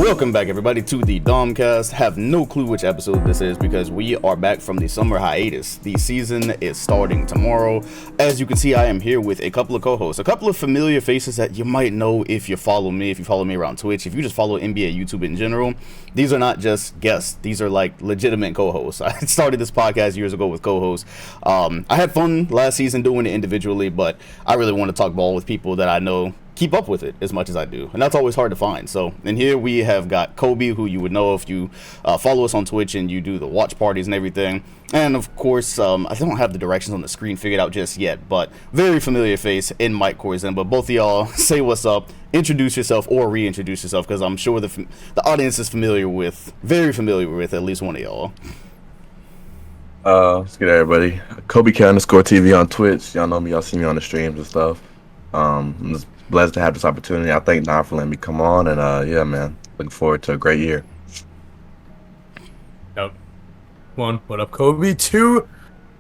Welcome back, everybody, to the DomCast. Have no clue which episode this is because we are back from the summer hiatus. The season is starting tomorrow. As you can see, I am here with a couple of co-hosts, a couple of familiar faces that you might know if you follow me around Twitch, if you just follow NBA YouTube in general. These are not just guests. These are like legitimate co-hosts. I started this podcast years ago with co-hosts. I had fun last season doing it individually, but I really want to talk ball with people that I know keep up with it as much as I do, and that's always hard to find. So, and here we have got Kobe, who you would know if you follow us on Twitch and you do the watch parties and everything. And of course, I don't have the directions on the screen figured out just yet, but very familiar face in Mike Corzin. But both of y'all say what's up, introduce yourself or reintroduce yourself, because I'm sure the audience is very familiar with at least one of y'all. What's good, everybody? Kobe K_TV on Twitch. Y'all know me. Y'all see me on the streams and stuff. I'm just blessed to have this opportunity. I thank Dom for letting me come on, and yeah, man, looking forward to a great year. Yep. 1, what up, Kobe? 2,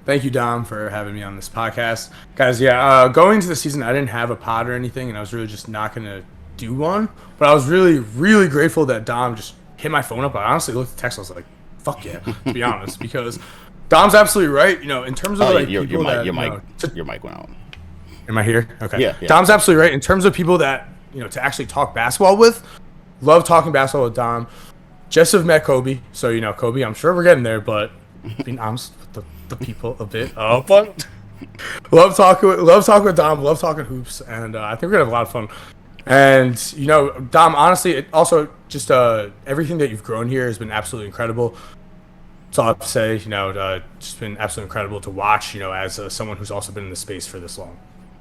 thank you, Dom, for having me on this podcast. Guys, yeah, going into the season, I didn't have a pod or anything, and I was really just not going to do one, but I was really, really grateful that Dom just hit my phone up. I honestly looked at the text, I was like, fuck yeah, to be honest, because Dom's absolutely right, you know, in terms of like your mic went out. Am I here? Okay. Yeah. Dom's absolutely right. In terms of people that, you know, to actually talk basketball with, love talking basketball with Dom. Just have met Kobe. So, you know, Kobe, I'm sure we're getting there, but being honest with the people a bit. But love talking with Dom, love talking hoops, and I think we're going to have a lot of fun. And, you know, Dom, honestly, it also just everything that you've grown here has been absolutely incredible. That's all I have to say. You know, just been absolutely incredible to watch, you know, as someone who's also been in the space for this long.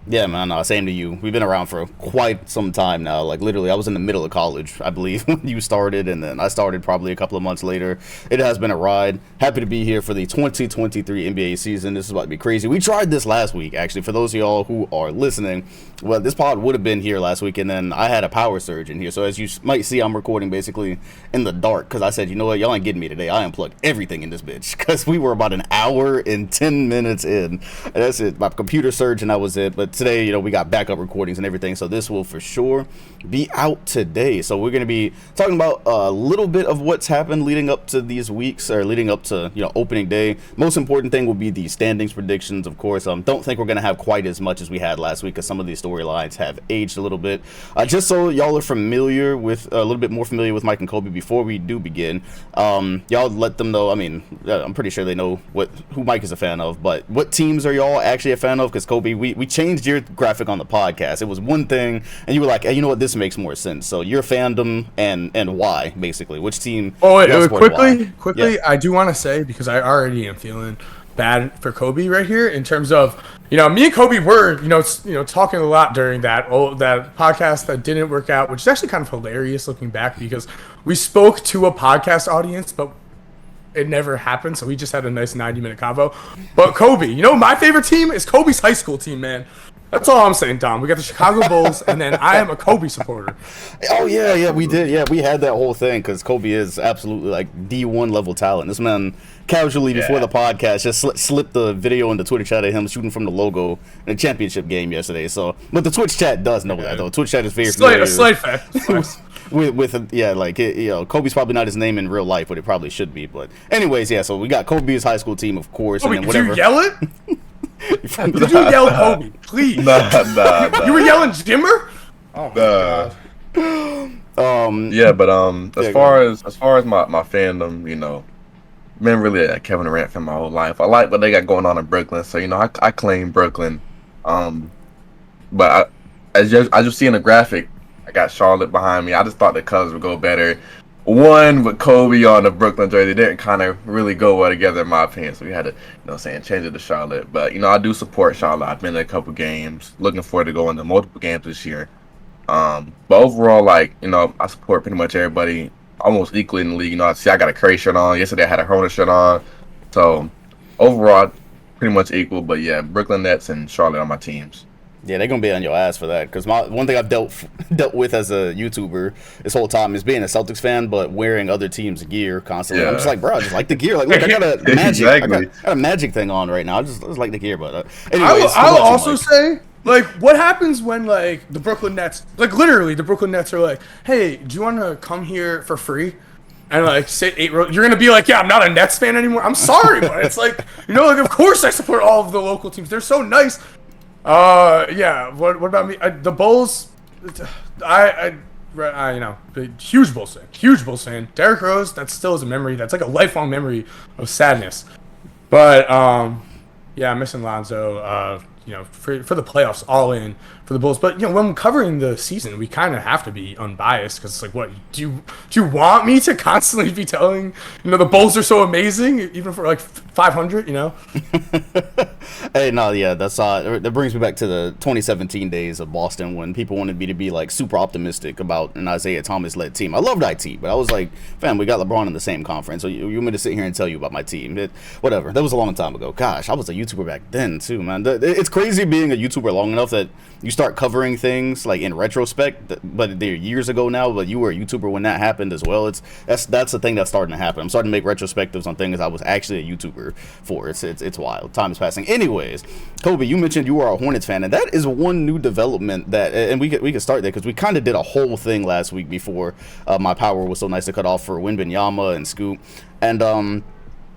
Yeah, man, same to you. We've been around for quite some time now. Like, literally, I was in the middle of college, I believe, when you started, and then I started probably a couple of months later. It has been a ride. Happy to be here for the 2023 NBA season. This is about to be crazy. We tried this last week, actually. For those of y'all who are listening, well, this pod would have been here last week, and then I had a power surge in here. So as you might see, I'm recording basically in the dark, because I said, you know what, y'all ain't getting me today. I unplugged everything in this bitch, because we were about an hour and 10 minutes in. And that's it. My computer surged, and that was it. But today, you know, we got backup recordings and everything, so this will for sure be out today. So we're going to be talking about a little bit of what's happened leading up to these weeks, or leading up to, you know, opening day. Most important thing will be the standings predictions, of course. Don't think we're going to have quite as much as we had last week, because some of these storylines have aged a little bit. Just so y'all are familiar with, a little bit more familiar with Mike and Kobe before we do begin, y'all let them know. I mean, I'm pretty sure they know who Mike is a fan of, but what teams are y'all actually a fan of? Because Kobe, we changed your graphic on the podcast. It was one thing, and you were like, hey, you know what, this makes more sense. So your fandom and why, basically, which team? Oh, wait, quickly, yeah. I do want to say, because I already am feeling bad for Kobe right here, in terms of, you know, me and Kobe were, you know, talking a lot during that podcast that didn't work out, which is actually kind of hilarious looking back, because we spoke to a podcast audience, but it never happened, so we just had a nice 90-minute convo. But Kobe, you know, my favorite team is Kobe's high school team, man. That's all I'm saying, Dom. We got the Chicago Bulls, and then I am a Kobe supporter. Oh, yeah, we did. Yeah, we had that whole thing, because Kobe is absolutely, like, D1 level talent. This man casually, before the podcast, just slipped the video in the Twitter chat of him shooting from the logo in a championship game yesterday. So, but the Twitch chat does know that, though. Twitch chat is very familiar. A slight fact. with yeah, like, you know, Kobe's probably not his name in real life, but it probably should be. But anyways, yeah, so we got Kobe's high school team, of course. Kobe, and then whatever. did you yell it? Did you yell Kobe? Please. Nah. You were yelling Jimmer? Oh my god. Yeah, but as far as my fandom, you know, been really a Kevin Durant fan my whole life. I like what they got going on in Brooklyn, so you know, I claim Brooklyn. But I just see in the graphic, I got Charlotte behind me. I just thought the colors would go better. One with Kobe on the Brooklyn jersey didn't kind of really go well together, in my opinion. So we had to, change it to Charlotte. But, you know, I do support Charlotte. I've been to a couple games. Looking forward to going to multiple games this year. But overall, like, you know, I support pretty much everybody almost equally in the league. You know, I got a Curry shirt on. Yesterday I had a Hornets shirt on. So overall, pretty much equal. But, yeah, Brooklyn Nets and Charlotte are my teams. Yeah, they're gonna be on your ass for that, because one thing I've dealt with as a YouTuber this whole time is being a Celtics fan, but wearing other teams' gear constantly. Yeah. I'm just like, bro, I just like the gear. Like, look, I got a magic, I got a magic thing on right now. I just like the gear, but anyways, I'll also say Like, what happens when, like, the Brooklyn Nets, like, literally, the Brooklyn Nets are like, hey, do you want to come here for free? And, like, sit 8 rows. You're going to be like, yeah, I'm not a Nets fan anymore. I'm sorry, but it's like, like, of course I support all of the local teams. They're so nice. Yeah, what about me? The Bulls, huge Bulls fan. Derrick Rose, that still is a memory. That's like a lifelong memory of sadness. But, yeah, I'm missing Lonzo. For the playoffs, all in for the Bulls. But when covering the season, we kind of have to be unbiased because it's like, what do you want me to constantly be telling? The Bulls are so amazing, even for like 500. Hey, no, yeah, that brings me back to the 2017 days of Boston when people wanted me to be like super optimistic about an Isaiah Thomas led team. I loved IT, but I was like, fam, we got LeBron in the same conference, so you want me to sit here and tell you about my team? Whatever. That was a long time ago. Gosh, I was a YouTuber back then too, man. It's crazy being a YouTuber long enough that you start covering things like in retrospect, but they're years ago now. But you were a YouTuber when that happened as well. That's the thing that's starting to happen. I'm starting to make retrospectives on things I was actually a YouTuber for. It's wild. Time is passing. Anyways, Kobe, you mentioned you are a Hornets fan, and that is one new development and we could start there because we kind of did a whole thing last week before my power was so nice to cut off for Wenbenyama and Scoot, and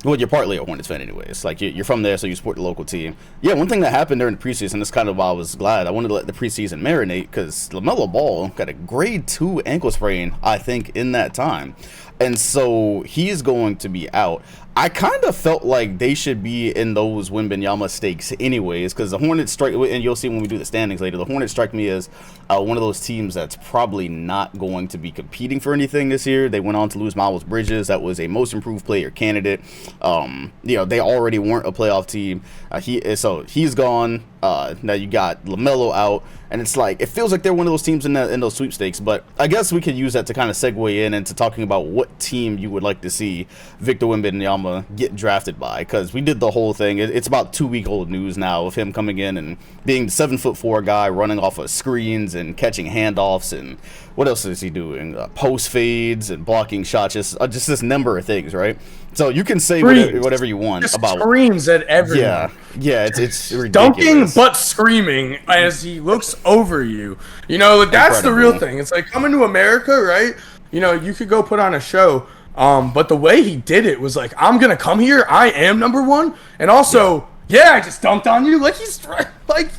well, you're partly a Hornets fan anyways. Like, you're from there, so you support the local team. Yeah, one thing that happened during the preseason, that's kind of why I was glad. I wanted to let the preseason marinate because LaMelo Ball got a grade 2 ankle sprain, I think, in that time. And so he's going to be out. I kind of felt like they should be in those Wenbenyama stakes anyways, because the Hornets strike, and you'll see when we do the standings later, the Hornets strike me as one of those teams that's probably not going to be competing for anything this year. They went on to lose Miles Bridges. That was a most improved player candidate. They already weren't a playoff team. He's gone. Now you got LaMelo out, and it's like, it feels like they're one of those teams in those sweepstakes. But I guess we could use that to kind of segue into talking about what team you would like to see Victor Wenbenyama get drafted by, because we did the whole thing. It's about 2-week-old news now of him coming in and being the 7'4" guy running off of screens and catching handoffs, and what else is he doing? Post fades and blocking shots, just this number of things, right? So you can say whatever you want just about screams at everyone. Yeah, it's ridiculous. Dunking but screaming as he looks over you. That's the real thing. It's like, coming to America, right? You could go put on a show. But the way he did it was like, I'm gonna come here. I am number one, and also, I just dunked on you. Like, he's like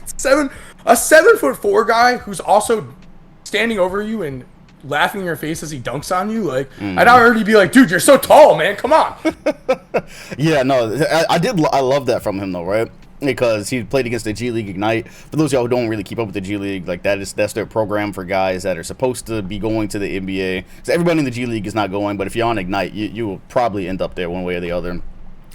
a 7'4" guy who's also standing over you and laughing in your face as he dunks on you. Like, I'd already be like, dude, you're so tall, man. Come on. Yeah, no, I love that from him though, right? Because he played against the G League Ignite. For those of y'all who don't really keep up with the G League, like, that's their program for guys that are supposed to be going to the NBA. So everybody in the G League is not going, but if you're on Ignite, you will probably end up there one way or the other.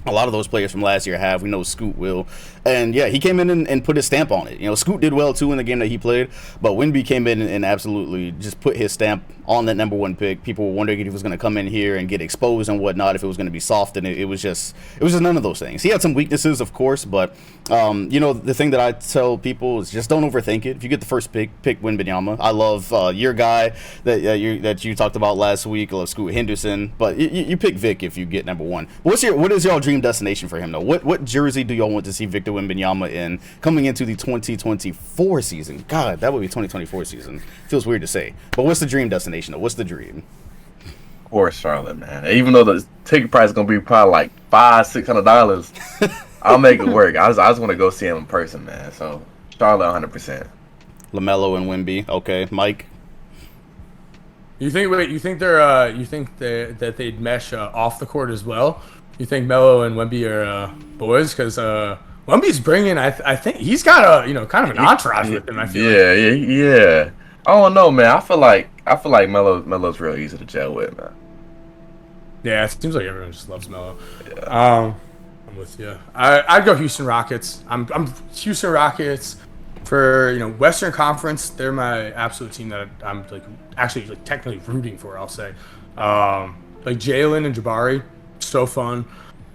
A lot of those players from last year have. We know Scoot will. And, yeah, he came in and put his stamp on it. Scoot did well, too, in the game that he played. But Wemby came in and absolutely just put his stamp on that number 1 pick. People were wondering if he was going to come in here and get exposed and whatnot, if it was going to be soft. And it was just none of those things. He had some weaknesses, of course. But, the thing that I tell people is just don't overthink it. If you get the first pick Wenbenyama. I love your guy that you talked about last week. I love Scoot Henderson. But you pick Vic if you get number 1. What is y'all dream destination for him though? What jersey do y'all want to see Victor Wenbenyama in coming into the 2024 season? God, that would be 2024 season. Feels weird to say, but what's the dream destination though? What's the dream? Of course, Charlotte, man. Even though the ticket price is gonna be probably like $500-$600, I'll make it work. I just want to go see him in person, man. So Charlotte, 100%. LaMelo and Wemby. Okay, Mike. You think that they'd mesh off the court as well? You think Melo and Wemby are boys? Because Wemby's bringing, I think he's got a kind of an entourage with him. I feel. Yeah. I don't know, man. I feel like Melo's real easy to gel with, man. Yeah, it seems like everyone just loves Melo. Yeah. I'm with you. I'd go Houston Rockets. I'm Houston Rockets for Western Conference. They're my absolute team that I'm actually technically rooting for. I'll say Jalen and Jabari. So fun,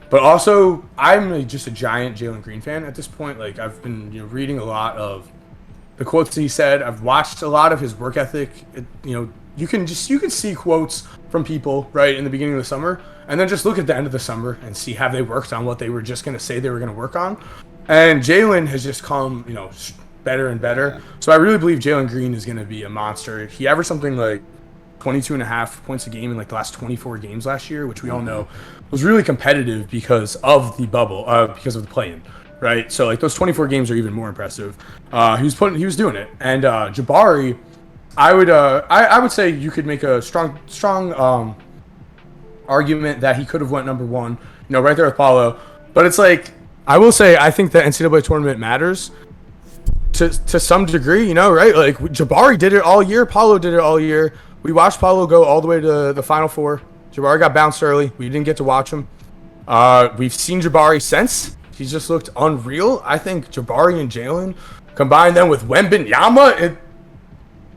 but also I'm just a giant Jalen Green fan at this point. Like, I've been reading a lot of the quotes he said. I've watched a lot of his work ethic. You can see quotes from people right in the beginning of the summer, and then just look at the end of the summer and see have they worked on what they were just going to say they were going to work on. And Jalen has just come better and better. So I really believe Jalen Green is going to be a monster. He averaged something like 22.5 points a game in like the last 24 games last year, which we all know was really competitive because of the bubble, because of the play-in, right? So like those 24 games are even more impressive. He was doing it, and Jabari, I would say you could make a strong argument that he could have went number one, right there with Paulo. But it's like, I will say I think the NCAA tournament matters to some degree, right? Like Jabari did it all year, Paulo did it all year. We watched Paulo go all the way to the Final Four. Jabari got bounced early. We didn't get to watch him. We've seen Jabari since. He's just looked unreal. I think Jabari and Jalen, combine them with Wenbenyama,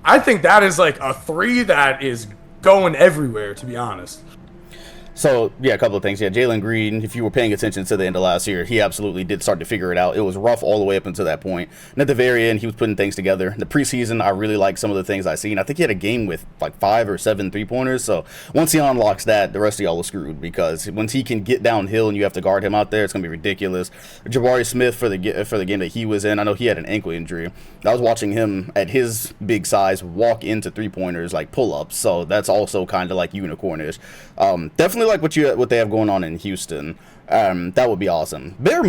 I think that is like a three that is going everywhere, to be honest. So, yeah, a couple of things. Yeah, Jalen Green, if you were paying attention to the end of last year, he absolutely did start to figure it out. It was rough all the way up until that point. And at the very end, he was putting things together. In the preseason, I really liked some of the things I seen. I think he had a game with like 5 or 7 3-pointers. So once he unlocks that, the rest of y'all are screwed, because once he can get downhill and you have to guard him out there, it's going to be ridiculous. Jabari Smith, for the game that he was in, I know he had an ankle injury. I was watching him at his big size walk into 3-pointers like pull-ups. So that's also kind of like unicornish. Definitely like what they have going on in Houston. That would be awesome. Bear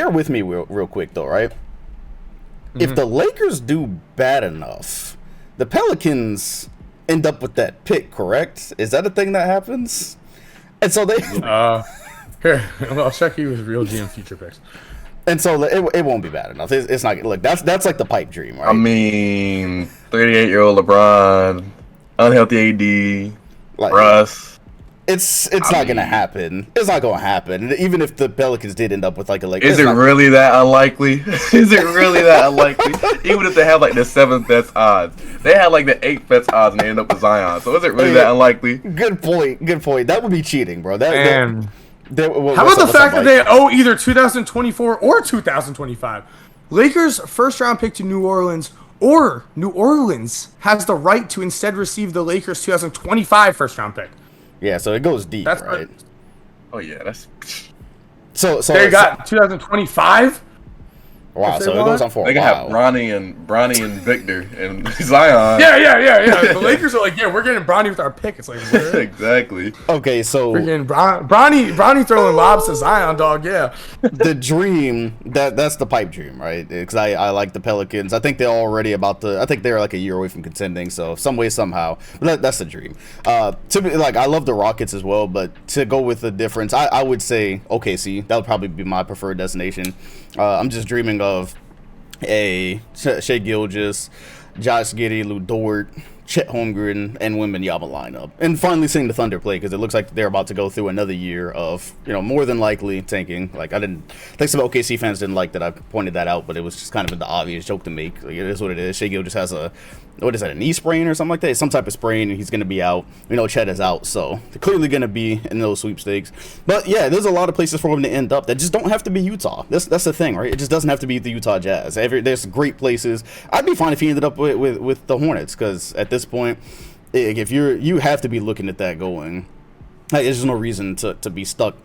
with me real quick though, right? Mm-hmm. If the Lakers do bad enough, the Pelicans end up with that pick, correct? Is that a thing that happens? And so they here, I'll check you with real GM future picks. And so it won't be bad enough. It's not like that's like the pipe dream, right? I mean, 38-year-old LeBron, unhealthy AD, like, Russ. It's not gonna happen. It's not gonna happen. Even if the Pelicans did end up with like a Is it really that unlikely? Is it really that unlikely? Even if they have like the 7th best odds, they had like the 8th best odds and they end up with Zion. So is it really that unlikely? Good point. That would be cheating, bro. How about the fact that they owe either 2024 or 2025? Lakers first round pick to New Orleans, or New Orleans has the right to instead receive the Lakers 2025 first round pick. Yeah, so it goes deep, right? Oh yeah, that's. So there you got 2025. Wow, so it goes on for a while. They can have Bronny and Victor and Zion. Yeah. The Lakers are like, yeah, we're getting Bronny with our pick. It's like, where? Exactly. Okay, so we're getting Bronny throwing lobs to Zion, dog. Yeah. The dream, that's the pipe dream, right? Because I like the Pelicans. I think they're already I think they're like a year away from contending. So some way, somehow, but that's the dream. I love the Rockets as well, but to go with the difference, I would say OKC. That would probably be my preferred destination. I'm just dreaming of a Shai Gilgeous, Josh Giddey, Lou Dort, Chet Holmgren, and Wenbenyama lineup, and finally seeing the Thunder play, because it looks like they're about to go through another year of more than likely tanking. Like I think some OKC fans didn't like that I pointed that out, but it was just kind of the obvious joke to make. Like, it is what it is. Shai Gilgeous has a knee sprain or something like that? It's some type of sprain, and he's going to be out. Chet is out, so they're clearly going to be in those sweepstakes. But yeah, there's a lot of places for him to end up that just don't have to be Utah. That's the thing, right? It just doesn't have to be the Utah Jazz. There's great places. I'd be fine if he ended up with the Hornets, because at this point, if you have to be looking at that going. Like, there's no reason to be stuck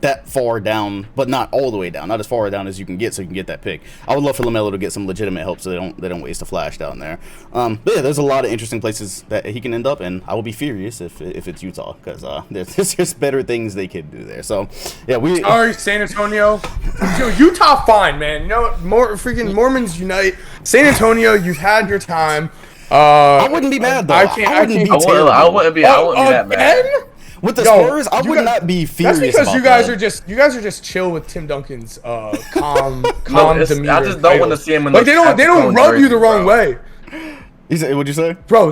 that far down, but not all the way down, not as far down as you can get, so you can get that pick. I would love for LaMelo to get some legitimate help, so they don't waste a flash down there. But yeah, there's a lot of interesting places that he can end up, and I will be furious if it's Utah, because there's better things they could do there. So yeah, sorry, San Antonio. Utah, fine, man. More freaking Mormons unite. San Antonio, you've had your time. I wouldn't be mad though. I wouldn't be that mad. With the Spurs, I would not be furious. That's because about you guys are just chill with Tim Duncan's calm demeanor. I just don't want to see him in they don't rub you the wrong way. What'd you say, bro?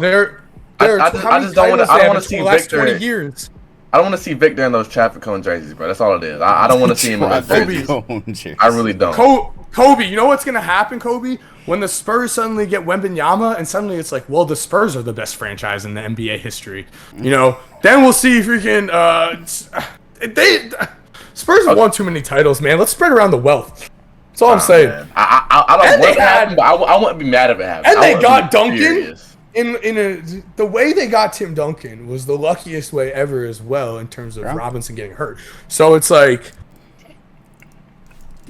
I just don't want to see Victor. 20 years. I don't want to see Victor in those traffic cone jerseys, bro. That's all it is. I don't want to see him in those jerseys. I really don't. Kobe, you know what's gonna happen, Kobe? When the Spurs suddenly get Wenbenyama, and suddenly it's like, well, the Spurs are the best franchise in the NBA history. Then we'll see freaking Spurs have won too many titles, man. Let's spread around the wealth. That's all I'm saying. Man. I don't want it to happen, but I wouldn't be mad if it happened. And they got Duncan. The way they got Tim Duncan was the luckiest way ever as well, in terms of Robinson getting hurt. So it's like,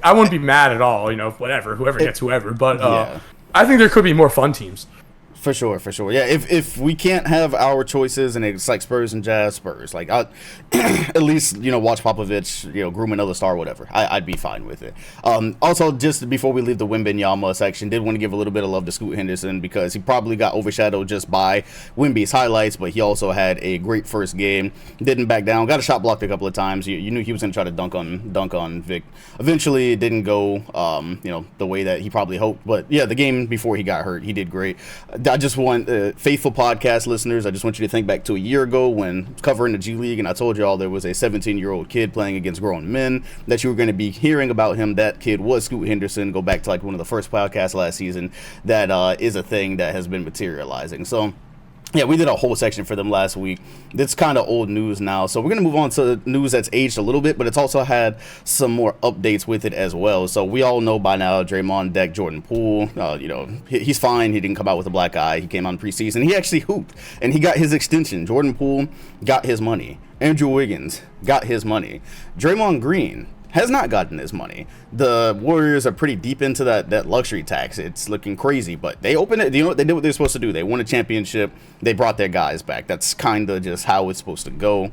I wouldn't be mad at all. Whoever gets whoever. But Yeah. I think there could be more fun teams. For sure. Yeah, if we can't have our choices and it's like Spurs and Jazz, Spurs, like I'll at least watch Popovich groom another star, whatever. I'd be fine with it. Also, just before we leave the Wenbenyama section, did want to give a little bit of love to Scoot Henderson because he probably got overshadowed just by Wemby's highlights, but he also had a great first game. Didn't back down. Got a shot blocked a couple of times. You knew he was going to try to dunk on Vic. Eventually, it didn't go the way that he probably hoped. But yeah, the game before he got hurt, he did great. I just want faithful podcast listeners, I just want you to think back to a year ago when covering the G League and I told y'all there was a 17-year-old kid playing against grown men that you were going to be hearing about him. That kid was Scoot Henderson. Go back to like one of the first podcasts last season. That is a thing that has been materializing. So yeah, we did a whole section for them last week. It's kind of old news now, so we're going to move on to news that's aged a little bit, but it's also had some more updates with it as well. So we all know by now Draymond decked Jordan Poole. He's fine. He didn't come out with a black eye. He came on preseason. He actually hooped, and he got his extension. Jordan Poole got his money. Andrew Wiggins got his money. Draymond Green has not gotten his money. The Warriors are pretty deep into that luxury tax. It's looking crazy, but they opened it. You know what? They did what they're supposed to do. They won a championship. They brought their guys back. That's kind of just how it's supposed to go.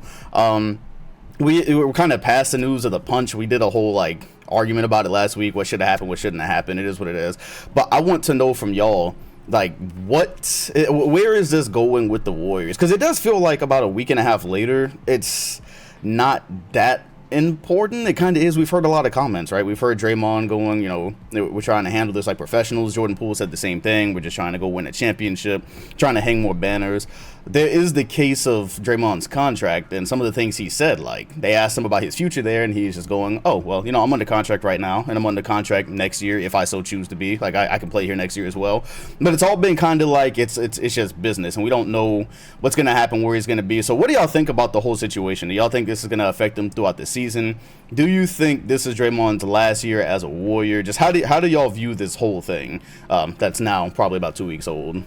We were kind of past the news of the punch. We did a whole argument about it last week. What should have happened? What shouldn't have happened? It is what it is. But I want to know from y'all, where is this going with the Warriors? Because it does feel like about a week and a half later, it's not that important. It kind of is. We've heard a lot of comments, right? We've heard Draymond going, we're trying to handle this like professionals. Jordan Poole said the same thing. We're just trying to go win a championship, trying to hang more banners. There is the case of Draymond's contract and some of the things he said. Like, they asked him about his future there, and he's just going, oh, well, I'm under contract right now, and I'm under contract next year if I so choose to be. Like, I can play here next year as well. But it's all been kind of like it's just business, and we don't know what's going to happen, where he's going to be. So what do y'all think about the whole situation? Do y'all think this is going to affect him throughout the season? Do you think this is Draymond's last year as a Warrior? Just how do y'all view this whole thing that's now probably about 2 weeks old?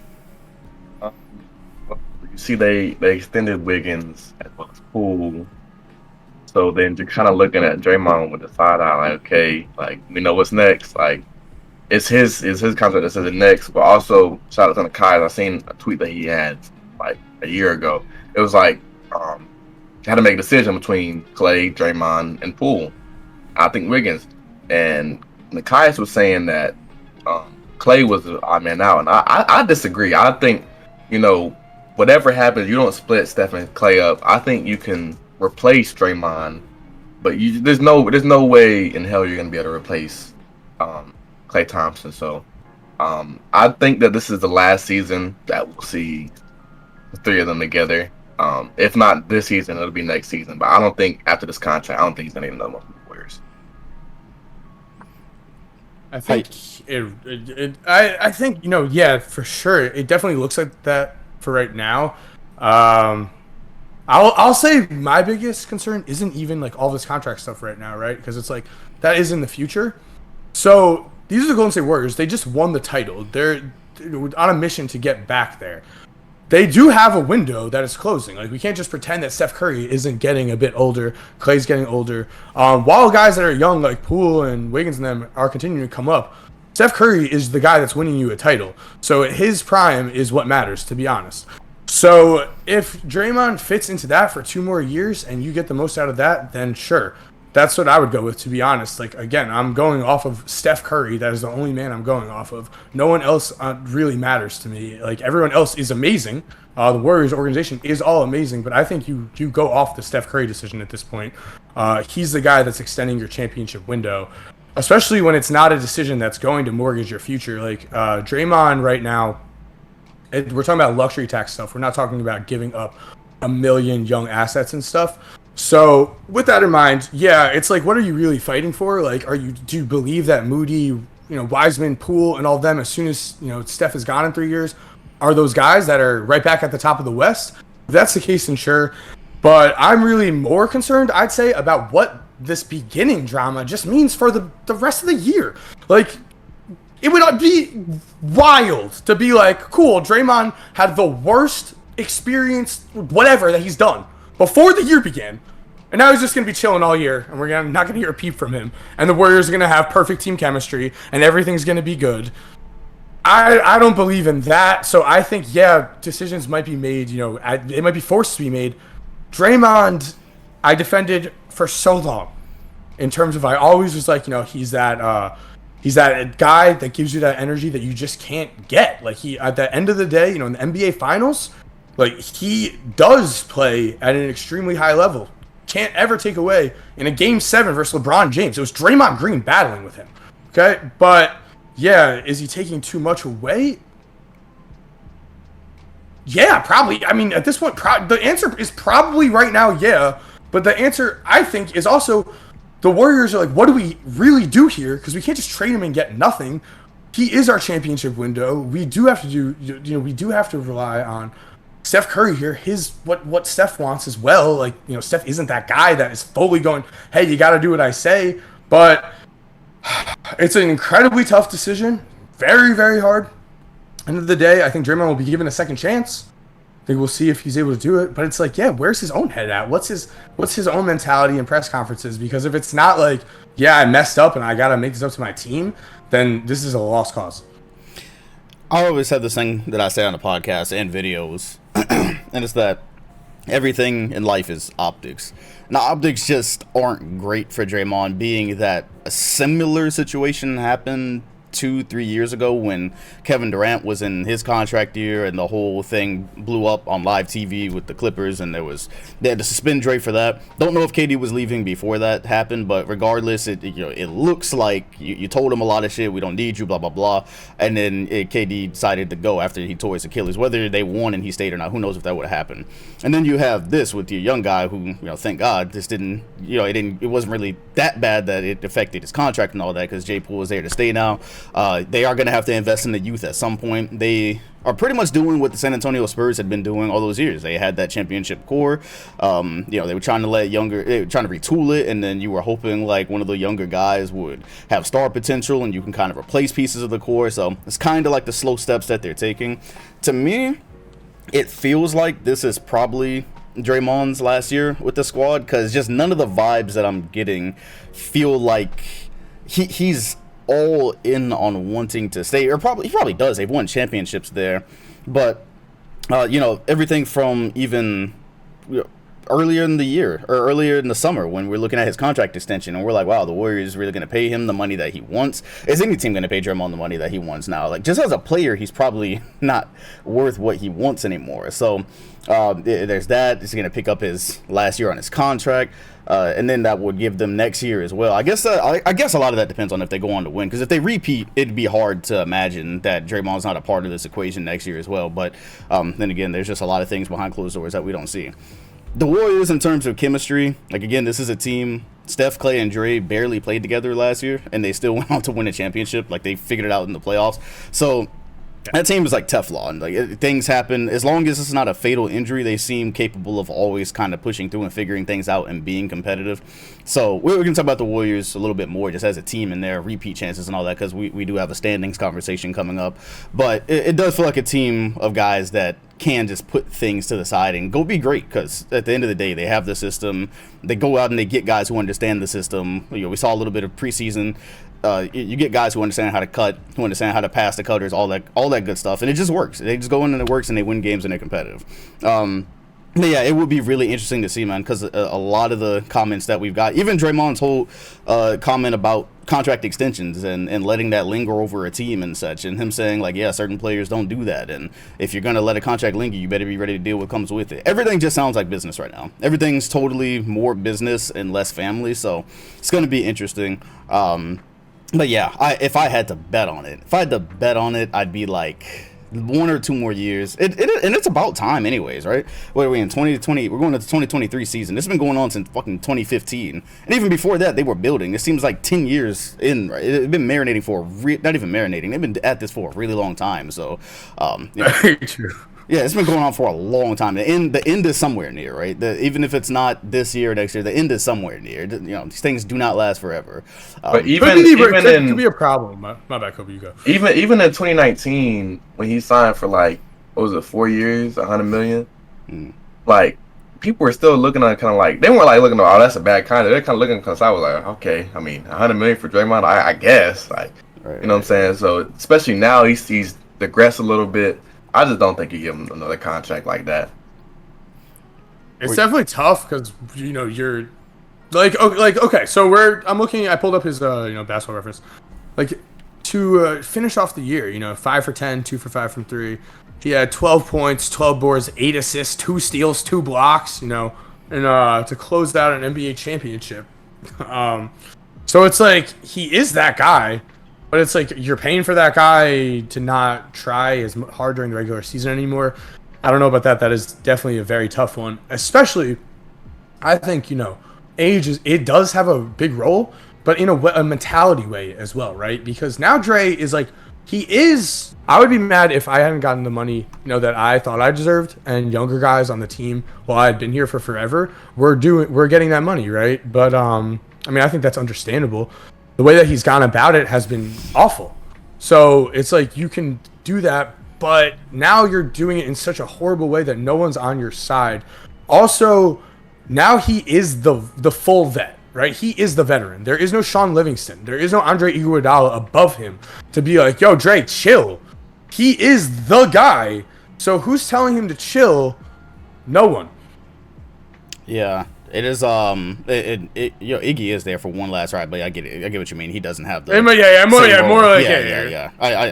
See, they extended Wiggins as well as Poole. So then you're kind of looking at Draymond with the side eye, like, okay, like, we know what's next. Like, it's his contract that says it next. But also, shout out to the Kai. I seen a tweet that he had like a year ago. It was like, had to make a decision between Clay, Draymond, and Poole. I think Wiggins. And Nikias was saying that Clay was the odd man out, and I disagree. I think, whatever happens, you don't split Steph and Clay up. I think you can replace Draymond, but there's no way in hell you're gonna be able to replace Klay Thompson. So I think that this is the last season that we'll see the three of them together. If not this season, it'll be next season. But I don't think after this contract, I don't think he's gonna get another one from the Warriors. I think I think yeah, for sure. It definitely looks like that for right now. I'll say my biggest concern isn't even like all this contract stuff right now, right? Because it's like that is in the future. So these are the Golden State Warriors. They just won the title. They're on a mission to get back there. They do have a window that is closing. Like, we can't just pretend that Steph Curry isn't getting a bit older. Clay's getting older. While guys that are young, like Poole and Wiggins and them, are continuing to come up, Steph Curry is the guy that's winning you a title. So his prime is what matters, to be honest. So if Draymond fits into that for 2 more years and you get the most out of that, then sure. That's what I would go with, to be honest. Like, again, I'm going off of Steph Curry. That is the only man I'm going off of. No one else really matters to me. Like, everyone else is amazing. The Warriors organization is all amazing, but I think you go off the Steph Curry decision at this point. He's the guy that's extending your championship window, especially when it's not a decision that's going to mortgage your future. Like, Draymond right now, we're talking about luxury tax stuff. We're not talking about giving up a million young assets and stuff. So with that in mind, yeah, it's like, what are you really fighting for? Like, do you believe that Moody, Wiseman, Poole, and all of them, as soon as, Steph is gone in 3 years, are those guys that are right back at the top of the West? If that's the case, then sure. But I'm really more concerned, I'd say, about what this beginning drama just means for the rest of the year. Like, it would be wild to be like, cool, Draymond had the worst experience, whatever, that he's done before the year began. And now he's just going to be chilling all year, and we're not going to hear a peep from him. And the Warriors are going to have perfect team chemistry, and everything's going to be good. I don't believe in that. So I think, yeah, decisions might be made. They might be forced to be made. Draymond, I defended for so long. In terms of, I always was like, he's that guy that gives you that energy that you just can't get. Like, he, at the end of the day, in the NBA Finals, like, he does play at an extremely high level. Can't ever take away in a Game 7 versus LeBron James. It was Draymond Green battling with him. Okay? But, yeah, is he taking too much away? Yeah, probably. I mean, at this point, the answer is probably right now, yeah. But the answer, I think, is also the Warriors are like, what do we really do here? Because we can't just trade him and get nothing. He is our championship window. We do have to we do have to rely on Steph Curry here. What Steph wants as well. Like, Steph isn't that guy that is fully going, hey, you got to do what I say. But it's an incredibly tough decision. Very, very hard. End of the day, I think Draymond will be given a second chance. I think we'll see if he's able to do it. But it's like, yeah, where's his own head at? What's his own mentality in press conferences? Because if it's not like, yeah, I messed up and I got to make this up to my team, then this is a lost cause. I always have this thing that I say on the podcast and videos, and it's that everything in life is optics. Now, optics just aren't great for Draymond, being that a similar situation happened 2-3 years ago when Kevin Durant was in his contract year and the whole thing blew up on live TV with the Clippers, and they had to suspend Dre for that. Don't know if KD was leaving before that happened, but regardless, it looks like you told him a lot of shit. We don't need you, blah blah blah, and then KD decided to go after he tore his Achilles. Whether they won and he stayed or not, who knows if that would have happened. And then you have this with your young guy who, thank God this didn't, it wasn't really that bad that it affected his contract and all that, because J. Poole is there to stay now. They are going to have to invest in the youth at some point. They are pretty much doing what the San Antonio Spurs had been doing all those years. They had that championship core. They were trying to retool it, and then you were hoping like one of the younger guys would have star potential, and you can kind of replace pieces of the core. So it's kind of like the slow steps that they're taking. To me, it feels like this is probably Draymond's last year with the squad, because just none of the vibes that I'm getting feel like he's all in on wanting to stay, or he probably does. They've won championships there, but everything from even earlier in the year or earlier in the summer when we're looking at his contract extension and we're like, wow, the Warriors really going to pay him the money that he wants. Is any team going to pay Draymond the money that he wants now? Like, just as a player, he's probably not worth what he wants anymore. So there's that. He's going to pick up his last year on his contract. And then that would give them next year as well. I guess a lot of that depends on if they go on to win. Because if they repeat, it'd be hard to imagine that Draymond's not a part of this equation next year as well. But then again, there's just a lot of things behind closed doors that we don't see. The Warriors, in terms of chemistry, like, again, this is a team. Steph, Clay, and Dre barely played together last year, and they still went on to win a championship. Like, they figured it out in the playoffs. So that team is like Teflon. Like, things happen. As long as it's not a fatal injury, they seem capable of always kind of pushing through and figuring things out and being competitive. So we're going to talk about the Warriors a little bit more just as a team and their repeat chances and all that, because we do have a standings conversation coming up. But it does feel like a team of guys that can just put things to the side and go be great, because at the end of the day, they have the system. They go out and they get guys who understand the system. We saw a little bit of preseason. You get guys who understand how to cut, who understand how to pass the cutters, all that good stuff, and it just works. They just go in and it works, and they win games and they're competitive. But yeah, it would be really interesting to see, man, because a lot of the comments that we've got, even Draymond's whole comment about contract extensions and letting that linger over a team and such, and him saying, like, yeah, certain players don't do that, and if you're going to let a contract linger, you better be ready to deal with what comes with it. Everything just sounds like business right now. Everything's totally more business and less family, so it's going to be interesting. But yeah, if I had to bet on it, I'd be like 1 or 2 more years. And it's about time anyways, right? What are we in 2020? We're going into the 2023 season. This has been going on since fucking 2015. And even before that, they were building. It seems like 10 years in, right? It's been marinating not even marinating. They've been at this for a really long time. So, Very true. Yeah, it's been going on for a long time. The end is somewhere near, right? Even if it's not this year or next year, the end is somewhere near. These things do not last forever. But could be a problem. My bad, Kobe, you go. Even in 2019, when he signed for, like, what was it, 4 years, $100 million? Like, people were still looking at kind of like they weren't like looking at oh that's a bad contract. They're kind of looking because I was like okay, I mean 100 million for Draymond, I guess like Right, you know what I'm saying. So especially now he's digressed a little bit. I just don't think you give him another contract like that. It's definitely tough because you're okay. So I'm looking. I pulled up his basketball reference, like to finish off the year. 5 for 10, 2 for 5 from 3. He had 12 points, 12 boards, 8 assists, 2 steals, 2 blocks. And to close out an NBA championship. So it's like he is that guy, but it's like you're paying for that guy to not try as hard during the regular season anymore. I don't know about that. That is definitely a very tough one, especially. I think age it does have a big role, but in a mentality way as well, right? Because now Dre is like he is. I would be mad if I hadn't gotten the money that I thought I deserved, and younger guys on the team, while I had been here for forever, we're getting that money, right? But I think that's understandable. The way that he's gone about it has been awful. So it's like you can do that, but now you're doing it in such a horrible way that no one's on your side. Also, now he is the full vet, right? He is the veteran. There is no Sean Livingston. There is no Andre Iguodala above him to be like, yo, Dre, chill. He is the guy. So who's telling him to chill? No one. Yeah. It is Iggy is there for one last ride, but I get it. I get what you mean. He doesn't have the more like I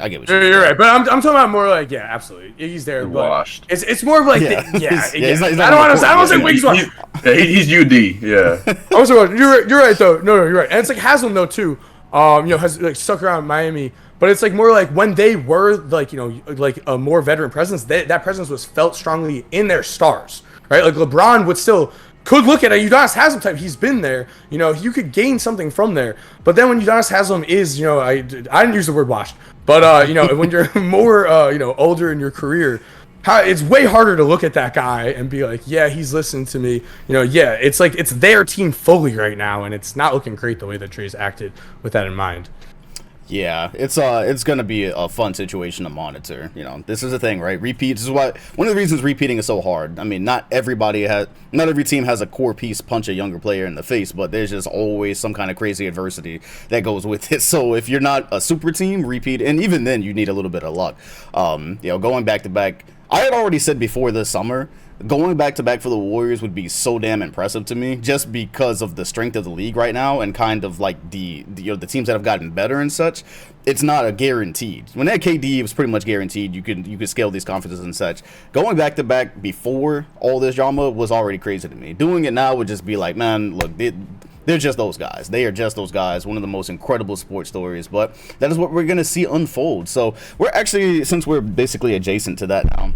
get what you mean. You're right, but I'm talking about more like absolutely. Iggy's there, but washed. It's more of like he's I don't want to say Wiggy's washed. He's UD, yeah. Also, you're right though. No, you're right, and it's like Haslam though too. Has like stuck around Miami, but it's like more like when they were like like a more veteran presence. That presence was felt strongly in their stars, right? Like LeBron would still. Could look at a Udonis Haslem type. He's been there. You could gain something from there. But then when Udonis Haslem is, I didn't use the word washed. But, when you're more, older in your career, it's way harder to look at that guy and be like, yeah, he's listening to me. It's like it's their team fully right now. And it's not looking great the way that Dre's acted with that in mind. Yeah, it's gonna be a fun situation to monitor. This is the thing, right? Repeats is why one of the reasons repeating is so hard. I mean, not every team has a core piece punch a younger player in the face, but there's just always some kind of crazy adversity that goes with it. So if you're not a super team, repeat, and even then you need a little bit of luck. Going back to back, I had already said before this summer. Going back to back for the Warriors would be so damn impressive to me, just because of the strength of the league right now and kind of like the teams that have gotten better and such. It's not a guaranteed. When that KD was pretty much guaranteed, you could scale these conferences and such. Going back to back before all this drama was already crazy to me. Doing it now would just be like, man, look, they're just those guys. They are just those guys. One of the most incredible sports stories, but that is what we're gonna see unfold. So we're actually, since we're basically adjacent to that now.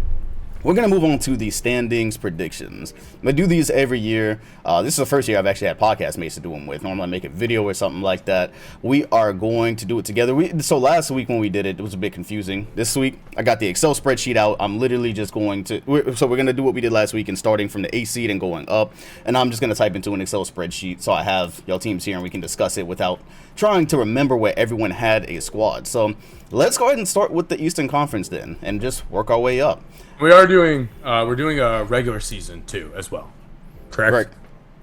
We're going to move on to the standings predictions. I do these every year. This is the first year I've actually had podcast mates to do them with. Normally I make a video or something like that. We are going to do it together. So last week when we did it, it was a bit confusing. This week, I got the Excel spreadsheet out. I'm literally just going to... we're going to do what we did last week and starting from the 8th seed and going up. And I'm just going to type into an Excel spreadsheet so I have y'all teams here and we can discuss it without trying to remember where everyone had a squad. So let's go ahead and start with the Eastern Conference then and just work our way up. We're doing a regular season too as well, correct?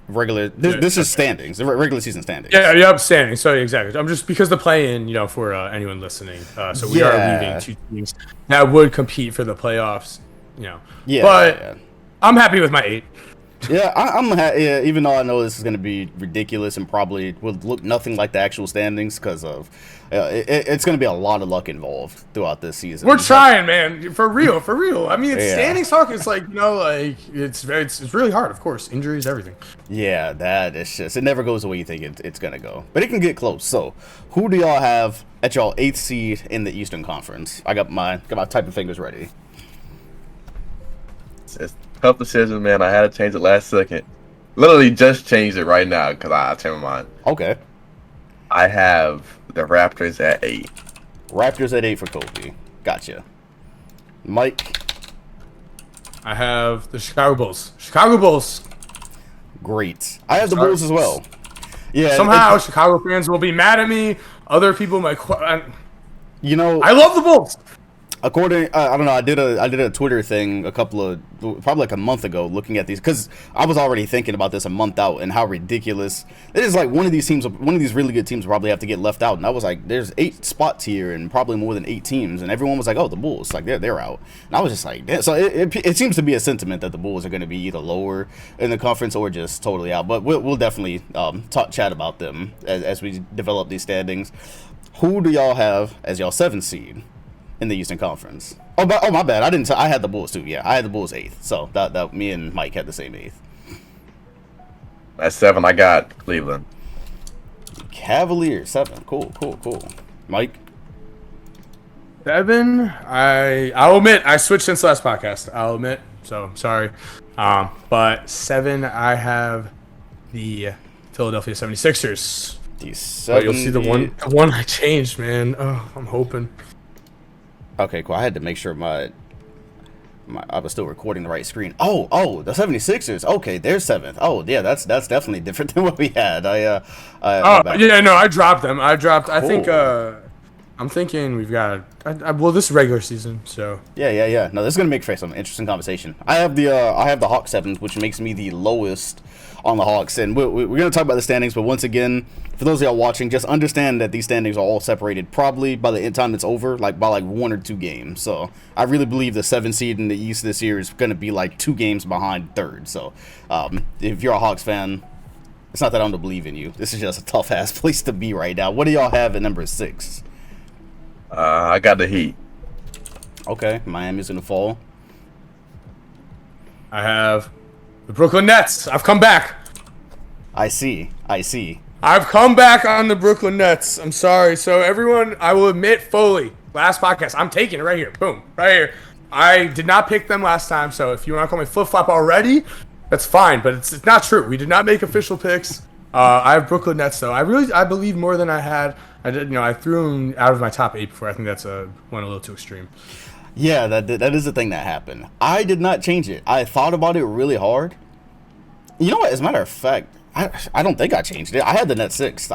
Regular. This is standings. The regular season standings. Yeah, standings. So exactly. I'm just because the play-in, for anyone listening. So we are leaving 2 teams that would compete for the playoffs. Yeah. But I'm happy with my 8. Yeah, even though I know this is going to be ridiculous and probably will look nothing like the actual standings because of it's going to be a lot of luck involved throughout this season. We're trying, man, for real. I mean, it's standings talk. It's like it's really hard. Of course, injuries, everything. Yeah, that is just it never goes the way you think it's going to go, but it can get close. So, who do y'all have at y'all 8th seed in the Eastern Conference? I got my typing fingers ready. It's tough decision, man. I had to change it last second. Literally just changed it right now because I changed my mind. Okay. I have the Raptors at 8. Raptors at 8 for Kobe. Gotcha. Mike? I have the Chicago Bulls. Chicago Bulls. Great. I have the Bulls as well. Yeah. Somehow Chicago fans will be mad at me. Other people might... I love the Bulls. According, I don't know. I did a Twitter thing probably like a month ago, looking at these because I was already thinking about this a month out and how ridiculous it is. Like one of these really good teams will probably have to get left out, and I was like, there's 8 spots here and probably more than 8 teams, and everyone was like, oh, the Bulls, like they're out, and I was just like, damn. So it seems to be a sentiment that the Bulls are going to be either lower in the conference or just totally out. But we'll definitely chat about them as we develop these standings. Who do y'all have as y'all 7th seed in the Eastern Conference? Oh, my bad. I had the Bulls too. Yeah, I had the Bulls 8th. So that me and Mike had the same 8th. At 7, I got Cleveland. Cavaliers 7. Cool. Mike. 7. I'll admit I switched since last podcast. I'll admit. So I'm sorry. But 7, I have the Philadelphia 76ers. But you'll see the one I changed, man. Oh, I'm hoping. Okay, cool. I had to make sure I was still recording the right screen. Oh, the 76ers. Okay, they're 7th. Oh, yeah, that's definitely different than what we had. I dropped them. I Cool. think I'm thinking we've got well, this is regular season, so yeah. No, this is gonna make for some interesting conversation. I have the Hawks 7th, which makes me the lowest on the Hawks, and we're gonna talk about the standings. But once again, for those of y'all watching, just understand that these standings are all separated probably by the time it's over, like by 1 or 2 games. So I really believe the 7th seed in the East this year is gonna be like 2 games behind 3rd. So if you're a Hawks fan, it's not that I don't believe in you. This is just a tough ass place to be right now. What do y'all have at number 6? I got the Heat. Okay, Miami's gonna fall. I have the Brooklyn Nets. I've come back. I see. I've come back on the Brooklyn Nets. I'm sorry. So everyone, I will admit fully, last podcast, I'm taking it right here. Boom, right here. I did not pick them last time, so if you want to call me flip-flop already, that's fine, but it's not true. We did not make official picks. I have Brooklyn Nets, though. I believe more than I had. I threw them out of my top 8 before. I think that's went a little too extreme. Yeah, that is the thing that happened. I did not change it. I thought about it really hard. You know what? As a matter of fact, I don't think I changed it. I had the net 6th.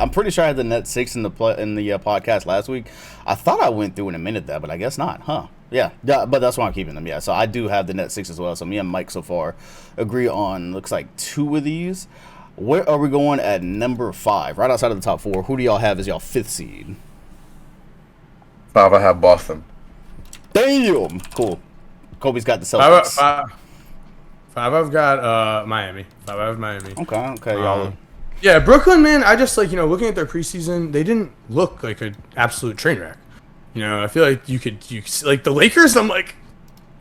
I'm pretty sure I had the net 6 in the podcast last week. I thought I went through in a minute there, but I guess not, huh? Yeah, but that's why I'm keeping them. Yeah, so I do have the net 6 as well. So me and Mike so far agree on looks like 2 of these. Where are we going at number 5? Right outside of the top 4. Who do y'all have as y'all 5th seed? 5, I have Boston. Damn, cool. Kobe's got the Celtics. 5, I've got Miami. 5, I have Miami. Okay, y'all. Yeah, Brooklyn, man. I just looking at their preseason, they didn't look like an absolute train wreck. I feel like you could like the Lakers. I'm like,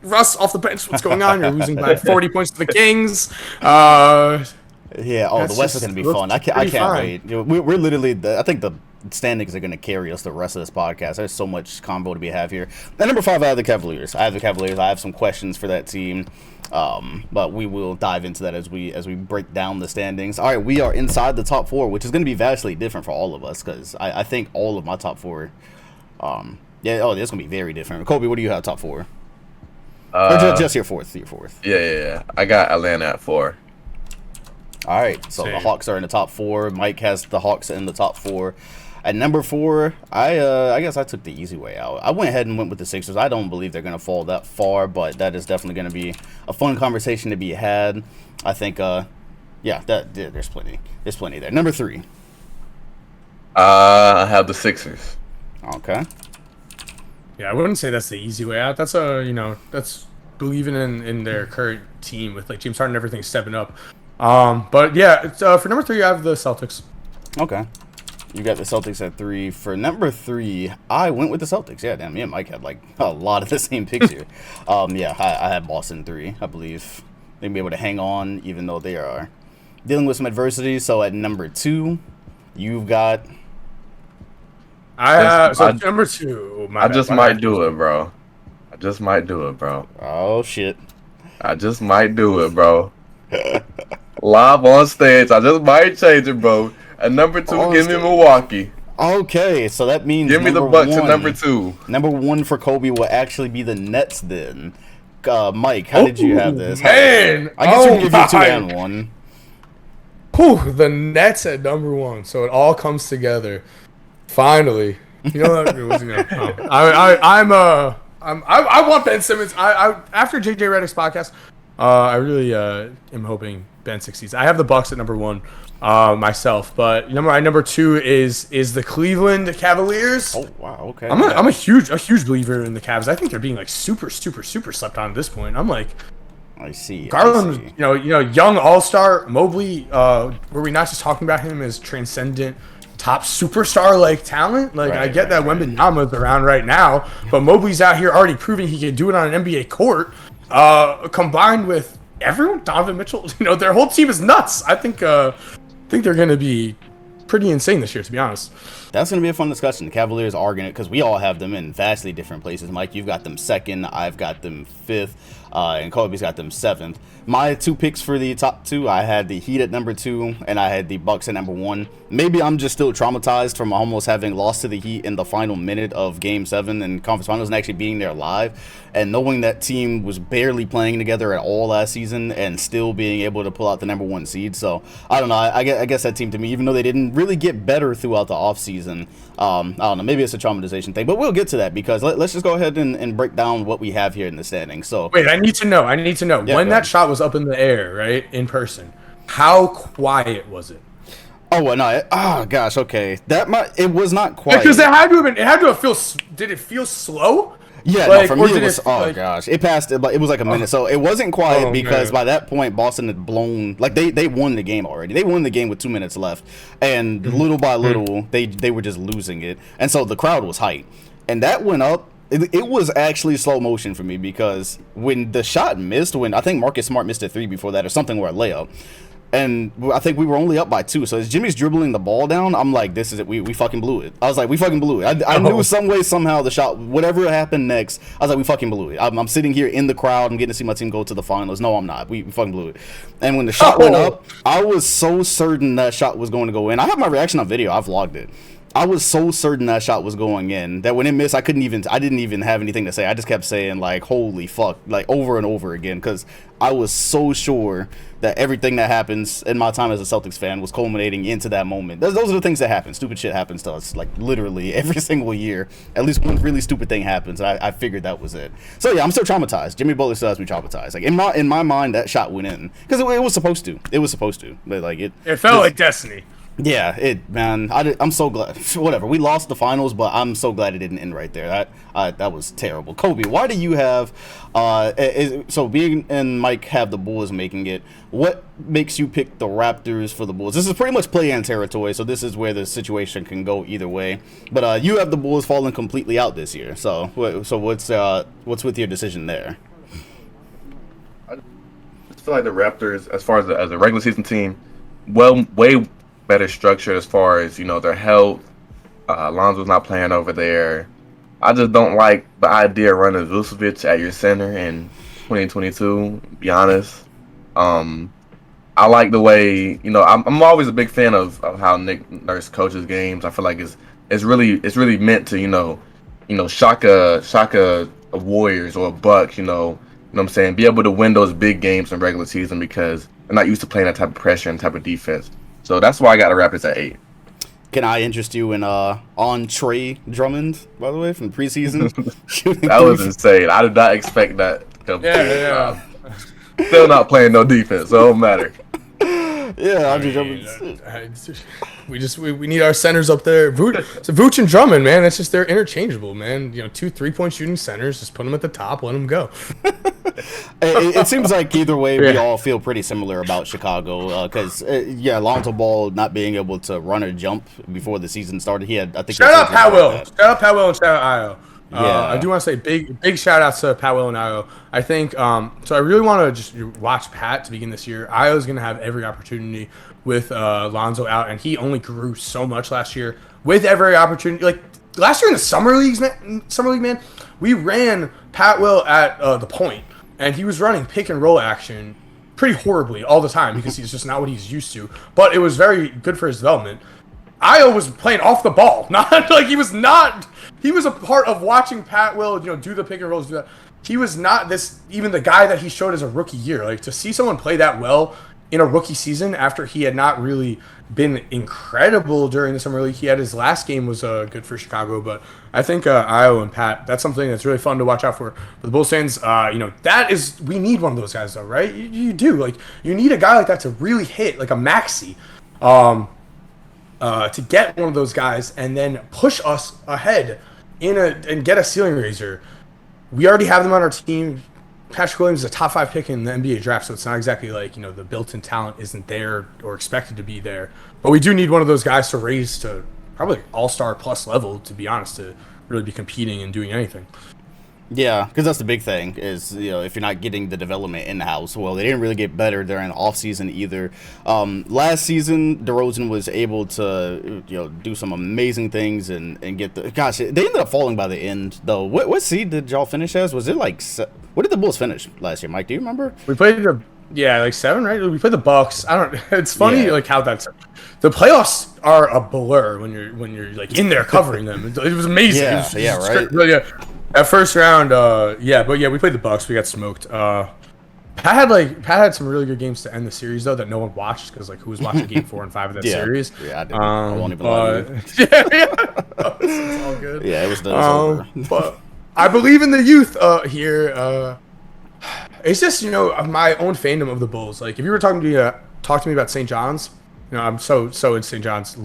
Russ off the bench. What's going on? You're losing by 40 points to the Kings. Yeah. Oh, the West is gonna be fun. I can't wait. We're literally. I think the standings are gonna carry us the rest of this podcast. There's so much combo to be had here. At number 5, I have the Cavaliers. I have some questions for that team, but we will dive into that as we break down the standings. All right, we are inside the top 4, which is gonna be vastly different for all of us because I think all of my top 4. It's gonna be very different. Kobe, what do you have top 4? Or just your 4th. Your 4th. Yeah. I got Atlanta at 4. All right, so the Hawks are in the top 4. Mike has the Hawks in the top 4. At number 4, I guess I took the easy way out. I went ahead and went with the Sixers. I don't believe they're going to fall that far, but that is definitely going to be a fun conversation to be had. I think, there's plenty. There's plenty there. Number 3. I have the Sixers. Okay. Yeah, I wouldn't say that's the easy way out. That's that's believing in their current team with like James Harden and everything stepping up. But yeah, it's, for number 3, I have the Celtics. Okay. You got the Celtics at 3. For number 3, I went with the Celtics. Yeah, damn, me and Mike had like a lot of the same picks here. I had Boston 3. I believe they'll be able to hang on even though they are dealing with some adversity. So at number 2, you've got. Number 2. I just might do it, bro. Oh shit. I just might do it, bro. Live on stage. I just might change it, bro. At number 2, give me Milwaukee. Okay, so that means give me the Bucks at number 2. Number 1 for Kobe will actually be the Nets then. Mike, how did you have this? Man, I guess you can give you 2 and 1. Whew, the Nets at number 1. So it all comes together. Finally. You know what? I want Ben Simmons. I after JJ Redick's podcast, I really am hoping Ben succeeds. I have the Bucks at number 1 myself, but my number 2 is the Cleveland Cavaliers. Oh wow, okay. I'm a huge believer in the Cavs. I think they're being like super slept on at this point. I'm like, I see. Garland, young all-star Mobley. Were we not just talking about him as transcendent, top superstar like talent? Like I get that Wenbenyama's around right now, but Mobley's out here already proving he can do it on an NBA court. Combined with everyone, Donovan Mitchell, their whole team is nuts. I think they're going to be pretty insane this year, to be honest. That's going to be a fun discussion. The Cavaliers are going to, because we all have them in vastly different places. Mike, you've got them 2nd. I've got them 5th. And Kobe's got them 7th. My 2 picks for the top 2, I had the Heat at number 2, and I had the Bucks at number 1. Maybe I'm just still traumatized from almost having lost to the Heat in the final minute of Game 7 and Conference Finals and actually being there live, and knowing that team was barely playing together at all last season and still being able to pull out the number 1 seed. So, I don't know. I guess that team, to me, even though they didn't really get better throughout the offseason, I don't know. Maybe it's a traumatization thing, but we'll get to that because let's just go ahead and break down what we have here in the standings. So, wait, I need to know. Yeah, when that shot was up in the air, right, in person, how quiet was it? Oh well, no! Gosh, okay. It was not quiet because it had to have feel. Did it feel slow? Yeah, no, for me it was. Gosh, it passed. It was like a minute, so it wasn't quiet because by that point Boston had blown. Like they won the game already. They won the game with 2 minutes left, and little by little they were just losing it, and so the crowd was hyped, and that went up. It was actually slow motion for me because when the shot missed, when I think Marcus Smart missed a 3 before that or something, or a layup, and I think we were only up by 2. So as Jimmy's dribbling the ball down, I'm like, this is it. We fucking blew it. I was like, we fucking blew it. I knew some way, somehow the shot, whatever happened next, I was like, we fucking blew it. I'm sitting here in the crowd. I'm getting to see my team go to the finals. No, I'm not. We fucking blew it. And when the shot went up, I was so certain that shot was going to go in. I have my reaction on video. I vlogged it. I was so certain that shot was going in that when it missed, I didn't even have anything to say. I just kept saying like, holy fuck, like over and over again, because I was so sure that everything that happens in my time as a Celtics fan was culminating into that moment. Those are the things that happen. Stupid shit happens to us, like literally every single year. At least one really stupid thing happens, and I figured that was it. So yeah, I'm still traumatized. Jimmy Butler still has me traumatized. Like in my mind, that shot went in because it was supposed to. It was supposed to. But like it felt like destiny. Yeah, I'm so glad. Whatever, we lost the finals, but I'm so glad it didn't end right there. That was terrible. Kobe, why do you have? So being and Mike have the Bulls making it. What makes you pick the Raptors for the Bulls? This is pretty much play-in territory, so this is where the situation can go either way. But you have the Bulls falling completely out this year. So what's with your decision there? I just feel like the Raptors, as far as a regular season team, way better structured as far as their health. Lonzo's not playing over there. I just don't like the idea of running Vucevic at your center in 2022. To be honest, I like the way I'm always a big fan of how Nick Nurse coaches games. I feel like it's really meant to shock a Warriors or a Bucks. You know what I'm saying? Be able to win those big games in regular season because they're not used to playing that type of pressure and type of defense. So that's why I got the Raptors at 8. Can I interest you in Trey Drummond, by the way, from preseason? That was insane. I did not expect that. Yeah. Still not playing no defense, so it don't matter. Yeah, Andre Drummond. We need our centers up there. Vooch and Drummond, man. It's just they're interchangeable, man. 2 3-point shooting centers. Just put them at the top. Let them go. It seems like either way, we all feel pretty similar about Chicago because Lonzo Ball not being able to run or jump before the season started. He had, I think. Shout out Pat Will. Shout out Pat Will and shout out Ayo. Yeah. I do want to say big shout outs to Pat Will and Ayo. I think so. I really want to just watch Pat to begin this year. Ayo's going to have every opportunity with Lonzo out, and he only grew so much last year with every opportunity. Like last year in the summer league, man, we ran Pat Will at the point, and he was running pick and roll action pretty horribly all the time because he's just not what he's used to. But it was very good for his development. Ayo was playing off the ball, not like he was not. He was a part of watching Pat Will, do the pick and rolls, do that. He was not even the guy that he showed as a rookie year. Like to see someone play that well in a rookie season after he had not really been incredible during the summer league. He had his last game was good for Chicago, but I think Io and Pat, that's something that's really fun to watch out for the Bulls fans. We need one of those guys though, right? You do, like, you need a guy like that to really hit, like a Maxey, to get one of those guys and then push us ahead and get a ceiling raiser. We already have them on our team. Patrick Williams is a top 5 pick in the NBA draft, so it's not exactly like, the built-in talent isn't there or expected to be there. But we do need one of those guys to raise to probably all-star plus level, to be honest, to really be competing and doing anything. Yeah, because that's the big thing is, if you're not getting the development in-house, well, they didn't really get better during the offseason either. Last season, DeRozan was able to, do some amazing things and get the... Gosh, they ended up falling by the end, though. What seed did y'all finish as? Was it like... What did the Bulls finish last year, Mike? Do you remember? We played like 7, right? We played the Bucks. I don't... It's funny, like, how that's... The playoffs are a blur when you're like in there covering them. It was amazing. Right. That first round, we played the Bucks. We got smoked. Pat had some really good games to end the series though that no one watched because like who was watching Game 4 and 5 of that series? Yeah, I didn't. I won't even lie to you. It's all good. Yeah, it was over. But I believe in the youth here. It's just my own fandom of the Bulls. Like if you were talking to me about St. John's, I'm so into St. John's.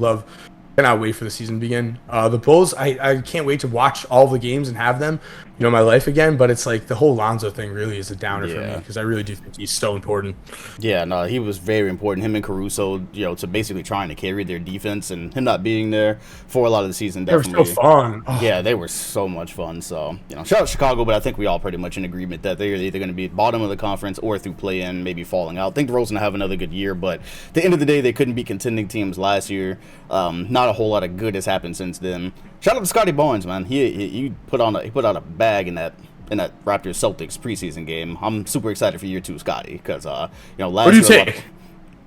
Cannot wait for the season to begin. The Bulls, I can't wait to watch all the games and have them, my life again. But it's like the whole Lonzo thing really is a downer for me because I really do think he's so important. Yeah, no, he was very important. Him and Caruso, to basically trying to carry their defense and him not being there for a lot of the season. Definitely. They were so fun. Yeah, they were so much fun. So, shout out Chicago, but I think we all pretty much in agreement that they're either going to be bottom of the conference or through play-in, maybe falling out. I think DeRozan will have another good year, but at the end of the day, they couldn't beat contending teams last year. Not a whole lot of good has happened since then. Shout out to Scotty Barnes, man. He put out a bag in that Raptors Celtics preseason game. I'm super excited for year 2, Scotty, because last Who do you take?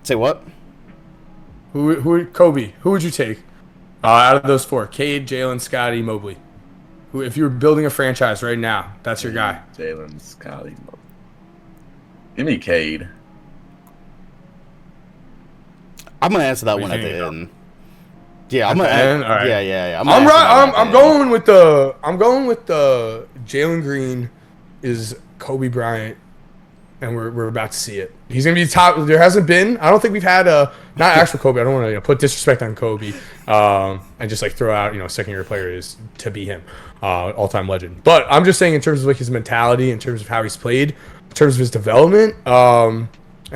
Say what? Kobe? Who would you take out of those 4? Cade, Jalen, Scotty, Mobley. Who, if you were building a franchise right now, that's your guy. Jalen, Scotty, Mobley. Give me Cade. I'm gonna answer that one at the end. Yeah, I'm gonna. All right. Yeah. I'm going with the Jalen Green is Kobe Bryant, and we're about to see it. He's gonna be top. There hasn't been. I don't think we've had not actual Kobe. I don't want to put disrespect on Kobe, and just like throw out second year player is to be him, all time legend. But I'm just saying in terms of like his mentality, in terms of how he's played, in terms of his development, and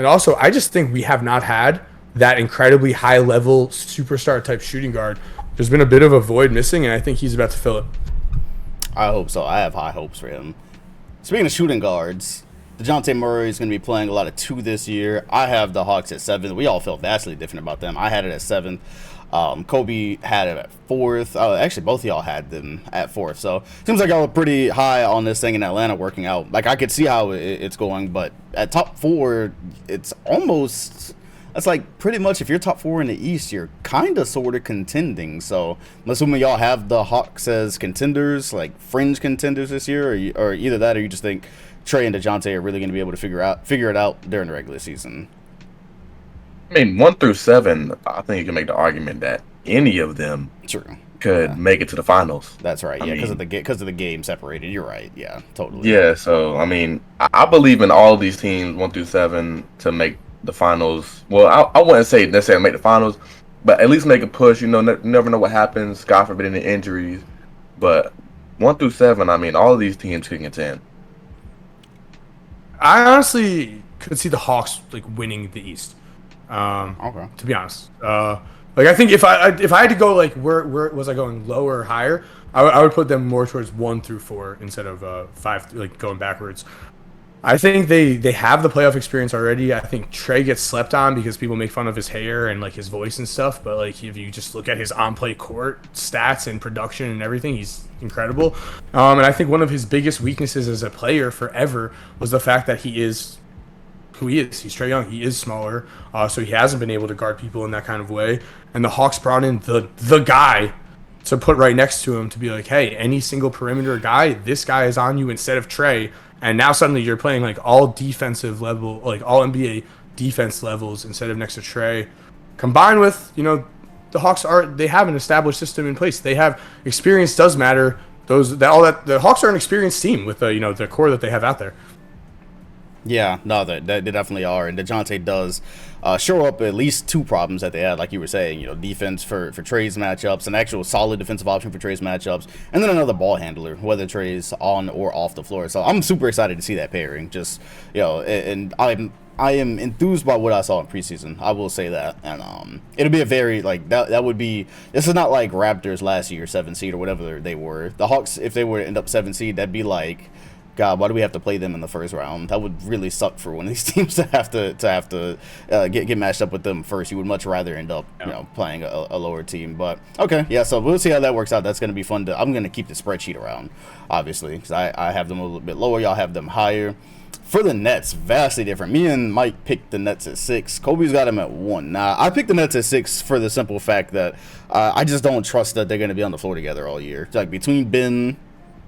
also I just think we have not had that incredibly high-level superstar-type shooting guard. There's been a bit of a void missing, and I think he's about to fill it. I hope so. I have high hopes for him. Speaking of shooting guards, DeJounte Murray is going to be playing a lot of 2 this year. I have the Hawks at 7. We all felt vastly different about them. I had it at 7th. Kobe had it at 4th. Actually, both of y'all had them at 4th. So, seems like y'all are pretty high on this thing in Atlanta working out. Like, I could see how it's going, but at top 4, it's almost... That's like pretty much if you're top 4 in the East, you're kind of sort of contending. So I'm assuming y'all have the Hawks as contenders, like fringe contenders this year, or either that or you just think Trey and DeJounte are really going to be able to figure it out during the regular season. I mean, 1 through 7, I think you can make the argument that any of them could make it to the finals. That's right. Yeah, because of the game separated. You're right. Yeah, totally. Yeah. So I mean, I believe in all of these teams 1 through 7 to make the finals. Well, I wouldn't say necessarily make the finals, but at least make a push. Never know what happens. God forbid any injuries. But 1 through 7, I mean, all of these teams can contend. I honestly could see the Hawks like winning the East. Okay. To be honest, like I think if I had to go like where was I going, lower or higher, I would put them more towards 1 through 4 instead of 5, like going backwards. I think they have the playoff experience already. I think Trey gets slept on because people make fun of his hair and like his voice and stuff. But like if you just look at his on-play court stats and production and everything, he's incredible. And I think one of his biggest weaknesses as a player forever was the fact that he is who he is. He's Trae Young. He is smaller, so he hasn't been able to guard people in that kind of way. And the Hawks brought in the guy to put right next to him to be like, hey, any single perimeter guy, this guy is on you instead of Trae. And now suddenly you're playing like all defensive level, like all NBA defense levels instead of next to Trey. Combined with, the Hawks they have an established system in place. They have experience does matter. The Hawks are an experienced team with the core that they have out there. Yeah, no, they definitely are, and DeJounte does show up at least two problems that they had, like you were saying, defense for Trey's matchups, an actual solid defensive option for Trey's matchups, and then another ball handler, whether Trey's on or off the floor. So I'm super excited to see that pairing. Just and I am enthused by what I saw in preseason. I will say that, and it'll be a very that would be. This is not like Raptors last year, 7 seed or whatever they were. The Hawks, if they were to end up 7 seed, that'd be like, God, why do we have to play them in the first round? That would really suck for one of these teams to have to get matched up with them first. You would much rather end up playing a lower team. But okay, yeah. So we'll see how that works out. That's going to be fun. I'm going to keep the spreadsheet around, obviously, because I have them a little bit lower. Y'all have them higher. For the Nets, vastly different. Me and Mike picked the Nets at 6. Kobe's got them at 1. Now, I picked the Nets at 6 for the simple fact that I just don't trust that they're going to be on the floor together all year. Like between Ben,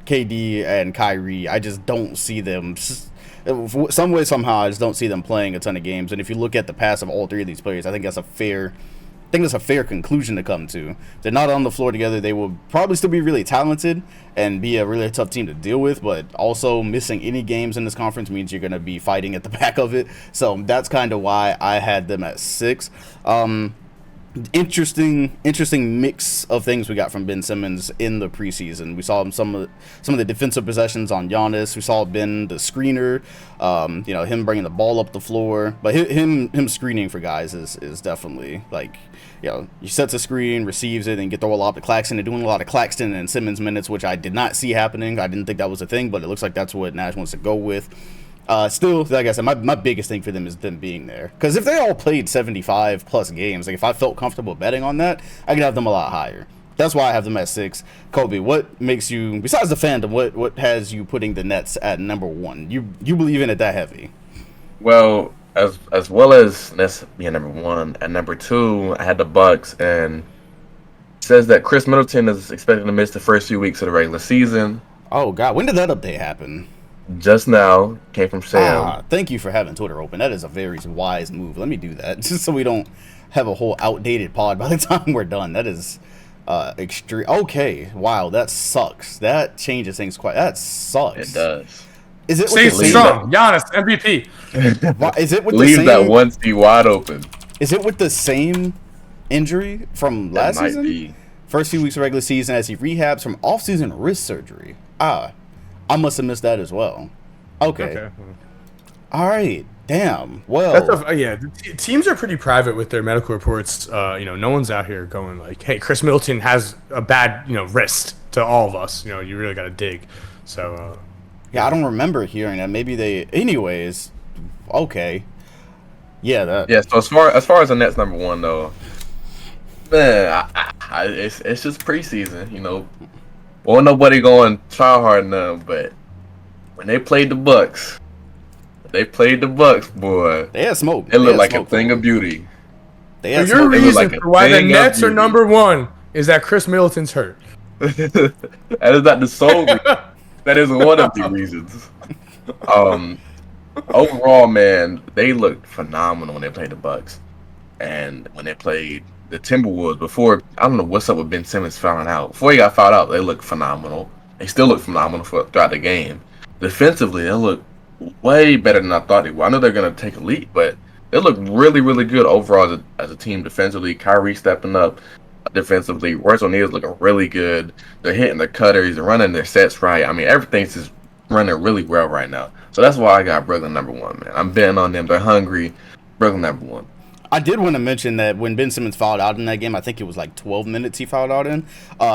KD, and Kyrie, I just don't see them. Some way, somehow, I just don't see them playing a ton of games. And if you look at the past of all three of these players, I think that's a fair conclusion to come to. If they're not on the floor together, they will probably still be really talented and be a really tough team to deal with, but also missing any games in this conference means you're going to be fighting at the back of it. So that's kind of why I had them at 6. Interesting mix of things we got from Ben Simmons in the preseason. We saw him some of the defensive possessions on Giannis. We saw Ben the screener, him bringing the ball up the floor. But him screening for guys is definitely he sets a screen, receives it, and get the ball off to Claxton. And doing a lot of Claxton and Simmons minutes, which I did not see happening. I didn't think that was a thing, but it looks like that's what Nash wants to go with. Still, like I said, my biggest thing for them is them being there. Because if they all played 75 plus games, if I felt comfortable betting on that, I could have them a lot higher. That's why I have them at 6. Kobe, what makes you, besides the fandom, what has you putting the Nets at number 1? You believe in it that heavy? Well, as well as Nets being number 1, at number 2, I had the Bucks, and it says that Chris Middleton is expected to miss the first few weeks of the regular season. Oh God, when did that update happen? Just now, came from Sam. Thank you for having Twitter open. That is a very wise move. Let me do that, just so we don't have a whole outdated pod by the time we're done. That is extreme. Okay, wow, that sucks. That changes things quite. That sucks. It does. Is it stay strong? Giannis MVP. Is it with leave the same, that 1 seat wide open? Is it with the same injury from last season? Be. First few weeks of regular season as he rehabs from off-season wrist surgery. I must have missed that as well. Okay. All right. Damn. Well. Teams are pretty private with their medical reports. No one's out here going like, "Hey, Chris Middleton has a bad, wrist." To all of us, you really got to dig. So. I don't remember hearing that. Maybe they. Anyways. Okay. Yeah. That. Yeah. So as far as the Nets number 1 though, man, it's just preseason. Well, nobody going try hard enough, but when they played the Bucks, boy. They had smoke. It looked like a thing of beauty. They had your reason for why the Nets are number 1 is that Chris Middleton's hurt. That is not the sole reason. That is one of the reasons. Overall, man, they looked phenomenal when they played the Bucks, and when they played the Timberwolves before. I don't know what's up with Ben Simmons fouling out. Before he got fouled out, they looked phenomenal. They still look phenomenal throughout the game. Defensively, they look way better than I thought they would. I know they're going to take a leap, but they look really, really good overall as a team defensively. Kyrie stepping up defensively. Royce O'Neal's looking really good. They're hitting the cutters. They're running their sets right. I mean, everything's just running really well right now. So that's why I got Brooklyn number 1, man. I'm betting on them. They're hungry. Brooklyn number 1. I did want to mention that when Ben Simmons fouled out in that game, I think it was like 12 minutes he fouled out in.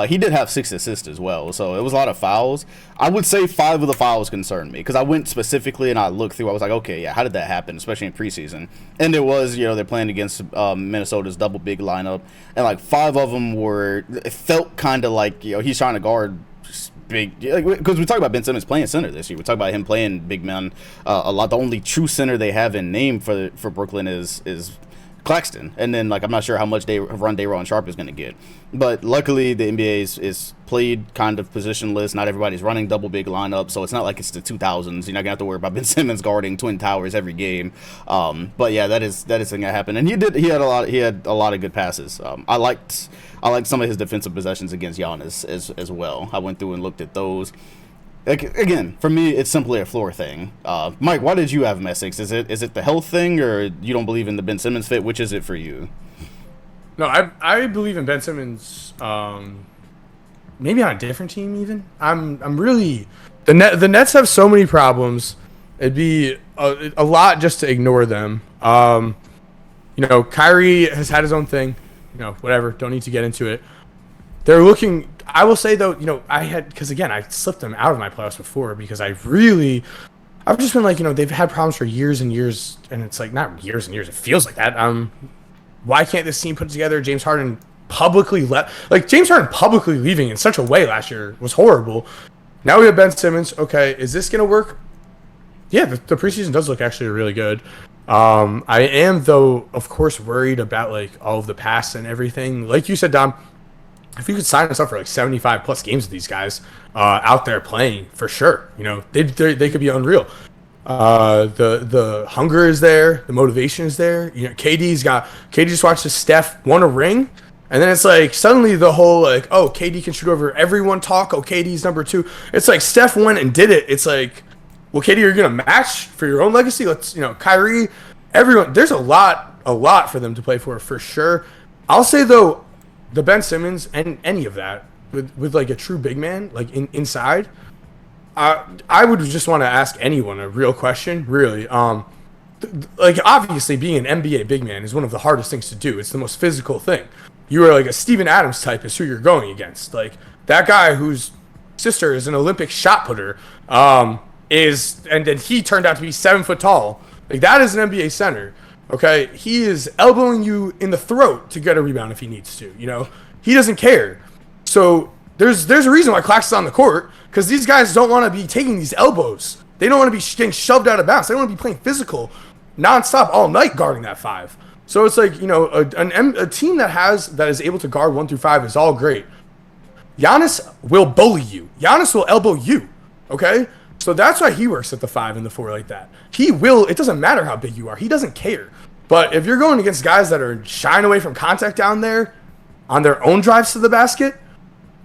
He did have 6 assists as well, so it was a lot of fouls. I would say 5 of the fouls concerned me because I went specifically and I looked through. I was like, okay, yeah, how did that happen, especially in preseason? And it was, they're playing against Minnesota's double big lineup, and like 5 of them it felt kind of like he's trying to guard big, because we talk about Ben Simmons playing center this year. We talk about him playing big men a lot. The only true center they have in name for Brooklyn is Claxton, and then like I'm not sure how much Day'Ron Sharpe is going to get, but luckily the NBA is played kind of positionless. Not everybody's running double big lineup, so it's not like it's the 2000s. You're not gonna have to worry about Ben Simmons guarding twin towers every game. But yeah, that is going to happen, and he had a lot of good passes. I liked some of his defensive possessions against Giannis as well. I went through and looked at those. Again, for me, it's simply a floor thing. Mike, why did you have him at 6? Is it the health thing, or you don't believe in the Ben Simmons fit? Which is it for you? No, I believe in Ben Simmons. Maybe on a different team even. I'm really the Nets have so many problems. It'd be a lot just to ignore them. Kyrie has had his own thing. Whatever. Don't need to get into it. They're looking. I will say though, because again, I slipped them out of my playoffs before because I've just been like, they've had problems for years and years, and it's like not years and years. It feels like that. Why can't this team put together? James Harden publicly leaving in such a way last year was horrible. Now we have Ben Simmons. Okay, is this gonna work? Yeah, the preseason does look actually really good. I am though, of course, worried about like all of the past and everything. Like you said, Dom. If you could sign us up for like 75 plus games with these guys out there playing, for sure, they could be unreal. The hunger is there, the motivation is there. KD just watched Steph won a ring, and then it's like suddenly the whole like, oh, KD can shoot over everyone talk. Oh, KD's number 2. It's like Steph went and did it. It's like, well, KD, you're gonna match for your own legacy. Let's Kyrie, everyone. There's a lot for them to play for sure. I'll say though. The Ben Simmons and any of that with like a true big man like inside, I would just want to ask anyone a real question. Really, like obviously being an NBA big man is one of the hardest things to do. It's the most physical thing. You are like a Steven Adams type is who you're going against. Like that guy whose sister is an Olympic shot putter, and then he turned out to be 7 foot tall. Like that is an NBA center. Okay, he is elbowing you in the throat to get a rebound if he needs to. He doesn't care. So there's a reason why Claxton's on the court, because these guys don't want to be taking these elbows. They don't want to be getting shoved out of bounds. They want to be playing physical, nonstop all night guarding that 5. So it's like a team that is able to guard 1 through 5 is all great. Giannis will bully you. Giannis will elbow you. Okay. So that's why he works at the 5 and the 4 like that. He will. It doesn't matter how big you are. He doesn't care. But if you're going against guys that are shying away from contact down there on their own drives to the basket,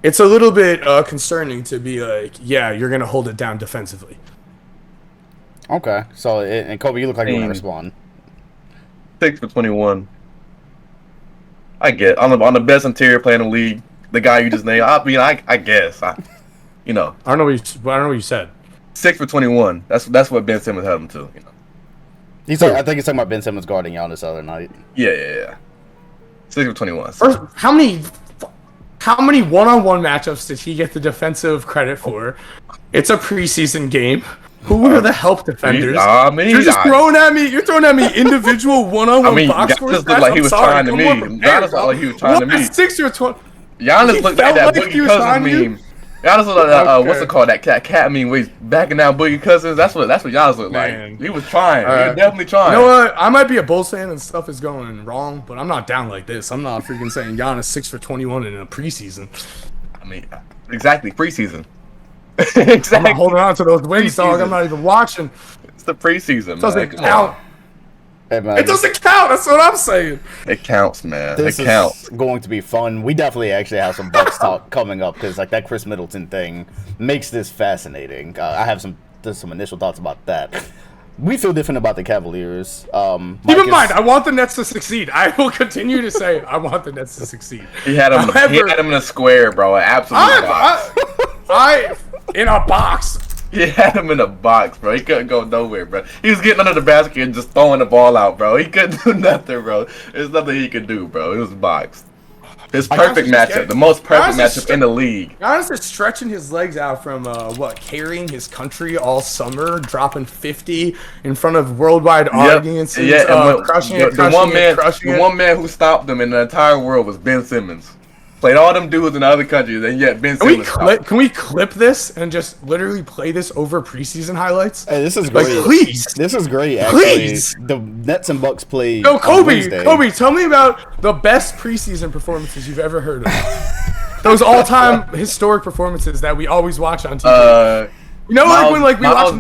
it's a little bit concerning to be like, yeah, you're going to hold it down defensively. Okay. So, and Kobe, you look like you want to respond. 6 for 21. I get on the best interior player in the league. The guy you just named. I mean, I guess. I don't know what you said. 6 for 21. That's what Ben Simmons held him to. I think he's talking about Ben Simmons guarding Giannis the other night. Yeah. 6 for 21. First, how many one-on-one matchups did he get the defensive credit for? It's a preseason game. Who are the help defenders? You're just throwing at me. You're throwing at me individual one-on-one box scores. Giannis looked like he was trying to me. Giannis looked like he was trying to me. 6 or 20. Giannis looked like that Boogie Cousins meme. Giannis looked like what's it called? That cat meme where he's backing down Boogie Cousins. That's what Giannis looked like. He was trying. He was definitely trying. You know what? I might be a Bulls fan and stuff is going wrong, but I'm not down like this. I'm not freaking saying Giannis 6 for 21 in a preseason. I mean, exactly preseason. Exactly. I'm not holding on to those wins, dog. I'm not even watching. It's the preseason. It doesn't count. Hey, man, it doesn't count. That's what I'm saying. It counts, man. This is going to be fun. We definitely actually have some Bucks talk coming up because like that Chris Middleton thing makes this fascinating. I have some initial thoughts about that. We feel different about the Cavaliers. Keep in mind, I want the Nets to succeed. I will continue to say I want the Nets to succeed. He had him in a square, bro. Absolutely. In a box. He had him in a box, bro. He couldn't go nowhere, bro. He was getting under the basket and just throwing the ball out, bro. He couldn't do nothing, bro. There's nothing he could do, bro. It was boxed. His perfect matchup, the most perfect matchup in the league. Giannis is stretching his legs out from carrying his country all summer, dropping 50 in front of worldwide audiences, crushing it. The one man who stopped him in the entire world was Ben Simmons. played all them dudes in other countries, and yet Ben Simmons. Can we clip this and just literally play this over preseason highlights? Hey, this is great. Like, please. This is great, actually. Please. The Nets and Bucks play. No, Kobe, tell me about the best preseason performances you've ever heard of. Those all-time historic performances that we always watch on TV. You know, like when we watch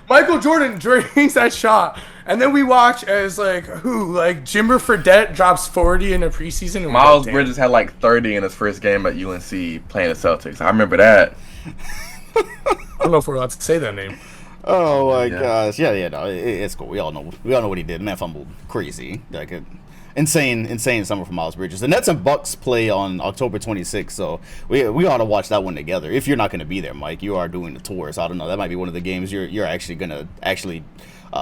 Michael Jordan drains that shot, and then we watch as Jimmer Fredette drops 40 in a preseason. And Miles Bridges had like 30 in his first game at UNC playing the Celtics. I remember that. I don't know if we're allowed to say that name. Oh my gosh, yeah, no, it's cool. We all know what he did. Man fumbled crazy, like insane summer for Miles Bridges. The Nets and Bucks play on October 26th, so we ought to watch that one together. If you're not going to be there, Mike, you are doing the tour, so I don't know. That might be one of the games you're actually gonna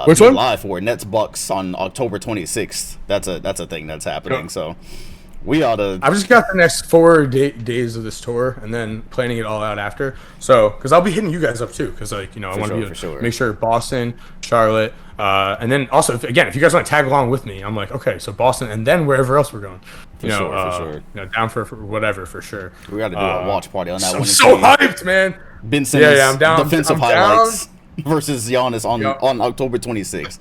Which be one? live for. Nets Bucks on October 26th. That's a thing that's happening. Yeah. So we ought to. I've just got the next 4 days of this tour, and then planning it all out after. So, because I'll be hitting you guys up too, because I want to make sure Boston, Charlotte, and then also if you guys want to tag along with me, I'm like, okay, so Boston, and then wherever else we're going. For sure. Down for whatever, for sure. We got to do a watch party on that one. I'm so hyped, man. Ben Simmons, I'm down. Defensive I'm highlights. Down. Versus Giannis on October 26th.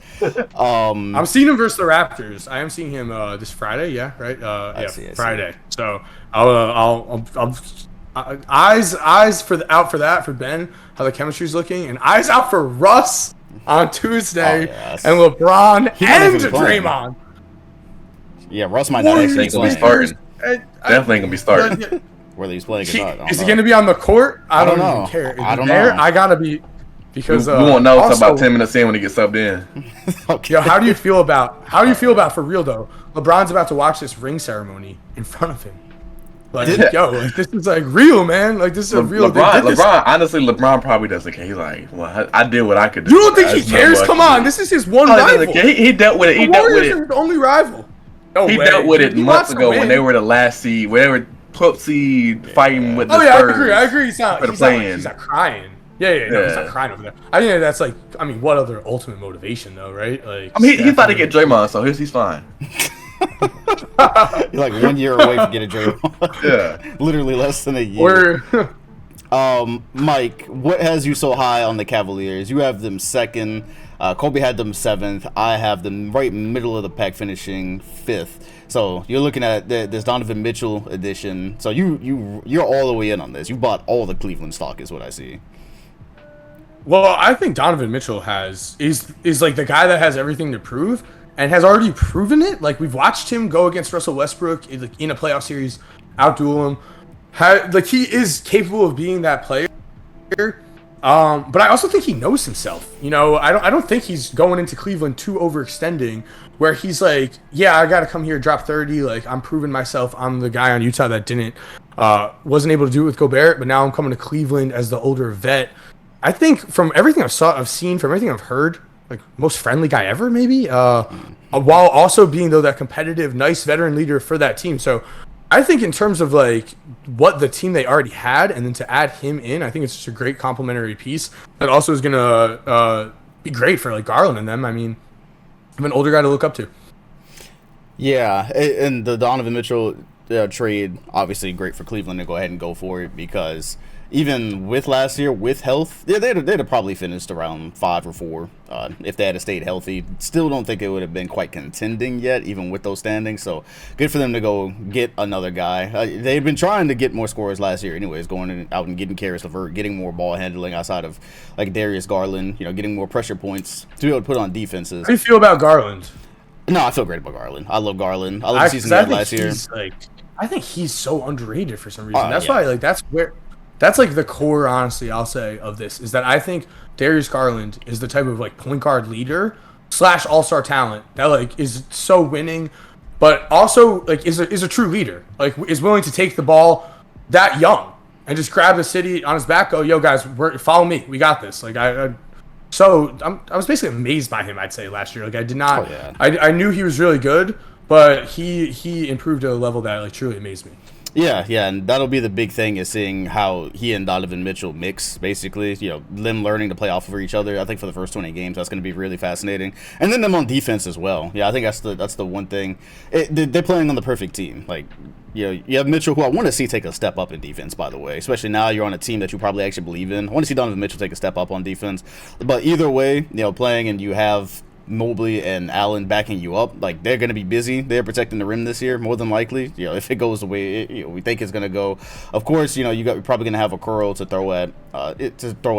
I'm seeing him versus the Raptors. I am seeing him this Friday. Yeah, right. I see. Friday. So I'll eyes out for that for Ben. How the chemistry's looking, and eyes out for Russ on Tuesday, and LeBron and Draymond. Yeah, Russ might not actually be starting. Definitely gonna be starting. Whether he's playing or not. Is he gonna be on the court? I don't even care. I don't know. I gotta be. Because we won't know until about 10 minutes in when he gets subbed in. Okay. Yo, how do you feel about for real though? LeBron's about to watch this ring ceremony in front of him. Like, this is like real, man. Like this is a real. LeBron probably doesn't care. He's like, well, I did what I could do. You don't think he cares? Come on, this is his one rival. He dealt with it. He dealt with it. His only rival. He dealt with it months ago when they were the last seed, when they were 12th seed fighting with the Spurs. I agree. He's not crying. Yeah, no, he's not crying over there. I think that's what other ultimate motivation though, right? Like, he's about to get Draymond, so he's fine. You're like 1 year away from getting Draymond. Yeah, literally less than a year. Mike, what has you so high on the Cavaliers? You have them second. Kobe had them 7th. I have them right middle of the pack, finishing 5th. So you're looking at this Donovan Mitchell edition. So you're all the way in on this. You bought all the Cleveland stock, is what I see. Well, I think Donovan Mitchell is like the guy that has everything to prove and has already proven it. Like, we've watched him go against Russell Westbrook in a playoff series, outduel him. He is capable of being that player. But I also think he knows himself. I don't think he's going into Cleveland too overextending, where he's like, yeah, I got to come here, drop 30. Like, I'm proving myself. I'm the guy on Utah that wasn't able to do it with Gobert, but now I'm coming to Cleveland as the older vet. I think from everything I've seen, from everything I've heard, like most friendly guy ever, maybe. While also being that competitive, nice veteran leader for that team. So I think in terms of like what the team they already had, and then to add him in, I think it's just a great complementary piece that also is gonna be great for like Garland and them. I mean, I'm an older guy to look up to. Yeah, and the Donovan Mitchell trade, obviously great for Cleveland to go ahead and go for it, because even with last year, with health, they'd have probably finished around 5 or 4 if they had stayed healthy. Still don't think it would have been quite contending yet, even with those standings. So good for them to go get another guy. They had been trying to get more scorers last year anyways, going out and getting Karis LeVert, getting more ball handling outside of like Darius Garland, getting more pressure points to be able to put on defenses. How do you feel about Garland? No, I feel great about Garland. I love Garland. I love the season he had last year. I think he's so underrated for some reason. Why that's like the core, honestly, I'll say, of this, is that I think Darius Garland is the type of like point guard leader / all-star talent that like is so winning, but also like is a true leader, like is willing to take the ball that young and just grab the city on his back, go, yo guys, follow me, we got this. Like I was basically amazed by him, I'd say, last year. Like I did not, I knew he was really good, but he improved to a level that like truly amazed me. Yeah, yeah, and that'll be the big thing is seeing how he and Donovan Mitchell mix, basically. Them learning to play off of each other. I think for the first 20 games, that's going to be really fascinating. And then them on defense as well. Yeah, I think that's the one thing. They're playing on the perfect team. Like, you have Mitchell, who I want to see take a step up in defense, by the way. Especially now you're on a team that you probably actually believe in. I want to see Donovan Mitchell take a step up on defense. But either way, playing and you have Mobley and Allen backing you up, like they're going to be busy. They're protecting the rim this year, more than likely. If it goes the way we think it's going to go, of course, you're probably going to have a curl to throw at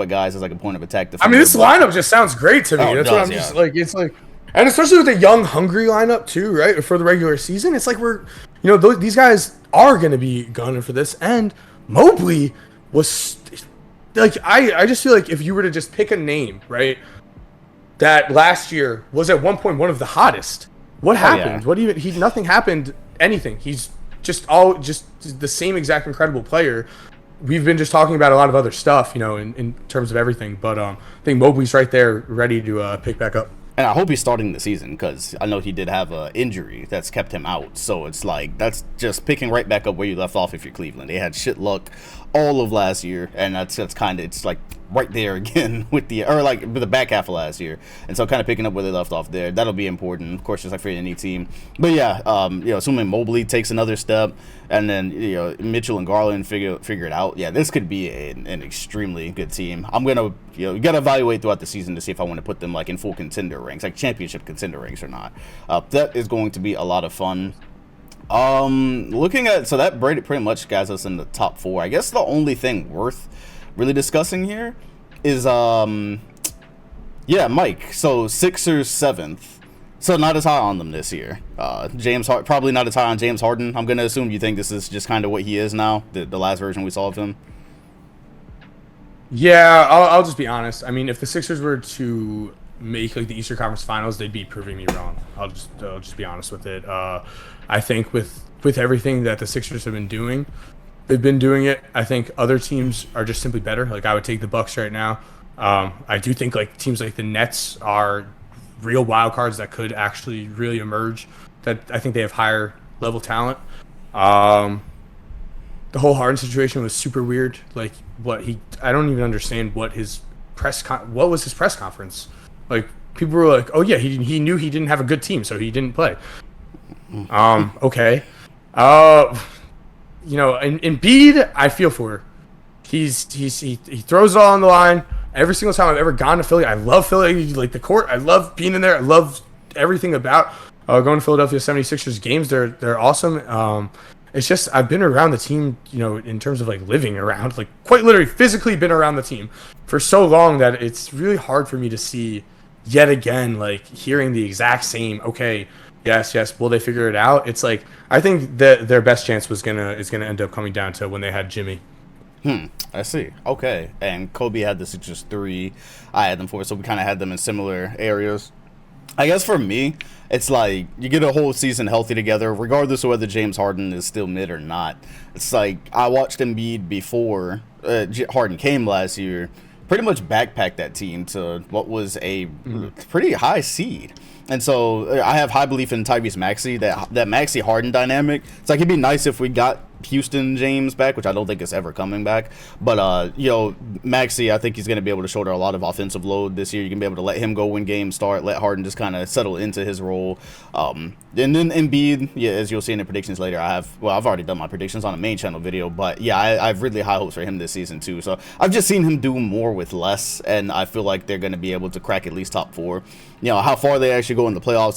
guys as like a point of attack. I mean, this lineup just sounds great to me. That's what I'm just like. It's like, and especially with a young, hungry lineup too, right? For the regular season, it's like these guys are going to be gunning for this. And Mobley was like, I just feel like if you were to just pick a name, right? That last year was at one point one of the hottest. What happened? Yeah. Nothing happened. Anything. He's just the same exact incredible player. We've been just talking about a lot of other stuff, in terms of everything. But I think Mobley's right there, ready to pick back up. And I hope he's starting the season because I know he did have an injury that's kept him out. So it's like that's just picking right back up where you left off if you're Cleveland. They had shit luck all of last year, and that's kind of it's like right there again with the back half of last year, and so kind of picking up where they left off there. That'll be important, of course, just like for any team. But yeah, assuming Mobley takes another step, and then Mitchell and Garland figure it out. Yeah, this could be an extremely good team. I'm gonna you gotta evaluate throughout the season to see if I want to put them like in full contender ranks, like championship contender ranks or not. That is going to be a lot of fun. Looking at that pretty much guys us in the top 4. I guess the only thing worth really discussing here is Mike. So Sixers 7th. So not as high on them this year. Probably not as high on James Harden. I'm gonna assume you think this is just kind of what he is now, the last version we saw of him. Yeah, I'll just be honest. I mean, if the Sixers were to make like the Eastern Conference Finals, they'd be proving me wrong. I'll just be honest with it. I think with everything that the Sixers have been doing, they've been doing it. I think other teams are just simply better. Like I would take the Bucks right now. I do think like teams like the Nets are real wild cards that could actually really emerge. That I think they have higher level talent. The whole Harden situation was super weird. Like I don't even understand what his what was his press conference. Like people were like, oh yeah, he knew he didn't have a good team, so he didn't play. Okay. Embiid, I feel for. He throws it all on the line. Every single time I've ever gone to Philly, I love Philly. Like the court, I love being in there. I love everything about going to Philadelphia 76ers games. They're awesome. It's just I've been around the team, in terms of like living around, like quite literally physically been around the team for so long that it's really hard for me to see yet again, like hearing the exact same, okay, yes, will they figure it out? It's like I think that their best chance is gonna end up coming down to when they had Jimmy. I see. Okay. And Kobe had the Sixers 3. I had them 4, so we kind of had them in similar areas. I guess for me, it's like you get a whole season healthy together, regardless of whether James Harden is still mid or not. It's like I watched Embiid before Harden came last year, pretty much backpack that team to what was a pretty high seed. And so I have high belief in Tyrese Maxey, that Maxey Harden dynamic. It's like it'd be nice if we got Houston James back, which I don't think is ever coming back. But Maxey, I think he's going to be able to shoulder a lot of offensive load this year. You can be able to let him go when games start, let Harden just kind of settle into his role. And then Embiid, as you'll see in the predictions later, I've already done my predictions on a main channel video, but I have really high hopes for him this season too. So I've just seen him do more with less, and I feel like they're going to be able to crack at least top 4. How far they actually go in the playoffs,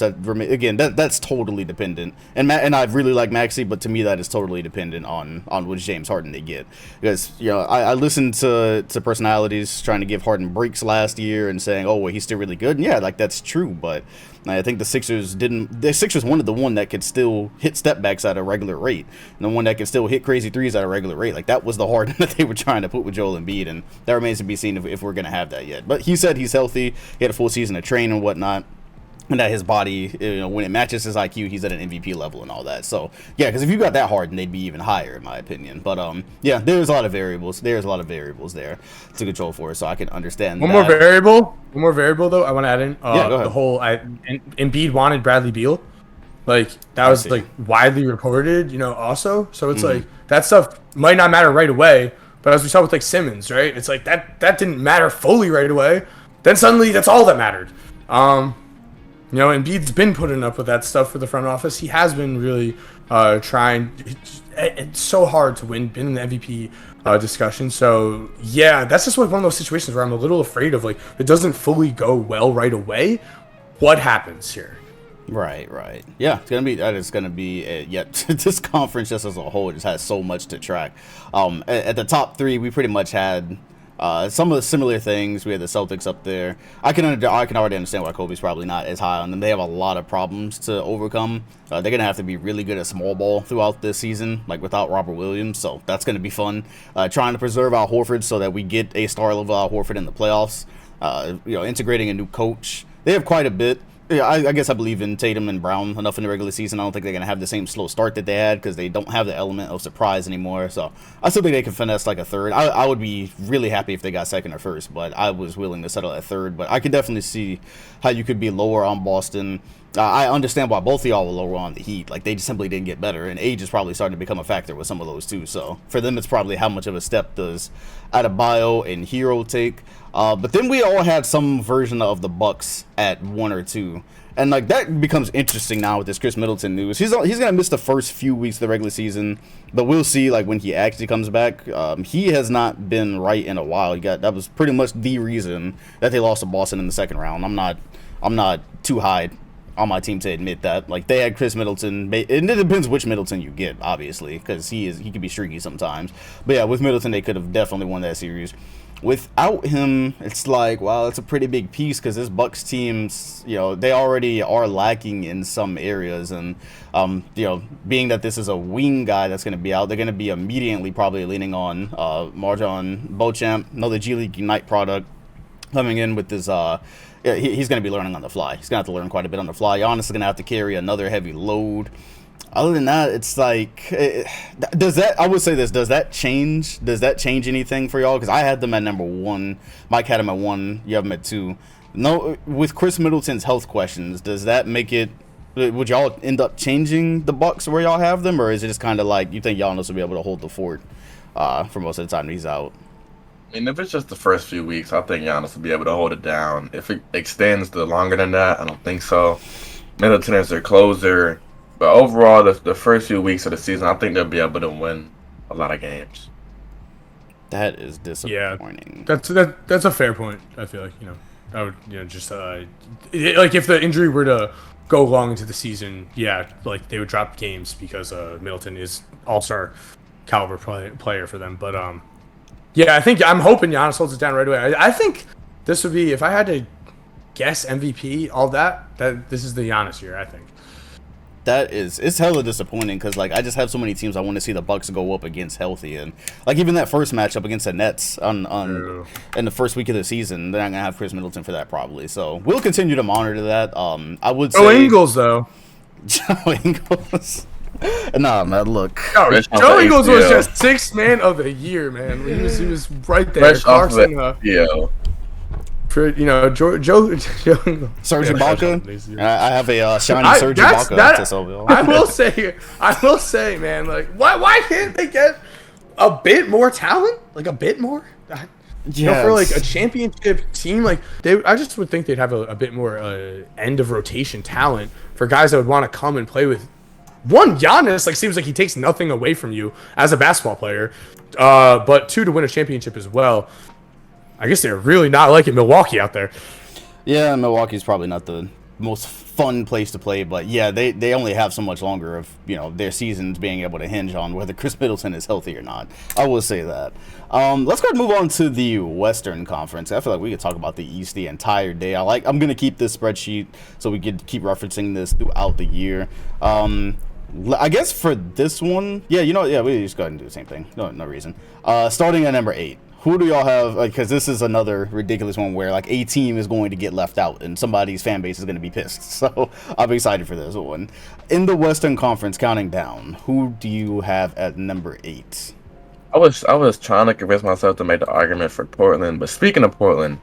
that's totally dependent. And I really like Maxey, but to me that is totally dependent on which James Harden they get. Because I listened to personalities trying to give Harden breaks last year and saying, oh well, he's still really good. And that's true, but I think the Sixers wanted the one that could still hit step backs at a regular rate, and the one that could still hit crazy threes at a regular rate. Like that was the Harden that they were trying to put with Joel Embiid, and that remains to be seen if we're gonna have that yet. But he said he's healthy. He had a full season of training and whatnot, and that his body, when it matches his IQ, he's at an MVP level and all that. So because if you got that Harden, they'd be even higher in my opinion. But there's a lot of variables. There's a lot of variables there to control for, so I can understand. One more variable though I want to add in. Go ahead. The whole Embiid wanted Bradley Beal. Like that I was see. like widely reported, also. So it's like that stuff might not matter right away, but as we saw with like Simmons, right? It's like that didn't matter fully right away. Then suddenly that's all that mattered. Embiid's been putting up with that stuff for the front office. He has been really trying. It's so hard to win, been in the MVP discussion. So yeah, that's just like one of those situations where I'm a little afraid of, like, it doesn't fully go well right away. What happens here? Right. Yeah, it's gonna be yet this conference just as a whole just has so much to track. At the top three, we pretty much had some of the similar things. We had the Celtics up there. I can already understand why Kobe's probably not as high on them. They have a lot of problems to overcome. They're gonna have to be really good at small ball throughout this season, like without Robert Williams. So that's gonna be fun. Trying to preserve Al Horford so that we get a star level Al Horford in the playoffs. Integrating a new coach. They have quite a bit. Yeah, I guess I believe in Tatum and Brown enough in the regular season. I don't think they're going to have the same slow start that they had because they don't have the element of surprise anymore. So I still think they can finesse like a third. I would be really happy if they got second or first, but I was willing to settle at third. But I could definitely see how you could be lower on Boston. I understand why both of y'all were lower on the Heat. Like, they just simply didn't get better, and age is probably starting to become a factor with some of those too. So for them, it's probably how much of a step does Adebayo and Hero take. But then we all had some version of the Bucks at 1 or 2. And like that becomes interesting now with this Chris Middleton news. He's gonna miss the first few weeks of the regular season, but we'll see like when he actually comes back. He has not been right in a while. That was pretty much the reason that they lost to Boston in the second round. I'm not too high on my team to admit that. Like, they had Chris Middleton. It depends which Middleton you get, obviously, because he can be streaky sometimes. But yeah, with Middleton, they could have definitely won that series. Without him, it's like, wow, it's a pretty big piece because this Bucks teams, they already are lacking in some areas. And, being that this is a wing guy that's going to be out, they're going to be immediately probably leaning on Marjon Beauchamp, another G League Ignite product, coming in with this. He's going to be learning on the fly. He's going to have to learn quite a bit on the fly. Giannis is going to have to carry another heavy load. Other than that, it's like, does that change anything for y'all? Because I had them at number 1. Mike had them at 1. You have them at 2. No, with Chris Middleton's health questions, does that make it? Would y'all end up changing the Bucks where y'all have them, or is it just kind of like you think Giannis will be able to hold the fort for most of the time he's out? I mean, if it's just the first few weeks, I think Giannis will be able to hold it down. If it extends to longer than that, I don't think so. Middleton is their closer. But overall, the first few weeks of the season, I think they'll be able to win a lot of games. That is disappointing. Yeah, that's a fair point. I feel like, I would, just like if the injury were to go long into the season, yeah, like they would drop games because Middleton is all-star caliber player for them. But yeah, I'm hoping Giannis holds it down right away. I think this would be, if I had to guess MVP, all that this is the Giannis year, I think. It's hella disappointing because like I just have so many teams I want to see the Bucks go up against healthy, and like even that first matchup against the Nets in the first week of the season, they're not gonna have Chris Middleton for that probably. So we'll continue to monitor that. I would say Joe Ingles though. Joe Ingles. Nah, man, look. Joe Ingles was just 6th man of the year, man. He was right there. Clarkson, Joe Serge Ibaka. I have a shiny Serge Ibaka. I will say, man, like, why can't they get a bit more talent? Like, a bit more? For like a championship team, like I just would think they'd have a bit more end of rotation talent for guys that would want to come and play with. One, Giannis seems like he takes nothing away from you as a basketball player, but 2, to win a championship as well. I guess they're really not liking Milwaukee out there. Yeah, Milwaukee's probably not the most fun place to play, but yeah, they only have so much longer of their seasons being able to hinge on whether Chris Middleton is healthy or not. I will say that. Let's go ahead and move on to the Western Conference. I feel like we could talk about the East the entire day. I'm gonna keep this spreadsheet so we could keep referencing this throughout the year. I guess for this one, we just go ahead and do the same thing. No reason. Starting at number 8. Who do y'all have? Because this is another ridiculous one where a team is going to get left out and somebody's fan base is going to be pissed. So I'm excited for this one. In the Western Conference, counting down, who do you have at number 8? I was trying to convince myself to make the argument for Portland, but speaking of Portland,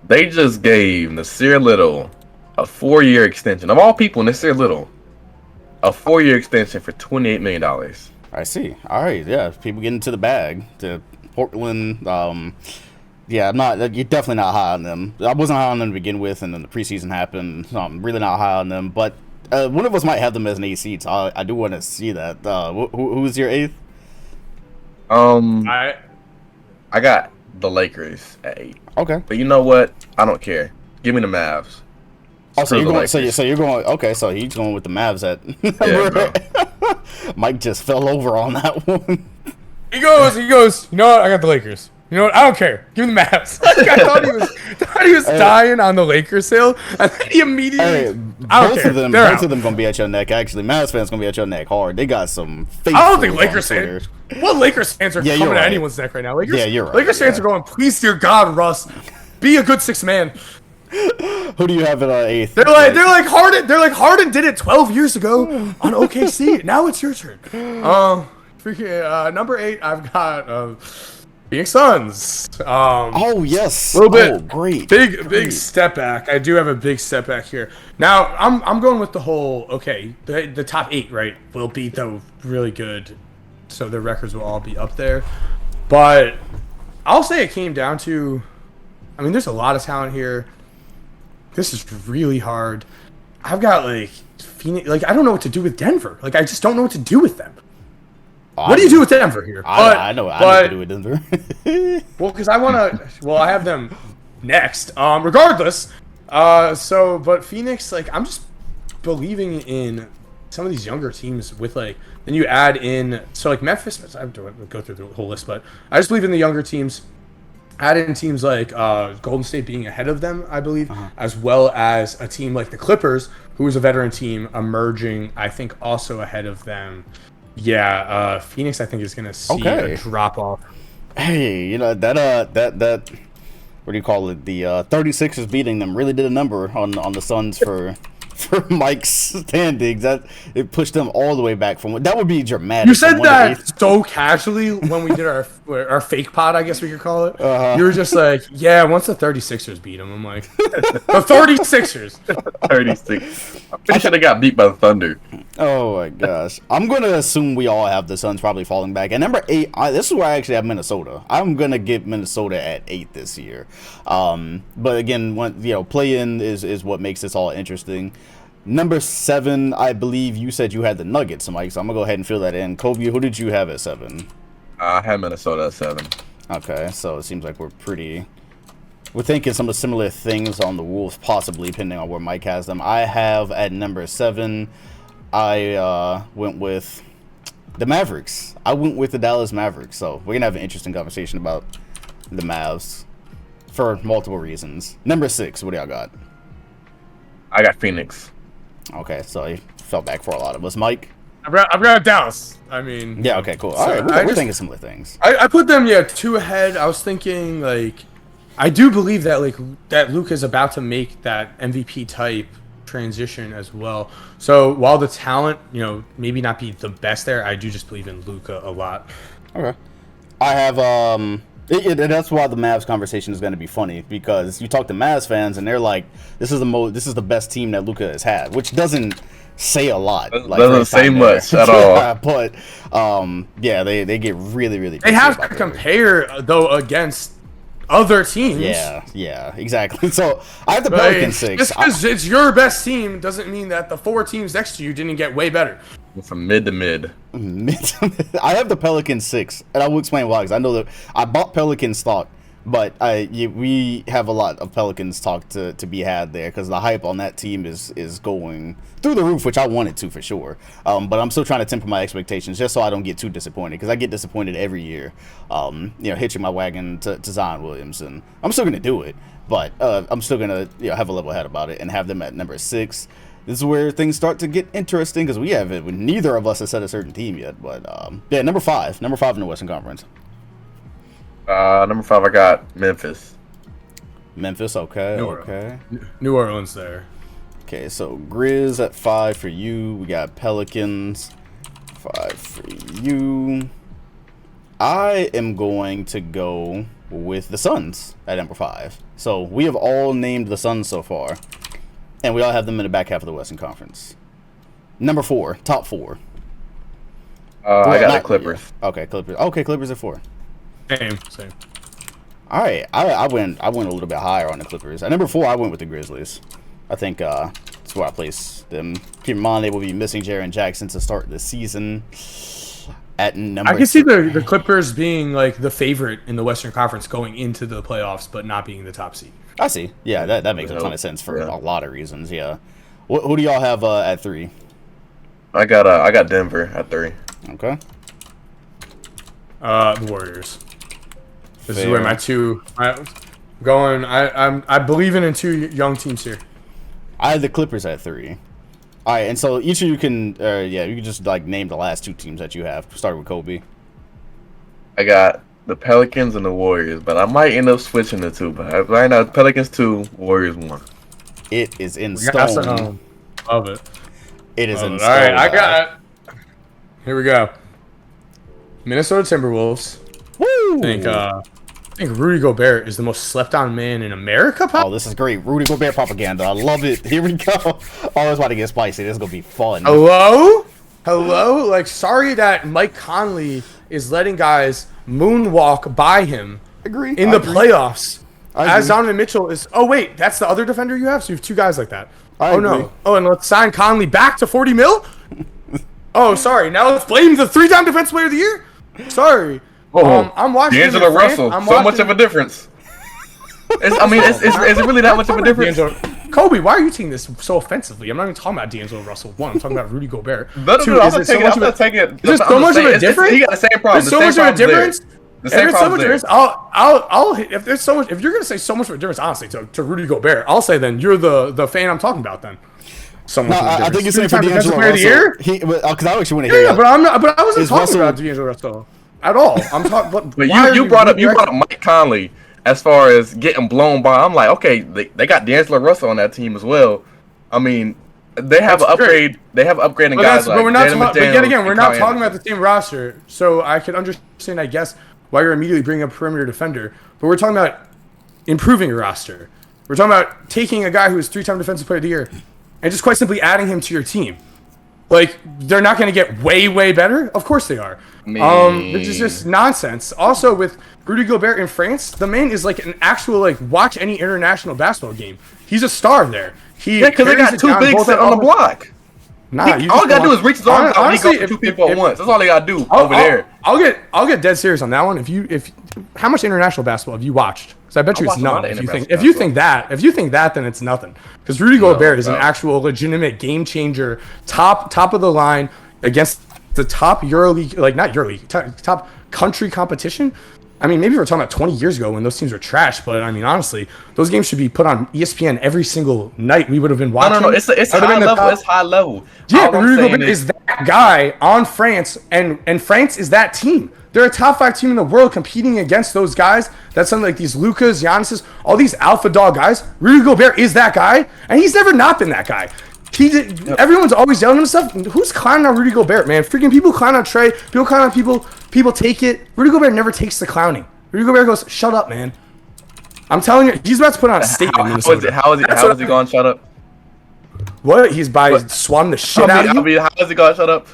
they just gave Nasir Little a 4-year extension. Of all people, Nasir Little. a 4-year extension for $28 million. I see. All right, yeah, people getting to the bag. To Portland, yeah, you're definitely not high on them. I wasn't high on them to begin with, and then the preseason happened. So I'm really not high on them. But one of us might have them as an 8 seed, so I do want to see that. Who's your 8th? I got the Lakers at 8. Okay. But you know what? I don't care. Give me the Mavs. Oh, so you're going. So you're going. Okay, so he's going with the Mavs at. Yeah, bro. Mike just fell over on that one. He goes. You know what? I got the Lakers. You know what? I don't care. Give me the Mavs. I thought he was dying on the Lakers hill, and then he immediately. Hey, both of them gonna be at your neck. Actually, Mavs fans gonna be at your neck hard. They got some. I don't think Lakers fans. What Lakers fans are coming at anyone's neck right now? Lakers, yeah, you're right. Lakers fans are going. Please, dear God, Russ, be a good 6th man. Who do you have at 8th? They're like Harden. They're like Harden did it 12 years ago on OKC. Now it's your turn. Number 8, I've got Phoenix Suns. Oh yes, a little bit. Oh, great. Big step back. I do have a big step back here. Now I'm going with the whole. Okay, the top 8 right will be the really good, so their records will all be up there. But I'll say it came down to. I mean, there's a lot of talent here. This is really hard. I've got like Phoenix. Like I don't know what to do with Denver. Like I just don't know what to do with them. What do you do with Denver here? I know what to do with Denver. Well, because I want to. Well, I have them next. Regardless. But Phoenix, like I'm just believing in some of these younger teams with like. Then you add in like Memphis. I don't go through the whole list, but I just believe in the younger teams. Add in teams like Golden State being ahead of them, I believe, as well as a team like the Clippers, who is a veteran team, emerging, I think, also ahead of them. Yeah, Phoenix, I think, is going to see a drop off. Hey, you know that what do you call it? The 36ers beating them really did a number on the Suns for Mike's standings. That it pushed them all the way back from that would be dramatic. You said that so casually when we did our fake pod, I guess we could call it. You were just like, yeah, once the 36ers beat them, I'm like, the 36ers. 36. I'm pretty sure they got beat by the Thunder. Oh my gosh. I'm going to assume we all have the Suns probably falling back. And number 8, this is where I actually have Minnesota. I'm going to get Minnesota at 8 this year. But again, play-in is what makes this all interesting. Number 7, I believe you said you had the Nuggets, Mike, so I'm going to go ahead and fill that in. Kobe, who did you have at 7? I had Minnesota at 7. Okay, so it seems like we're thinking some of similar things on the Wolves, possibly, depending on where Mike has them. I have at number 7, I went with the Mavericks. I went with the Dallas Mavericks, so we're going to have an interesting conversation about the Mavs for multiple reasons. Number 6, what do y'all got? I got Phoenix. Okay, so he fell back for a lot of us. Mike? I've got Dallas. I mean... Yeah, okay, cool. All right, we're thinking similar things. I put them, 2 ahead. I was thinking, I do believe that Luka is about to make that MVP type transition as well. So while the talent, maybe not be the best there, I do just believe in Luka a lot. Okay. I have that's why the Mavs conversation is going to be funny, because you talk to Mavs fans and they're like, this is the best team that Luka has had, which doesn't say a lot. Doesn't say much at all. But they get really, really. They have to compare though against other teams. Yeah, exactly. So I have the Pelicans 6. Just because it's your best team doesn't mean that the 4 teams next to you didn't get way better. From mid to mid. I have the Pelicans 6, and I will explain why. Because I know that I bought Pelican stock, but we have a lot of Pelicans talk to be had there, because the hype on that team is going through the roof, which I wanted to for sure. But I'm still trying to temper my expectations just so I don't get too disappointed, because I get disappointed every year. Hitching my wagon to Zion Williamson. I'm still gonna do it, but I'm still gonna have a level head about it and have them at number 6. This is where things start to get interesting, because we have it. Neither of us has set a certain team yet, but number 5 in the Western Conference. Number 5, I got Memphis. Memphis, okay. New Orleans there. Okay, so Grizz at 5 for you. We got Pelicans 5 for you. I am going to go with the Suns at number 5. So we have all named the Suns so far, and we all have them in the back half of the Western Conference. Number 4, top 4. I got the Clippers. Yeah. Okay, Clippers. Okay, Clippers at 4. Same. All right, I went a little bit higher on the Clippers. At number 4, I went with the Grizzlies. I think that's where I place them. Keep in mind they will be missing Jaren Jackson to start the season. At number, I can see the Clippers being like the favorite in the Western Conference going into the playoffs, but not being the top seed. I see. Yeah, that makes a ton of sense for a lot of reasons. Yeah. Who do y'all have at 3? I got Denver at 3. Okay. The Warriors. This is where my two going. I believe in 2 young teams here. I have the Clippers at 3. All right, and so each of you can, you can just like name the last 2 teams that you have. Start with Kobe. I got the Pelicans and the Warriors, but I might end up switching the 2. But right now, Pelicans 2, Warriors 1. It is in stone. Love it. It is in stone. All right, I got. Here we go. Minnesota Timberwolves. Woo! I think Rudy Gobert is the most slept-on man in America. Oh, this is great. Rudy Gobert propaganda. I love it. Here we go. Oh, it's about to get spicy. This is going to be fun. Hello? Like, sorry that Mike Conley is letting guys moonwalk by him in the playoffs. As Donovan Mitchell is... Oh, wait. That's the other defender you have? So you have 2 guys like that. No. Oh, and let's sign Conley back to $40 million? Oh, sorry. Now let's blame the 3-time Defensive Player of the Year? Sorry. I'm watching D'Angelo Russell. So much of a difference. Is it really that much of a difference? Kobe, why are you taking this so offensively? I'm not even talking about D'Angelo Russell. 1, I'm talking about Rudy Gobert. No, I'm not taking it. There's so much of a difference. He got the same problem. There's so much of a difference. If there's so much, if you're gonna say so much of a difference, honestly, to Rudy Gobert, I'll say then you're the fan I'm talking about then. I think you're saying for D'Angelo Russell. Because I actually want to hear. Yeah, but I'm not. But I wasn't talking about D'Angelo Russell at all. I'm talking. But you brought up Mike Conley as far as getting blown by. I'm like, okay, they got D'Angelo Russell on that team as well. I mean, they have an upgrade. Great. They have upgrading guys. But we're not. But yet again, we're not talking about the same roster. So I could understand, I guess, why you're immediately bringing up perimeter defender. But we're talking about improving your roster. We're talking about taking a guy who is 3-time Defensive Player of the Year and just quite simply adding him to your team. Like, they're not going to get way, way better? Of course they are. This is just nonsense. Also, with Rudy Gobert in France, the man is like an actual, like, watch any international basketball game. He's a star there. Because they got 2 bigs set on the block. Nah, all you gotta do is reach his arms out and he goes for 2 people at once. That's all they gotta do over there. I'll get dead serious on that one. How much international basketball have you watched? Because I bet you it's none. If you think that, then it's nothing. Because Rudy Gobert is an actual legitimate game changer, top of the line against the top EuroLeague, like not EuroLeague, top country competition. I mean, maybe we're talking about 20 years ago when those teams were trash, but I mean, honestly, those games should be put on ESPN every single night. We would have been watching. No, it's high level. It's high level. Yeah, Rudy Gobert is that guy on France, and France is that team. They're a top 5 team in the world competing against those guys. That's something like these Lucas, Giannis's, all these alpha dog guys. Rudy Gobert is that guy, and he's never not been that guy. Everyone's always yelling at him stuff. Who's clowning on Rudy Gobert, man? Freaking people clown on Trey. People clown on people. People take it. Rudy Gobert never takes the clowning. Rudy Gobert goes, "Shut up, man." I'm telling you, he's about to put on a statement. How is he going to shut up? What? He's swatting the shit out of you. How is he going to shut up?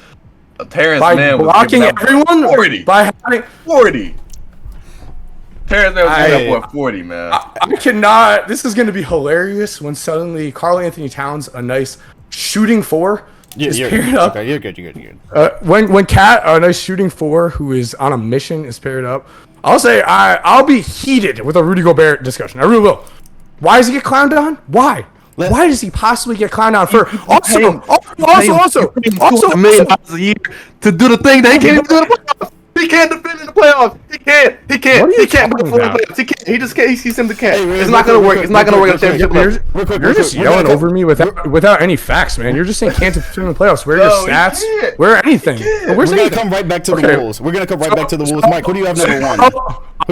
Terrence by Mann blocking everyone. 40. By having 40. Terrence Mann was giving up 40, man. I cannot. This is going to be hilarious when suddenly Karl Anthony Towns, a nice shooting 4, is paired up. Okay, you're good. When Cat, a nice shooting 4 who is on a mission, is paired up, I'll say I'll be heated with a Rudy Gobert discussion. I really will. Why does he get clowned on? Why? Why does he possibly get clowned on for? Also, $1 million a year to do the thing that he can't even do in the playoffs. He can't defend in the playoffs. He can't. He can't perform in the playoffs. He can't. He just can't. He simply can't. It's not gonna work. It's not gonna work at the championship level. You're just yelling over me without any facts, man. You're just saying can't defend in the playoffs. Where are your stats? Where are anything? We're gonna come right back to the Wolves. We're gonna come right back to the Wolves. Mike, who do you have number 1?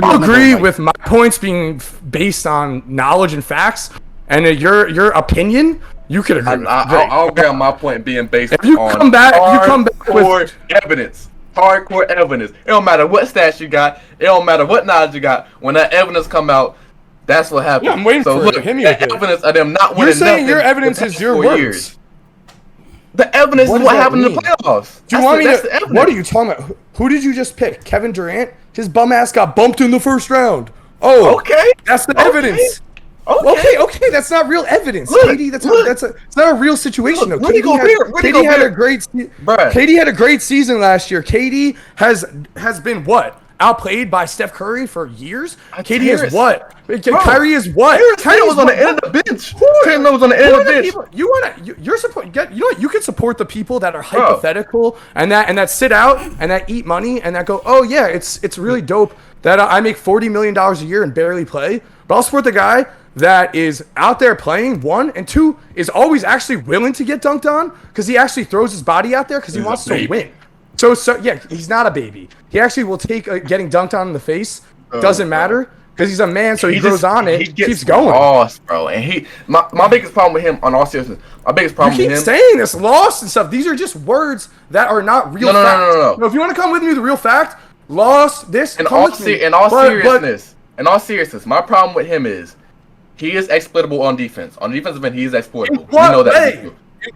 I'll agree with my points being based on knowledge and facts. And your opinion, you could agree. I'll agree on my point being based on hardcore evidence. Hardcore evidence. It don't matter what stats you got. It don't matter what knowledge you got. When that evidence come out, that's what happens. Yeah, I'm waiting for it. Hit me with it. Evidence of them not winning. You're saying your evidence is your words. The evidence What is does what that happened in mean? the playoffs. Do you want me to? What are you talking about? Who did you just pick? Kevin Durant? His bum ass got bumped in the first round. Oh, Okay. that's the Okay. evidence. Okay. Okay, that's not real evidence. Look, KD, it's not a real situation Look, though. Rudy KD had a great Bruh. KD had a great season last year. KD has been what? Outplayed by Steph Curry for years. KD is what? Kyrie is what? Kyrie was on the end of the bench. Tatum was on the end of the bench. You're support. You know what? You can support the people that are hypothetical and that sit out and that eat money and that go, oh yeah, it's really dope that I make $40 million a year and barely play. But I'll support the guy that is out there playing, one, and two, is always actually willing to get dunked on because he actually throws his body out there because he wants to win. So yeah, he's not a baby. He actually will take getting dunked on in the face. Doesn't matter because he's a man, so he grows on it. He keeps going. Lost, bro. And my biggest problem with him, on all seriousness, my biggest problem with him. You keep saying this, lost and stuff. These are just words that are not real facts. No. If you want to come with me, the real fact, lost this. In all seriousness, my problem with him is he is exploitable on defense. On the defensive end, he is exploitable. In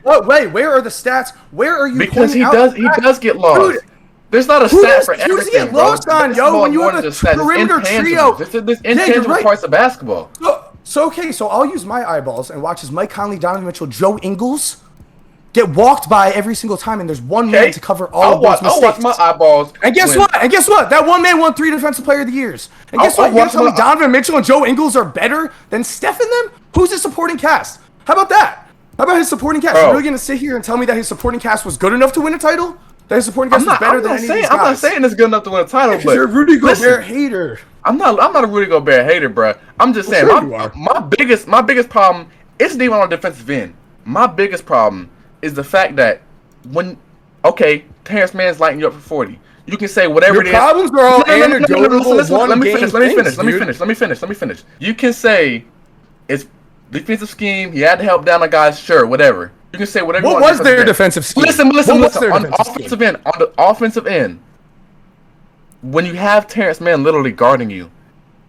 what way? Where are the stats? Where are you? Because he does get lost. Dude, there's not a stat for everything, who does he get lost on, yo? When you have a perimeter trio, there's intangible parts of basketball. So I'll use my eyeballs and watch as Mike Conley, Donovan Mitchell, Joe Ingles get walked by every single time, and there's one man to cover all of those mistakes. I'll watch my eyeballs. And guess what? That one man won 3 Defensive Player of the Years. And guess what? You're gonna tell me Donovan Mitchell and Joe Ingles are better than Steph and them? Who's his supporting cast? How about that? How about his supporting cast? You're really gonna sit here and tell me that his supporting cast was good enough to win a title? That his supporting cast was better than any of these guys? I'm not saying it's good enough to win a title, but you're a Rudy Gobert hater. I'm not a Rudy Gobert hater, bro. I'm just saying my biggest problem isn't even on the defensive end. My biggest problem is the fact that Terrence Mann's lighting you up for 40. You can say whatever it is. Your problems are all anecdotal. Let me finish. You can say it's defensive scheme. He had to help down the guys. Sure, whatever. You can say whatever. What was their defensive scheme? Listen. On the offensive end, when you have Terrence Mann literally guarding you,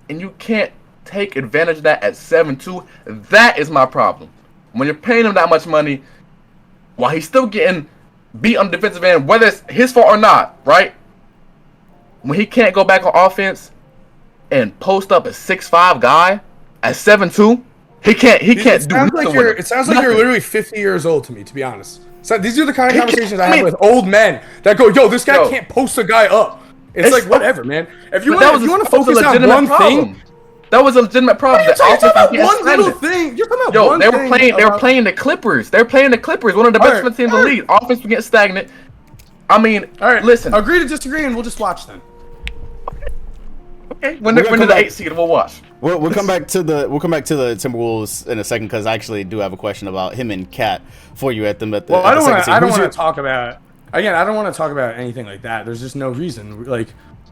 and you can't take advantage of that at 7-2, that is my problem. When you're paying him that much money, while he's still getting beat on the defensive end, whether it's his fault or not, right? When he can't go back on offense and post up a 6'5" guy at 7'2", he can't do nothing with it. It sounds like you're literally 50 years old to me, to be honest. So these are the kind of conversations I have with old men that go, yo, this guy can't post a guy up. It's like, whatever, man. If you want to focus on one thing, that was a legitimate problem. You're talking about one little thing. You're talking about one thing. They were playing the Clippers. They're playing the Clippers, one of the best teams in the league. Offense was getting stagnant. I mean, all right, listen. Agree to disagree, and we'll just watch then. Okay. When they're the 8th seed, we'll watch. We'll come back to the Timberwolves in a second because I actually do have a question about him and Cat for you at them at the. Well, I don't want to talk about. Again, I don't want to talk about anything like that. There's just no reason. Like,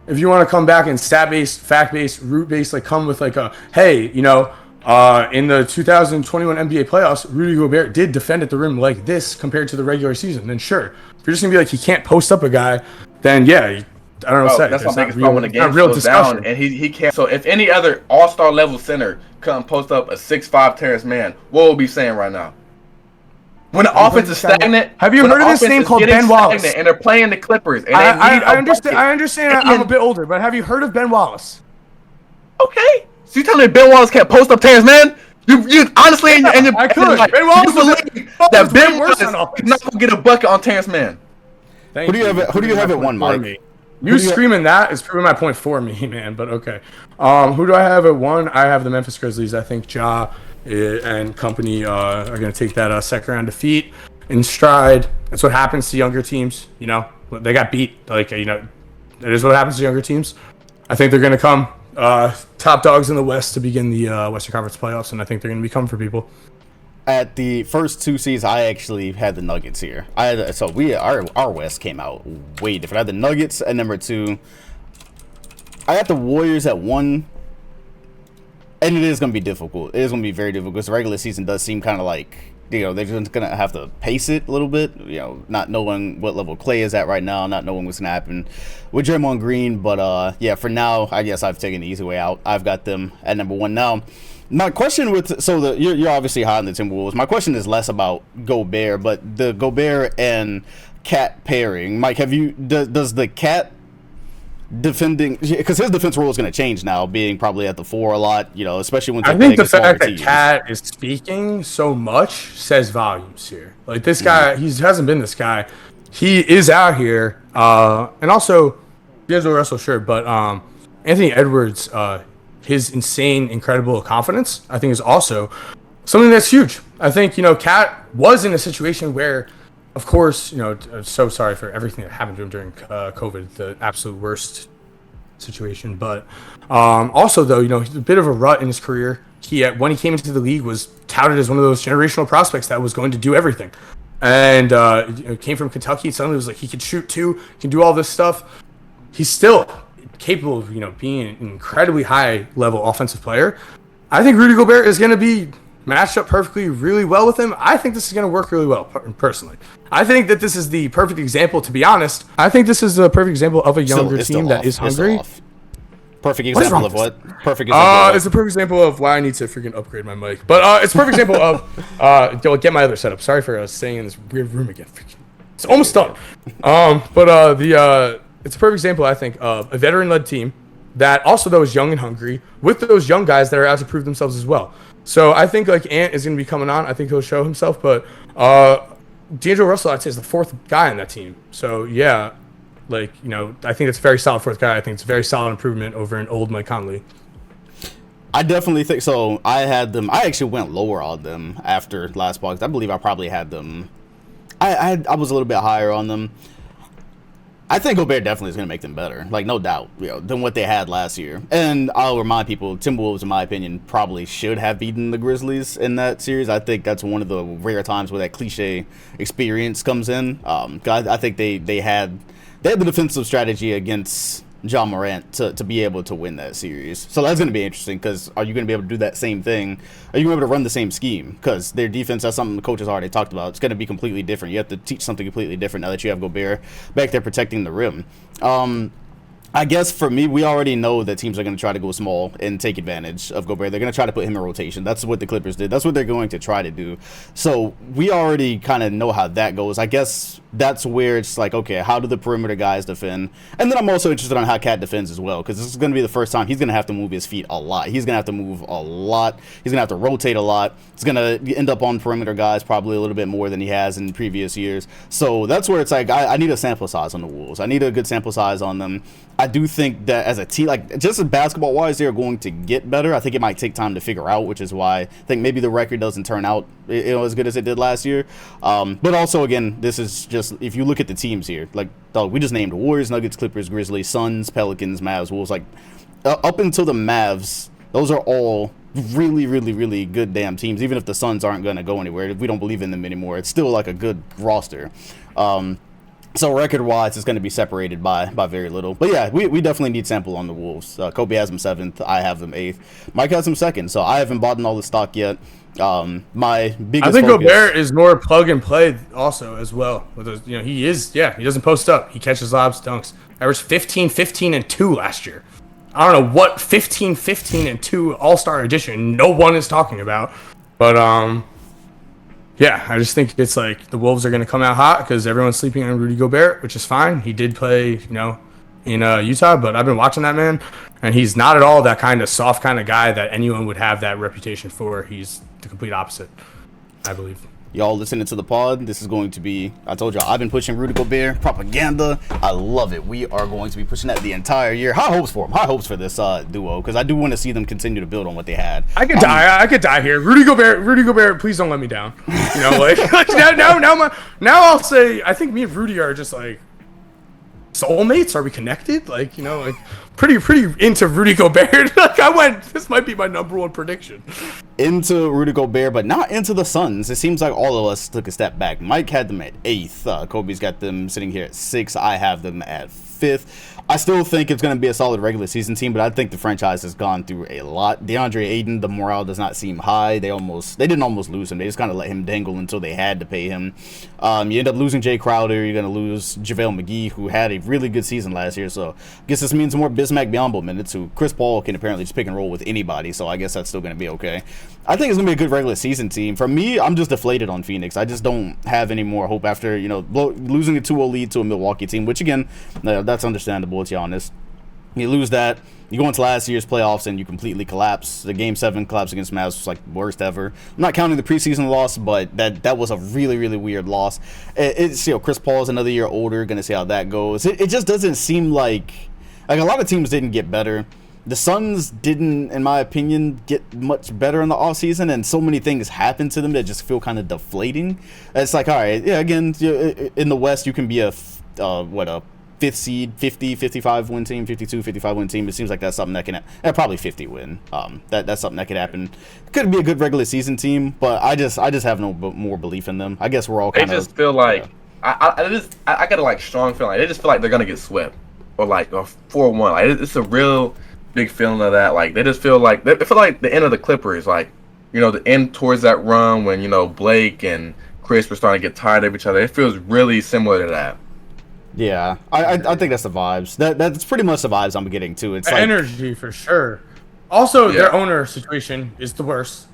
if you want to come back and stat-based, fact-based, root-based, like come with like a, hey, in the 2021 NBA playoffs, Rudy Gobert did defend at the rim like this compared to the regular season. Then sure, if you're just gonna be like he can't post up a guy, then yeah, I don't know. That's my biggest problem when the game slows down and he can't. So if any other all-star level center come post up a 6'5" Terrence Mann, what will we be saying right now? When the offense is stagnant, have you heard of this name called Ben Wallace? And they're playing the Clippers. And I understand. I'm a bit older, but have you heard of Ben Wallace? Okay, so you telling me Ben Wallace can't post up Terrence Mann? You honestly, I could. Ben Wallace believe that Ben Wallace is not gonna get a bucket on Terrence Mann. Who do you have at one, Mike? You screaming that is proving my point for me, man. But okay, who do I have at one? I have the Memphis Grizzlies. I think Ja and company are going to take that second round defeat in stride. That's what happens to younger teams. They got beat. It is what happens to younger teams. I think they're going to come top dogs in the West to begin the Western Conference playoffs, and I think they're going to become for people. At the first 2 seeds, I actually had the Nuggets here. Our West came out way different. I had the Nuggets at number 2. I had the Warriors at 1. And it is going to be difficult. It is going to be very difficult because the regular season does seem kind of like, they're just going to have to pace it a little bit, not knowing what level Clay is at right now, not knowing what's going to happen with Draymond Green. But, for now, I guess I've taken the easy way out. I've got them at number 1 now. My question you're obviously high on the Timberwolves. My question is less about Gobert, but the Gobert and Cat pairing. Mike, does the Cat defending, because his defense role is going to change now, being probably at the 4 a lot, especially when I think the fact that Cat is speaking so much says volumes here. Like, this guy, he hasn't been this guy. He is out here, and also D'Angelo Russell, sure, but Anthony Edwards, his insane, incredible confidence, I think, is also something that's huge. I think, Cat was in a situation where, of course, so sorry for everything that happened to him during COVID, the absolute worst situation. But also, though, he's a bit of a rut in his career. When he came into the league, was touted as one of those generational prospects that was going to do everything. And came from Kentucky. Suddenly was like, he could shoot too, he can do all this stuff. He's still capable of, being an incredibly high-level offensive player. I think Rudy Gobert is going to be matched up perfectly really well with him. I think this is going to work really well, personally. I think that this is the perfect example, to be honest. I think this is the perfect example of a younger team that is hungry. Perfect example of what? Perfect example. It's a perfect example of why I need to freaking upgrade my mic. But it's a perfect example of get my other setup. Sorry for staying in this weird room again. It's almost done. It's a perfect example, I think, of a veteran-led team that also, though, is young and hungry, with those young guys that are out to prove themselves as well. So I think Ant is going to be coming on. I think he'll show himself. But D'Angelo Russell, I'd say, is the 4th guy on that team. So yeah, I think it's a very solid 4th guy. I think it's a very solid improvement over an old Mike Conley. I definitely think so. I actually went lower on them after last podcast. I believe I probably had them. I was a little bit higher on them. I think Gobert definitely is going to make them better, no doubt, than what they had last year. And I'll remind people, Timberwolves, in my opinion, probably should have beaten the Grizzlies in that series. I think that's one of the rare times where that cliche experience comes in. I think they had the defensive strategy against John Morant to be able to win that series. So that's going to be interesting, because are you going to be able to do that same thing? Are you going to be able to run the same scheme? Because their defense, that's something the coaches already talked about. It's going to be completely different. You have to teach something completely different now that you have Gobert back there protecting the rim. I guess for me, we already know that teams are going to try to go small and take advantage of Gobert. They're going to try to put him in rotation. That's what the Clippers did. That's what they're going to try to do. So we already kind of know how that goes. I guess that's where it's like, okay, how do the perimeter guys defend? And then I'm also interested on how Cat defends as well, because this is going to be the first time he's going to have to move his feet a lot. He's going to have to move a lot. He's going to have to rotate a lot. He's going to end up on perimeter guys probably a little bit more than he has in previous years. So that's where it's like, I need a sample size on the Wolves. I need a good sample size on them. I do think that as a team, just as basketball-wise, they're going to get better. I think it might take time to figure out, which is why I think maybe the record doesn't turn out as good as it did last year. But also, again, this is just, if you look at the teams here, we just named Warriors, Nuggets, Clippers, Grizzlies, Suns, Pelicans, Mavs, Wolves. Up until the Mavs, those are all really, really, really good damn teams. Even if the Suns aren't going to go anywhere, if we don't believe in them anymore, it's still a good roster. So record-wise, it's going to be separated by very little. But yeah, we definitely need sample on the Wolves. Kobe has them 7th. I have them 8th. Mike has them 2nd. So I haven't bought in all the stock yet. My biggest I think focus, Gobert is more plug and play also as well. He doesn't post up. He catches lobs, dunks. Averaged 15, 15, and 2 last year. I don't know what 15, 15, and 2 All-Star edition no one is talking about. But yeah, I just think it's like the Wolves are going to come out hot because everyone's sleeping on Rudy Gobert, which is fine. He did play, in Utah, but I've been watching that man, and he's not at all that kind of soft kind of guy that anyone would have that reputation for. He's the complete opposite, I believe. Y'all listening to the pod, this is going to be, I told y'all, I've been pushing Rudy Gobert propaganda. I love it. We are going to be pushing that the entire year. High hopes for him. High hopes for this duo, because I do want to see them continue to build on what they had. I could die here. Rudy Gobert, please don't let me down. Now I'll say, I think me and Rudy are just soulmates. Are we connected? Pretty into Rudy Gobert. This might be my number one prediction. Into Rudy Gobert, but not into the Suns. It seems like all of us took a step back. Mike had them at 8th. Kobe's got them sitting here at 6th. I have them at 5th. I still think it's going to be a solid regular season team, but I think the franchise has gone through a lot. DeAndre Ayton, the morale does not seem high. They didn't almost lose him. They just kind of let him dangle until they had to pay him. You end up losing Jay Crowder. You're going to lose JaVale McGee, who had a really good season last year. So I guess this means more Bismack Biyombo minutes. Who Chris Paul can apparently just pick and roll with anybody. So I guess that's still going to be okay. I think it's going to be a good regular season team. For me, I'm just deflated on Phoenix. I just don't have any more hope after losing a 2-0 lead to a Milwaukee team, which again, that's understandable. It's Giannis. You lose that, you go into last year's playoffs and you completely collapse. The Game 7 collapse against Mavs was like worst ever. I'm not counting the preseason loss, but that was a really, really weird loss. It's Chris Paul is another year older, gonna see how that goes. It just doesn't seem like a lot of teams didn't get better. The Suns didn't, in my opinion, get much better in the offseason, and so many things happened to them that just feel kind of deflating. It's like, all right, yeah, again, in the West, you can be a 5th seed, 50, 55 win team, 52, 55 win team. It seems like that's something that can, probably 50 win. That's something that could happen. Could be a good regular season team, but I just have no more belief in them. I guess we're all kind of. They just feel like I got a strong feeling. They just feel like they're gonna get swept or 4-1. Like it's a real big feeling of that. Like they just feel like the end of the Clippers. The end towards that run when Blake and Chris were starting to get tired of each other. It feels really similar to that. Yeah, I think that's the vibes. That's pretty much the vibes I'm getting too. It's like, energy for sure. Also, their owner situation is the worst.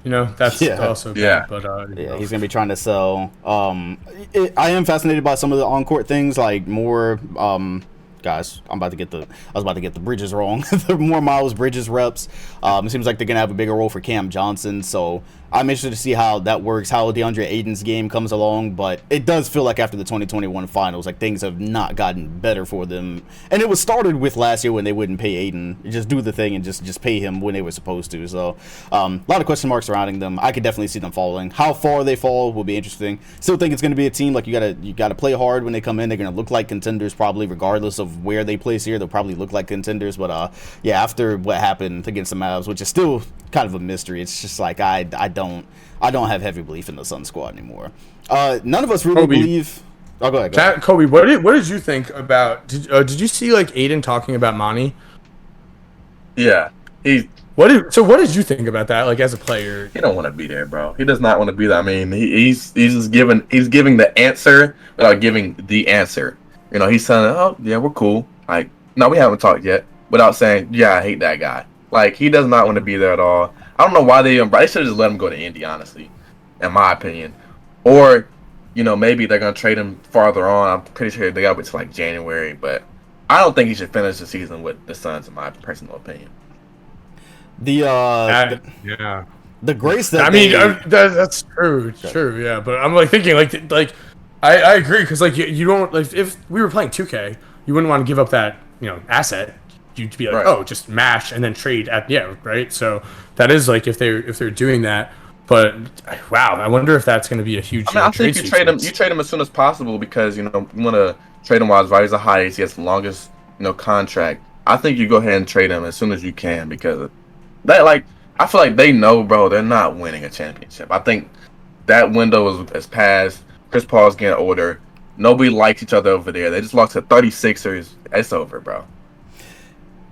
That's also good. Yeah. But he's gonna be trying to sell. I am fascinated by some of the on-court things, like more. Guys, I was about to get the Bridges wrong. The more Miles Bridges reps. It seems like they're gonna have a bigger role for Cam Johnson. So I'm interested to see how that works, how DeAndre Ayton's game comes along. But it does feel like after the 2021 finals, like things have not gotten better for them. And it was started with last year when they wouldn't pay Ayton, just do the thing and just pay him when they were supposed to. So a lot of question marks surrounding them. I could definitely see them falling. How far they fall will be interesting. Still think it's going to be a team like you gotta play hard when they come in. They're going to look like contenders probably, regardless of where they place here. They'll probably look like contenders. But after what happened against the Mavs, which is still kind of a mystery, it's just like I don't have heavy belief in the Sun squad anymore. None of us really believe. Oh, go ahead. Kobe, what did you think about? Did you see Aiden talking about Monty? Yeah, what did you think about that? As a player, he don't want to be there, bro. He does not want to be there. I mean, he's just giving the answer without giving the answer. He's saying, "Oh yeah, we're cool." No, we haven't talked yet. Without saying, "Yeah, I hate that guy." He does not want to be there at all. I don't know why they should have just let him go to Indy, honestly, in my opinion. Or, maybe they're gonna trade him farther on. I'm pretty sure they got to January, but I don't think he should finish the season with the Suns, in my personal opinion. The grace that that's true. It's true, yeah. But I'm thinking I agree because you don't if we were playing 2K, you wouldn't want to give up that asset. You'd be like, right. Just mash and then trade right. So that is if they're doing that. But wow, I wonder if that's going to be a huge. I think you trade him as soon as possible because you want to trade him while his value's the highest. He has the longest contract. I think you go ahead and trade him as soon as you can because that I feel like they know, bro, they're not winning a championship. I think that window is passed. Chris Paul's getting older. Nobody likes each other over there. They just lost to 36ers. It's over, bro.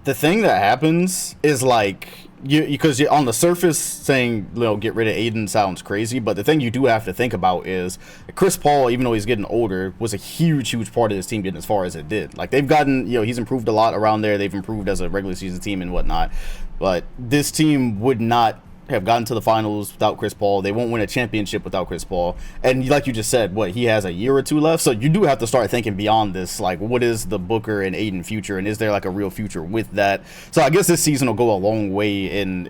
The thing that happens is because you're on the surface saying get rid of Aiden sounds crazy, but the thing you do have to think about is Chris Paul, even though he's getting older, was a huge part of this team getting as far as it did. They've gotten he's improved a lot around there. They've improved as a regular season team and whatnot, but this team would not have gotten to the finals without Chris Paul. They won't win a championship without Chris Paul. And like you just said, he has a year or two left. So you do have to start thinking beyond this. What is the Booker and Aiden future? And is there a real future with that? So I guess this season will go a long way in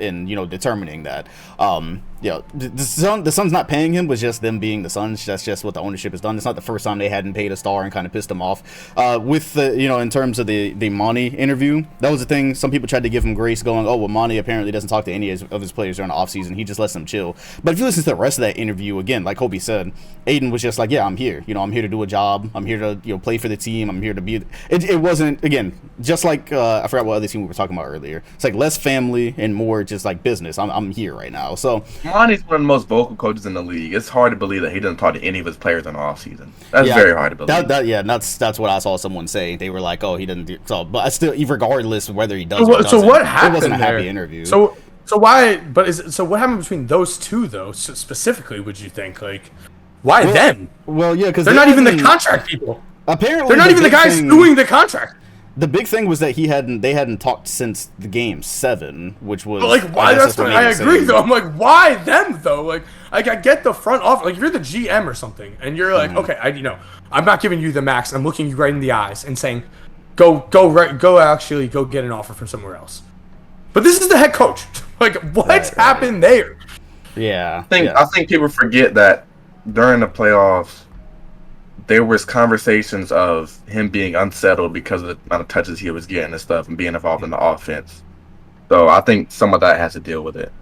determining that. The Suns not paying him was just them being the Suns. That's just what the ownership has done. It's not the first time they hadn't paid a star and kind of pissed him off. With the, in terms of the Monty interview, that was the thing. Some people tried to give him grace going, oh, well, Monty apparently doesn't talk to any of his players during the offseason. He just lets them chill. But if you listen to the rest of that interview, again, like Kobe said, Aiden was just yeah, I'm here. I'm here to do a job. I'm here to, play for the team. I'm here to be. It wasn't, again, just I forgot what other team we were talking about earlier. It's less family and more just business. I'm here right now. So Monty's one of the most vocal coaches in the league. It's hard to believe that he doesn't talk to any of his players in the offseason. That's very hard to believe. That's what I saw someone say. They were like, oh, he didn't do so. But I still, regardless of whether he does so what happened? It wasn't a happy there? interview. So why? But what happened between those two though? Specifically, would you think why them? Well, yeah, because they're not even the contract people. Apparently, they're not even the guys doing the contract. The big thing was that they hadn't talked since the game 7, which was But like, why? I agree though. I'm like, why them though? Like I get the front office. Like, if you're the GM or something, and you're like, okay, I'm not giving you the max. I'm looking you right in the eyes and saying, go get an offer from somewhere else. But this is the head coach. Like, what's happened there? Yeah, I think people forget that during the playoffs, there was conversations of him being unsettled because of the amount of touches he was getting and stuff, and being involved in the offense. So I think some of that has to deal with it.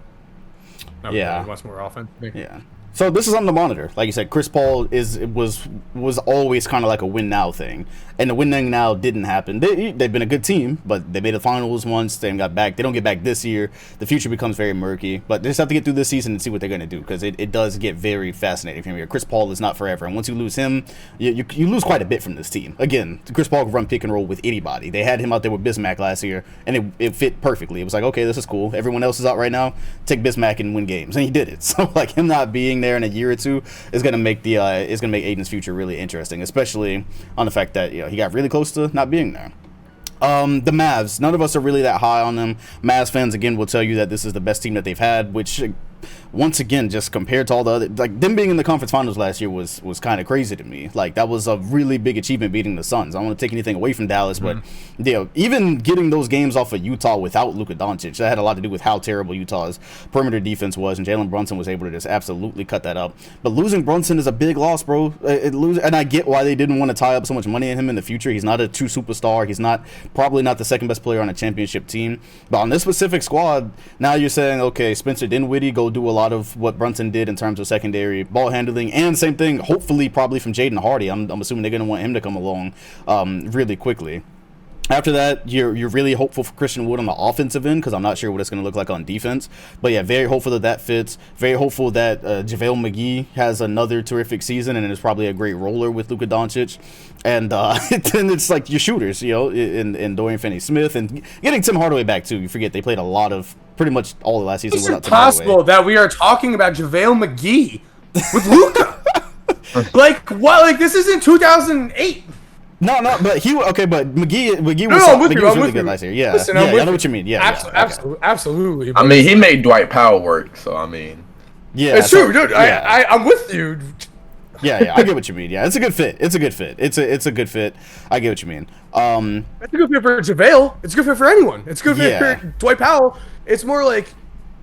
Yeah, much more offense. Maybe. Yeah. So this is on the monitor. Like you said, Chris Paul was always kind of like a win now thing, and the winning now didn't happen. They've been a good team, but they made the finals once. They got back. They don't get back this year. The future becomes very murky. But they just have to get through this season and see what they're going to do, because it does get very fascinating from here. Chris Paul is not forever, and once you lose him, you lose quite a bit from this team. Again, Chris Paul can run pick and roll with anybody. They had him out there with Bismack last year, and it fit perfectly. It was like, okay, this is cool. Everyone else is out right now. Take Bismack and win games, and he did it. So like, him not being there in a year or two is gonna make Aiden's future really interesting, especially on the fact that he got really close to not being there. The Mavs, none of us are really that high on them. Mavs fans again will tell you that this is the best team that they've had, which once again, just compared to all the other, like, them being in the conference finals last year was kind of crazy to me. Like, that was a really big achievement, beating the Suns. I don't want to take anything away from Dallas, but even getting those games off of Utah without Luka Doncic, that had a lot to do with how terrible Utah's perimeter defense was, and Jalen Brunson was able to just absolutely cut that up. But losing Brunson is a big loss, bro. And I get why they didn't want to tie up so much money in him in the future. He's not a true superstar. He's probably not the second best player on a championship team. But on this specific squad, now you're saying, okay, Spencer Dinwiddie, go do a lot of what Brunson did in terms of secondary ball handling, and same thing, hopefully, probably from Jaden Hardy. I'm assuming they're going to want him to come along really quickly. After that, you're really hopeful for Christian Wood on the offensive end, because I'm not sure what it's going to look like on defense. But yeah, very hopeful that fits. Very hopeful that JaVale McGee has another terrific season and is probably a great roller with Luka Doncic. And then it's like your shooters, in Dorian Finney-Smith, and getting Tim Hardaway back too. You forget they played a lot of pretty much all the last season without Tim Hardaway. It's impossible that we are talking about JaVale McGee with Luka. Like, what? Like, this is in 2008. No, but McGee was really good last year. Yeah, listen, I know what you mean. Yeah, absolutely. I mean, he made Dwight Powell work, so I mean, yeah, it's true, dude. Yeah. I'm with you. Yeah, I get what you mean. Yeah, it's a good fit. It's a good fit. I get what you mean. It's a good fit for JaVale. It's a good fit for anyone. It's a good fit for Dwight Powell. It's more like,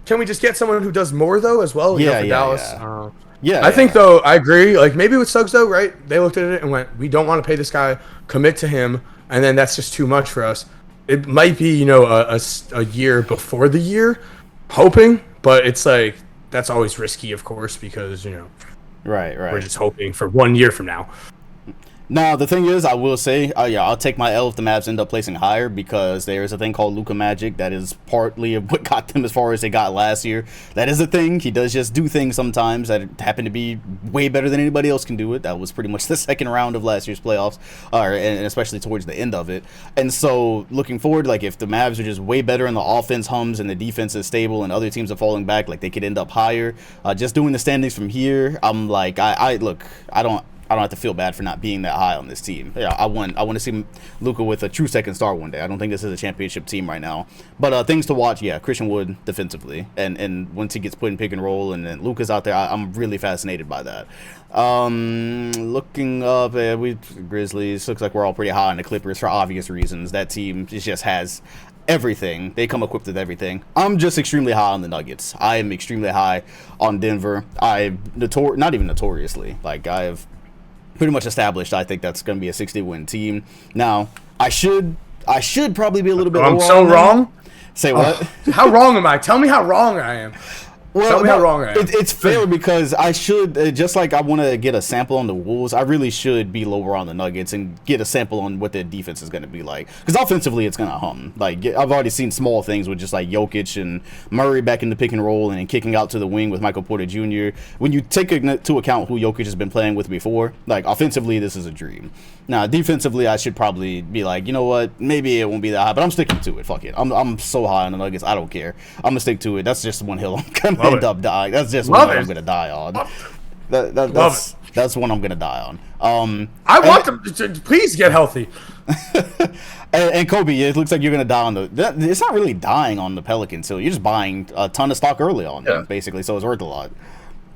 can we just get someone who does more though as well? For Dallas. I think though, I agree. Like, maybe with Suggs though, right? They looked at it and went, we don't want to pay this guy, commit to him, and then that's just too much for us. It might be, a year before the year, hoping, but it's like, that's always risky, of course, because, right. We're just hoping for 1 year from now. Now, the thing is, I will say, I'll take my L if the Mavs end up placing higher, because there is a thing called Luka Magic that is partly of what got them as far as they got last year. That is a thing. He does just do things sometimes that happen to be way better than anybody else can do it. That was pretty much the second round of last year's playoffs, and especially towards the end of it. And so, looking forward, like, if the Mavs are just way better and the offense hums and the defense is stable and other teams are falling back, like, they could end up higher. Just doing the standings from here, I'm like, I don't have to feel bad for not being that high on this team. Yeah, I want to see Luka with a true second star one day. I don't think this is a championship team right now. But things to watch, Christian Wood defensively. And once he gets put in pick and roll and then Luka's out there, I'm really fascinated by that. Looking up, Grizzlies, looks like we're all pretty high on the Clippers for obvious reasons. That team just has everything. They come equipped with everything. I'm just extremely high on the Nuggets. I am extremely high on Denver. Not even notoriously. Like, I have pretty much established I think that's going to be a 60-win team. Now, I should probably be a little bit I'm so wrong? Say what? How wrong am I? Tell me how wrong I am. Well, Tell me how wrong I am. It's fair, because I should, just like I want to get a sample on the Wolves, I really should be lower on the Nuggets and get a sample on what their defense is going to be like. Because offensively, it's going to hum. Like, I've already seen small things with just like Jokic and Murray back in the pick and roll and kicking out to the wing with Michael Porter Jr. When you take into account who Jokic has been playing with before, like, offensively, this is a dream. Now, defensively, I should probably be like, you know what, maybe it won't be that high, but I'm sticking to it. Fuck it. I'm so high on the Nuggets, I don't care. I'm going to stick to it. That's just one hill I'm going to end up dying. That's just one hill I'm going to die on. That's one I'm gonna die on. I want them to please get healthy. And Kobe, it looks like you're gonna die on it's not really dying on the Pelicans, so you're just buying a ton of stock early on them, basically. So it's worth a lot.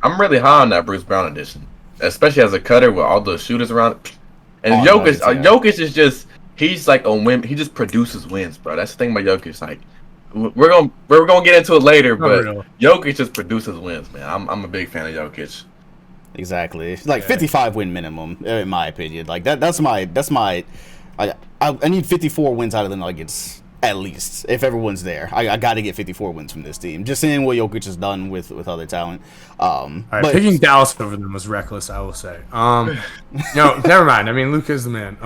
I'm really high on that Bruce Brown edition, especially as a cutter with all the shooters around. And Jokic is just he's like a win. He just produces wins, bro. That's the thing about Jokic. Like we're gonna get into it later, but Jokic just produces wins, man. I'm a big fan of Jokic. Exactly, it's like 55 win minimum in my opinion. Like that's my. I need 54 wins out of the Nuggets at least if everyone's there. I got to get 54 wins from this team. Just seeing what Jokic has done with other talent. But picking Dallas over them was reckless, I will say. No, never mind. I mean, Luka's the man.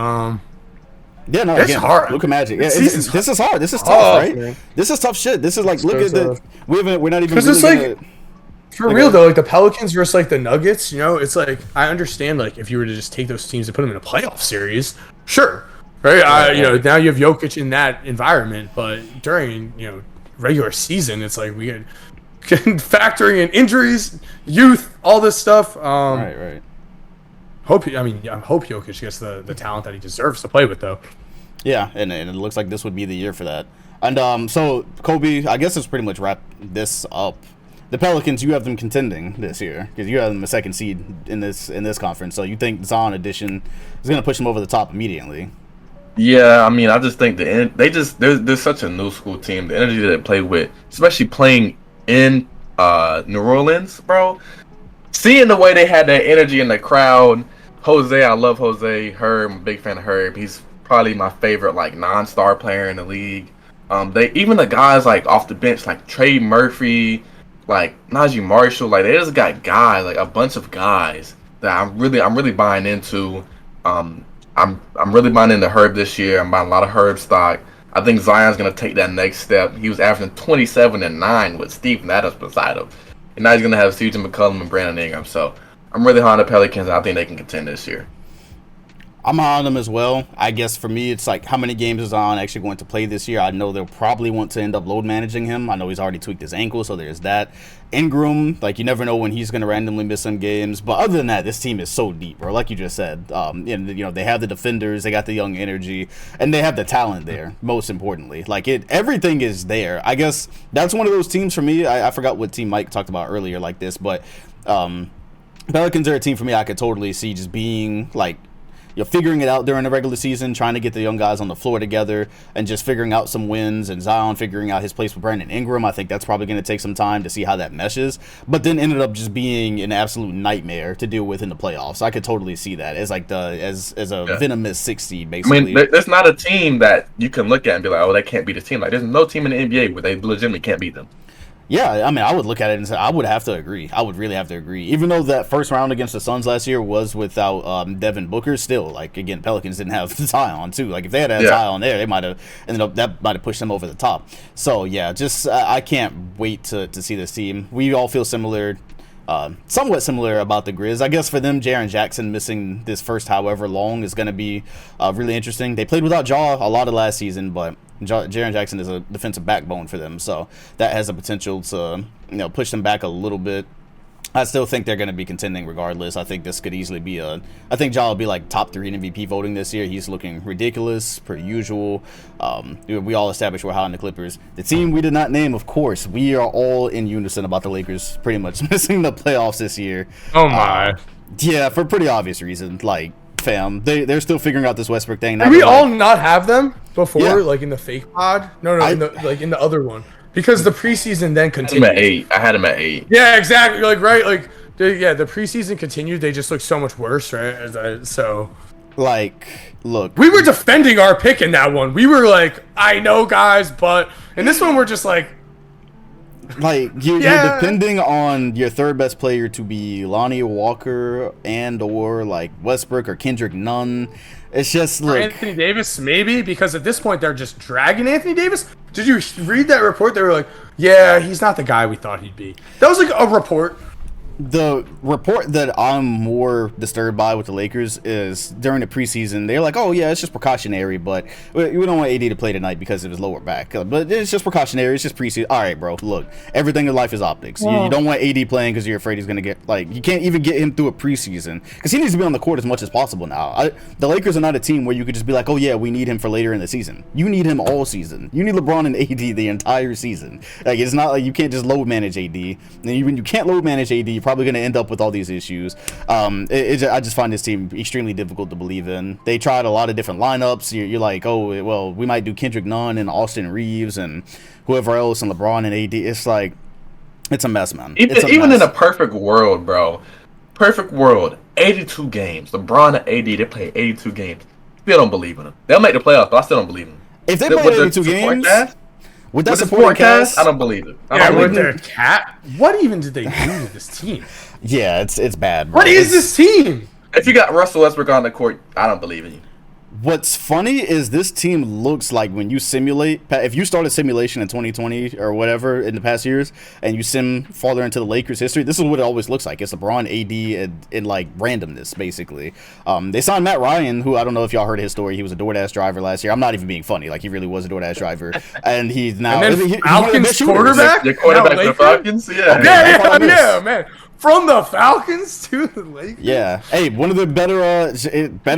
Yeah, no, it's hard. Luka Magic. Yeah, this is hard. This is tough, right? Man. This is tough shit. This is like look at the we're not even really for real though, like the Pelicans versus like the Nuggets. You know, it's like I understand like if you were to just take those teams and put them in a playoff series, sure. Right, you know, now you have Jokic in that environment, but during regular season, it's like we get factoring in injuries, youth, all this stuff. Right. I hope Jokic gets the talent that he deserves to play with, though. Yeah, and it looks like this would be the year for that. And so Kobe, I guess it's pretty much wrap this up. The Pelicans, you have them contending this year because you have them a second seed in this conference. So you think Zion addition is going to push them over the top immediately? Yeah, I mean, I just think they're such a new school team. The energy that they play with, especially playing in New Orleans, bro. Seeing the way they had that energy in the crowd. Jose, I love Jose. Herb, I'm a big fan of Herb. He's probably my favorite like non-star player in the league. They even the guys like off the bench like Trey Murphy, like Najee Marshall, like they just got guys, like a bunch of guys that I'm really buying into. I'm really buying into Herb this year. I'm buying a lot of Herb stock. I think Zion's gonna take that next step. He was averaging 27 and 9 with Steven Adams beside him, and now he's gonna have CJ McCollum and Brandon Ingram. So I'm really high on the Pelicans. I think they can contend this year. I'm high on them as well. I guess for me, it's like how many games is Zion actually going to play this year? I know they'll probably want to end up load managing him. I know he's already tweaked his ankle, so there's that. Ingram, like you never know when he's going to randomly miss some games. But other than that, this team is so deep, bro. Like you just said, and they have the defenders, they got the young energy, and they have the talent there. Most importantly, like everything is there. I guess that's one of those teams for me. I forgot what team Mike talked about earlier, like this, but Pelicans are a team for me. I could totally see just being like. You're figuring it out during the regular season, trying to get the young guys on the floor together and just figuring out some wins, and Zion figuring out his place with Brandon Ingram. I think that's probably going to take some time to see how that meshes, but then ended up just being an absolute nightmare to deal with in the playoffs. I could totally see that as like as a venomous 6 seed, basically. I mean, there's not a team that you can look at and be like, oh, they can't beat this team. Like, there's no team in the NBA where they legitimately can't beat them. Yeah, I mean, I would look at it and say I would have to agree. I would really have to agree. Even though that first round against the Suns last year was without Devin Booker, still, like, again, Pelicans didn't have Zion, too. Like, if they had Zion there, they might have that might have pushed them over the top. So, yeah, just I can't wait to see this team. We all feel similar, somewhat similar about the Grizz. I guess for them, Jaren Jackson missing this first however long is going to be really interesting. They played without Ja a lot of last season, but Jaren Jackson is a defensive backbone for them, so that has the potential to push them back a little bit. I still think they're going to be contending regardless. I think this could easily be I think Ja will be like top 3 in MVP voting this year. He's looking ridiculous, per usual. We all established we're high on the Clippers. The team we did not name, of course, we are all in unison about the Lakers pretty much missing the playoffs this year. Oh my. Yeah, for pretty obvious reasons. Like, fam, they're still figuring out this Westbrook thing. Did we all not have them before, like in the fake pod? No, in the other one. Because the preseason then continued. I had him at 8. Yeah, exactly. Like, right? Like, the preseason continued. They just looked so much worse, right? So, like, look. We were defending our pick in that one. We were like, I know, guys, but... In this one, we're just like... Like, you're depending on your third best player to be Lonnie Walker or, like, Westbrook or Kendrick Nunn. It's just, like... Anthony Davis, maybe, because at this point, they're just dragging Anthony Davis. Did you read that report? They were like, yeah, he's not the guy we thought he'd be. That was, like, a report. The report that I'm more disturbed by with the Lakers is during the preseason, they're like, oh, yeah, it's just precautionary, but we don't want AD to play tonight because of his lower back. But it's just precautionary. It's just preseason. All right, bro, look, everything in life is optics. You don't want AD playing because you're afraid he's going to get, like, you can't even get him through a preseason because he needs to be on the court as much as possible now. The Lakers are not a team where you could just be like, oh, yeah, we need him for later in the season. You need him all season. You need LeBron and AD the entire season. Like, it's not like you can't just load manage AD. And when you can't load manage AD, you're probably going to end up with all these issues. I just find this team extremely difficult to believe in. They tried a lot of different lineups. You're like, oh, well, we might do Kendrick Nunn and Austin Reeves and whoever else and LeBron and AD. It's like, it's a mess, man. Even in a perfect world, bro. Perfect world. 82 games. LeBron and AD, they play 82 games. Still don't believe in them. They'll make the playoffs, but I still don't believe in them. If they play 82 games, with that supporting cast, I don't believe it. With their cat, what even did they do to this team? Yeah, it's bad, bro. What is this team? If you got Russell Westbrook on the court, I don't believe in you. What's funny is this team looks like when you simulate, if you started simulation in 2020 or whatever in the past years, and you sim farther into the Lakers' history, this is what it always looks like. It's LeBron, AD, and like randomness, basically. They signed Matt Ryan, who I don't know if y'all heard his story. He was a DoorDash driver last year. I'm not even being funny. Like, he really was a DoorDash driver. And he's now... And then Falcons quarterback? The quarterback for the Falcons? Yeah. Yeah, man. From the Falcons to the Lakers. Yeah. Hey, one of the better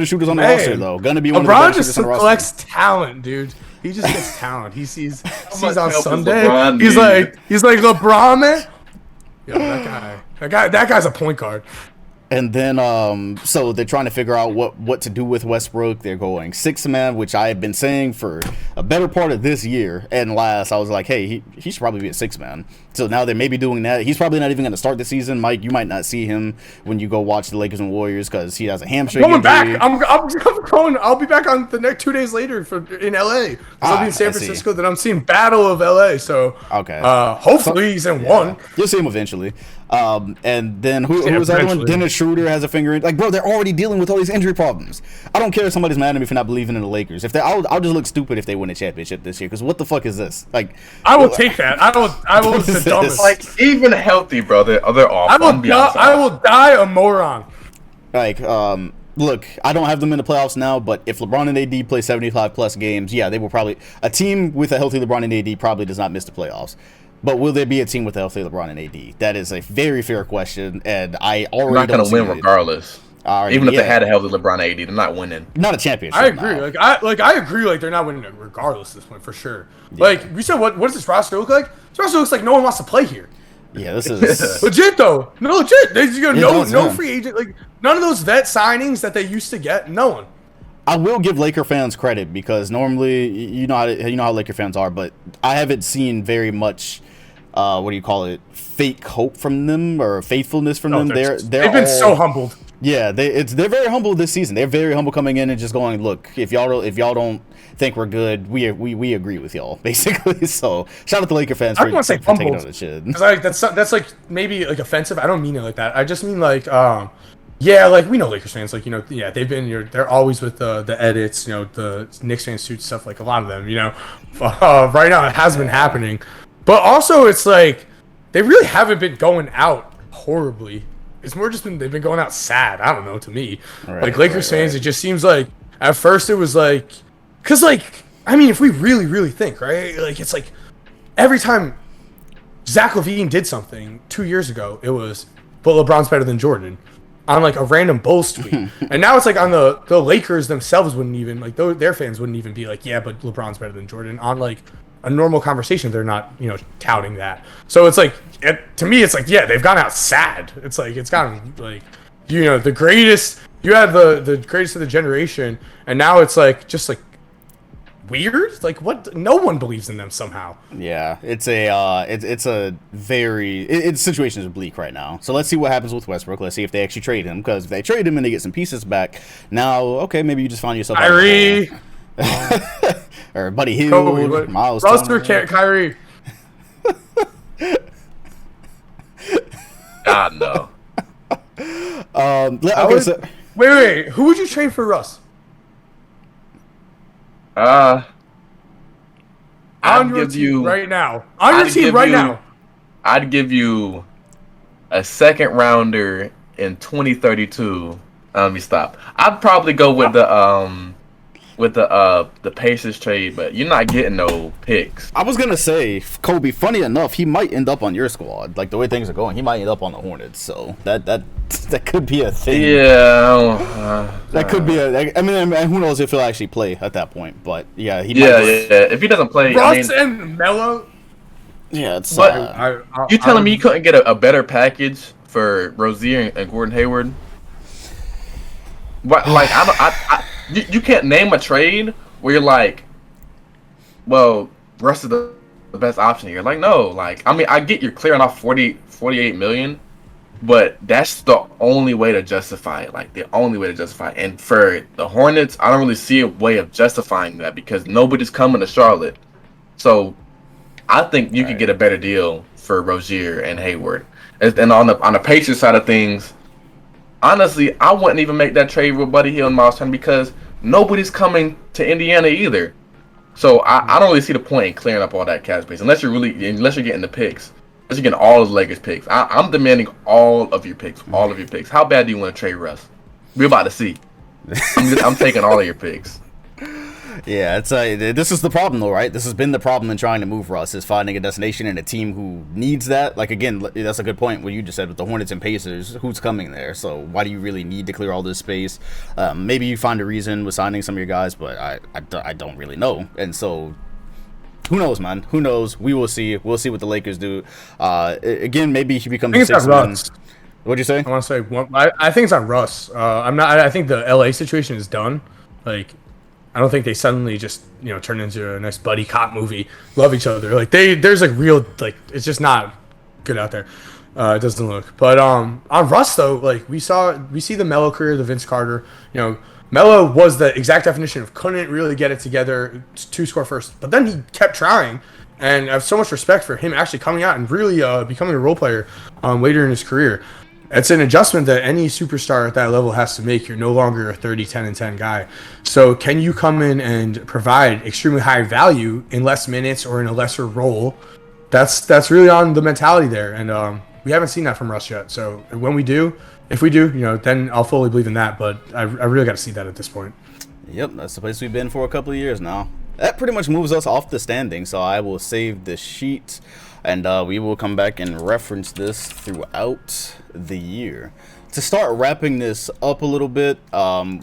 shooters on the roster, though. Gonna be one LeBron of the better shooters on the roster. LeBron just collects talent, dude. He just gets talent. He sees on help Sunday. LeBron, He's like LeBron, man. Yo, that guy's a point guard. And then, so they're trying to figure out what to do with Westbrook. They're going 6-man, which I have been saying for a better part of this year. And last, I was like, hey, he should probably be a 6-man. So now they may be doing that. He's probably not even going to start the season. Mike, you might not see him when you go watch the Lakers and Warriors because he has a hamstring injury. Back. I'm going. I'll be back on the next 2 days later in LA. I'll be in San Francisco. Then I'm seeing Battle of LA. So okay. Hopefully he's in one. You'll see him eventually. And then who was the other one? Dennis Schroeder has a finger in. Like, bro, they're already dealing with all these injury problems. I don't care if somebody's mad at me for not believing in the Lakers. I'll just look stupid if they win a championship this year. Because what the fuck is this? Like, I will take that. I will. The dumbest. Like, even healthy, bro, they're off. I will die a moron. Like, look, I don't have them in the playoffs now, but if LeBron and AD play 75 plus games, yeah, they will probably. A team with a healthy LeBron and AD probably does not miss the playoffs. But will there be a team with a healthy LeBron and AD? That is a very fair question, and I already not going to win regardless. Even if they had a healthy LeBron and AD, they're not winning. Not a championship. I agree. Now. I agree. Like, they're not winning it regardless at this point for sure. Yeah. Like we said, what does this roster look like? This roster looks like no one wants to play here. Yeah, this is legit though. No, legit. There's no free agent. Like none of those vet signings that they used to get. No one. I will give Laker fans credit because normally you know how Laker fans are, but I haven't seen very much. What do you call it? Fake hope from them or faithfulness from them. They've been so humbled. Yeah, they're very humble this season. They're very humble coming in and just going, look, if y'all don't think we're good, we agree with y'all basically. So shout out to Laker fans for taking on the shit. Like that's like maybe like offensive. I don't mean it like that. I just mean like yeah, like we know Lakers fans, like yeah, they've been they're always with the edits, the Knicks fan suit stuff. Like a lot of them, right now it has been happening. But also, it's like they really haven't been going out horribly. It's more just they've been going out sad. I don't know. To me, like Lakers fans, it just seems like at first it was like, because like I mean, if we really think right, like it's like every time Zach LaVine did something 2 years ago, it was, but LeBron's better than Jordan on like a random Bulls tweet, and now it's like on the Lakers themselves wouldn't even like their fans wouldn't even be like, yeah, but LeBron's better than Jordan on like a normal conversation. They're not touting that. So it's like to me it's like, yeah, they've gone out sad. It's like it's gotten like the greatest, you had the greatest of the generation, and now it's like just like weird. Like what? No one believes in them somehow. Yeah, it's a very situation is bleak right now. So let's see what happens with Westbrook. Let's see if they actually trade him, because if they trade him and they get some pieces back, now okay, maybe you just find yourself Kyrie or Buddy Hield, Miles Turner, Kyrie. God no. Wait. Who would you trade for Russ? On your team right now. I'd give you a second rounder in 2032. Let me stop. I'd probably go with the Pacers trade, but you're not getting no picks. I was gonna say, Kobe. Funny enough, he might end up on your squad. Like the way things are going, he might end up on the Hornets. So that could be a thing. Yeah. That could be a. I mean, who knows if he'll actually play at that point? But yeah, he. Yeah. Might If he doesn't play, Russ and Melo. Yeah, it's. But you telling me you couldn't get a better package for Rozier and Gordon Hayward? What? Like you can't name a trade where you're like, well, Russ is the best option here. Like, no, like, I mean, I get you're clearing off 48 million, but that's the only way to justify it. Like, the only way to justify it. And for the Hornets, I don't really see a way of justifying that because nobody's coming to Charlotte. So I think you could get a better deal for Rozier and Hayward. And on the Pacers side of things, honestly, I wouldn't even make that trade with Buddy Hield and Miles Turner because nobody's coming to Indiana either. So I don't really see the point in clearing up all that cap space unless you're getting the picks. Unless you're getting all of the Lakers picks. I'm demanding all of your picks. All of your picks. How bad do you want to trade Russ? We're about to see. I'm taking all of your picks. Yeah, it's this is the problem though, right? This has been the problem in trying to move Russ is finding a destination and a team who needs that. Like again, that's a good point what you just said with the Hornets and Pacers. Who's coming there? So why do you really need to clear all this space? Maybe you find a reason with signing some of your guys, but I don't really know. And so who knows, man? Who knows? We will see. We'll see what the Lakers do. Again, maybe he becomes a 6-man. What'd you say? I want to say I think it's on Russ. I think the LA situation is done. Like, I don't think they suddenly just turn into a nice buddy cop movie, love each other. Like there's like real like it's just not good out there. It doesn't look. But on Russ though, like we see the Melo career, the Vince Carter. Melo was the exact definition of couldn't really get it together to score first, but then he kept trying, and I have so much respect for him actually coming out and really becoming a role player later in his career. It's an adjustment that any superstar at that level has to make. You're no longer a 30, 10, and 10 guy. So can you come in and provide extremely high value in less minutes or in a lesser role? That's really on the mentality there. And we haven't seen that from Russ yet. So when we do, if we do, then I'll fully believe in that. But I really got to see that at this point. Yep, that's the place we've been for a couple of years now. That pretty much moves us off the standing. So I will save the sheet. And we will come back and reference this throughout the year. To start wrapping this up a little bit,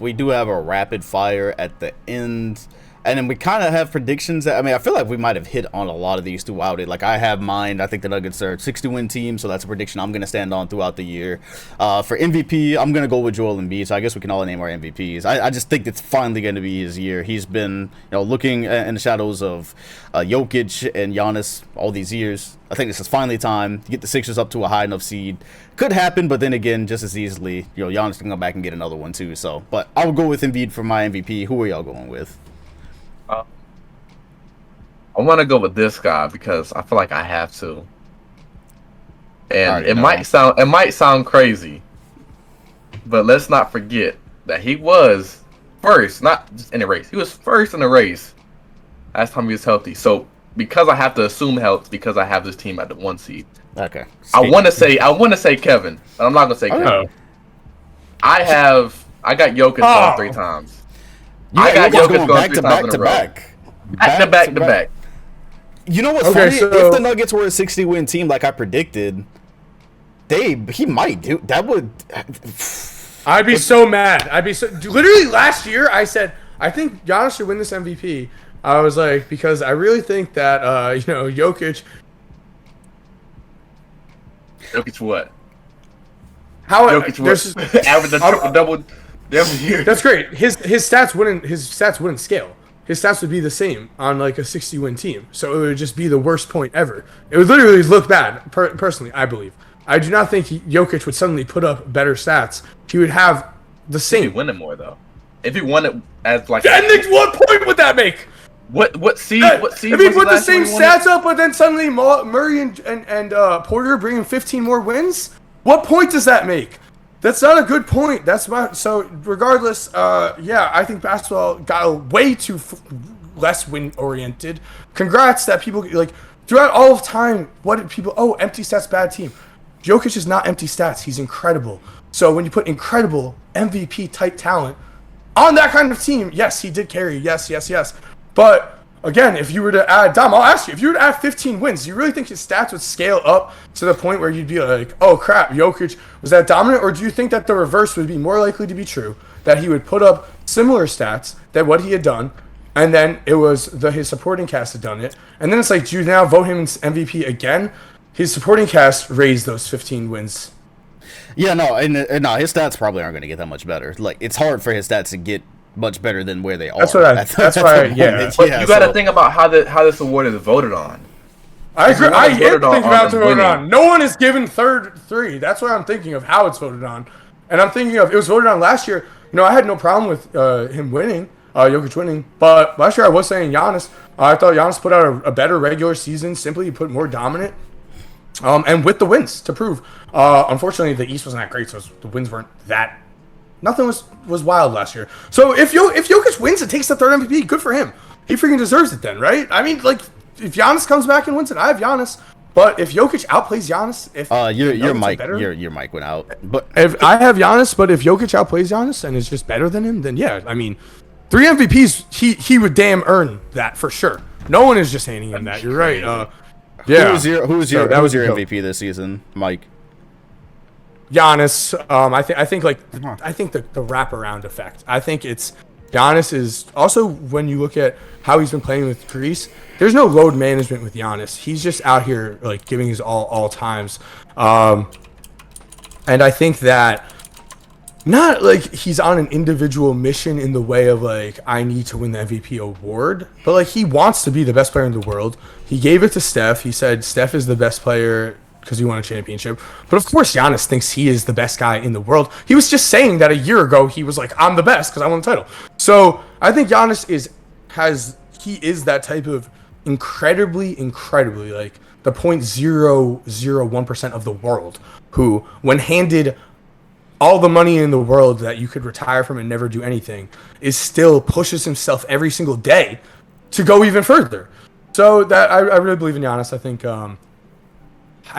we do have a rapid fire at the end. And then we kind of have predictions. I feel like we might have hit on a lot of these throughout it. Like, I have mine. I think the Nuggets are a 60-win team, so that's a prediction I'm going to stand on throughout the year. For MVP, I'm going to go with Joel Embiid, so I guess we can all name our MVPs. I just think it's finally going to be his year. He's been looking in the shadows of Jokic and Giannis all these years. I think this is finally time to get the Sixers up to a high enough seed. Could happen, but then again, just as easily, Giannis can come back and get another one too. So, but I will go with Embiid for my MVP. Who are y'all going with? I want to go with this guy because I feel like I have to. And it might sound crazy, but let's not forget that he was first, not just in the race. He was first in the race last time he was healthy. So because I have to assume health, because I have this team at the 1 seed. Okay. I want to say Kevin, but I'm not gonna say Kevin. I got Jokic 3 times. I got Jokic going 3 times in a row. Back to back. You know what's funny? So, if the Nuggets were a 60-win team like I predicted, he might do that. I'd be so mad. Literally last year I said I think Giannis should win this MVP. I was like, because I really think that Jokic. Jokic what? Jokic what? Average a triple double every year. That's great. His stats wouldn't scale. His stats would be the same on like a 60-win team. So it would just be the worst point ever. It would literally look bad, personally, I believe. I do not think Jokic would suddenly put up better stats. He would have the same. He'd win it more, though. If he won it as like... And what point would that make? What seed? If he put the same stats up, but then suddenly Murray and Porter bring him 15 more wins? What point does that make? That's not a good point. So regardless, I think basketball got way too less win oriented. Congrats that people like throughout all of time. What did people? Oh, empty stats, bad team. Jokic is not empty stats. He's incredible. So when you put incredible MVP type talent on that kind of team, yes, he did carry. Yes. But again, if you were to add, Dom, I'll ask you, if you were to add 15 wins, do you really think his stats would scale up to the point where you'd be like, oh crap, Jokic was that dominant? Or do you think that the reverse would be more likely to be true, that he would put up similar stats than what he had done, and then it was his supporting cast had done it, and then it's like, do you now vote him MVP again? His supporting cast raised those 15 wins. Yeah, no, and no, his stats probably aren't going to get that much better. Like, it's hard for his stats to get much better than where they are. That's why, yeah. But you got to think about how this award is voted on. I agree. I am thinking about it voted on. No one is given third three. That's what I'm thinking of how it's voted on, and I'm thinking of it was voted on last year. You know, I had no problem with him winning, Jokic winning, but last year I was saying Giannis. I thought Giannis put out a better regular season. Simply, he put more dominant. And with the wins to prove. Unfortunately, the East wasn't that great, so the wins weren't that. Nothing was wild last year. So if Jokic wins and takes the third MVP, good for him. He freaking deserves it then, right? I mean, like, if Giannis comes back and wins it, I have Giannis. But if Jokic outplays Giannis, your mic went out. But if I have Giannis, but if Jokic outplays Giannis and is just better than him, then yeah, I mean, 3 MVPs, he would damn earn that for sure. No one is just handing him that. You're right. Yeah. Who was your MVP this season, Mike? Giannis. I think the wraparound effect. I think it's Giannis is also when you look at how he's been playing with Greece. There's no load management with Giannis. He's just out here like giving his all times. And I think that not like he's on an individual mission in the way of like I need to win the MVP award, but like he wants to be the best player in the world. He gave it to Steph. He said Steph is the best player because he won a championship. But of course Giannis thinks he is the best guy in the world. He was just saying that a year ago he was like, I'm the best because I won the title. So I think Giannis is that type of incredibly like the 0.001% of the world who, when handed all the money in the world that you could retire from and never do anything, is still pushes himself every single day to go even further. So that I really believe in Giannis. I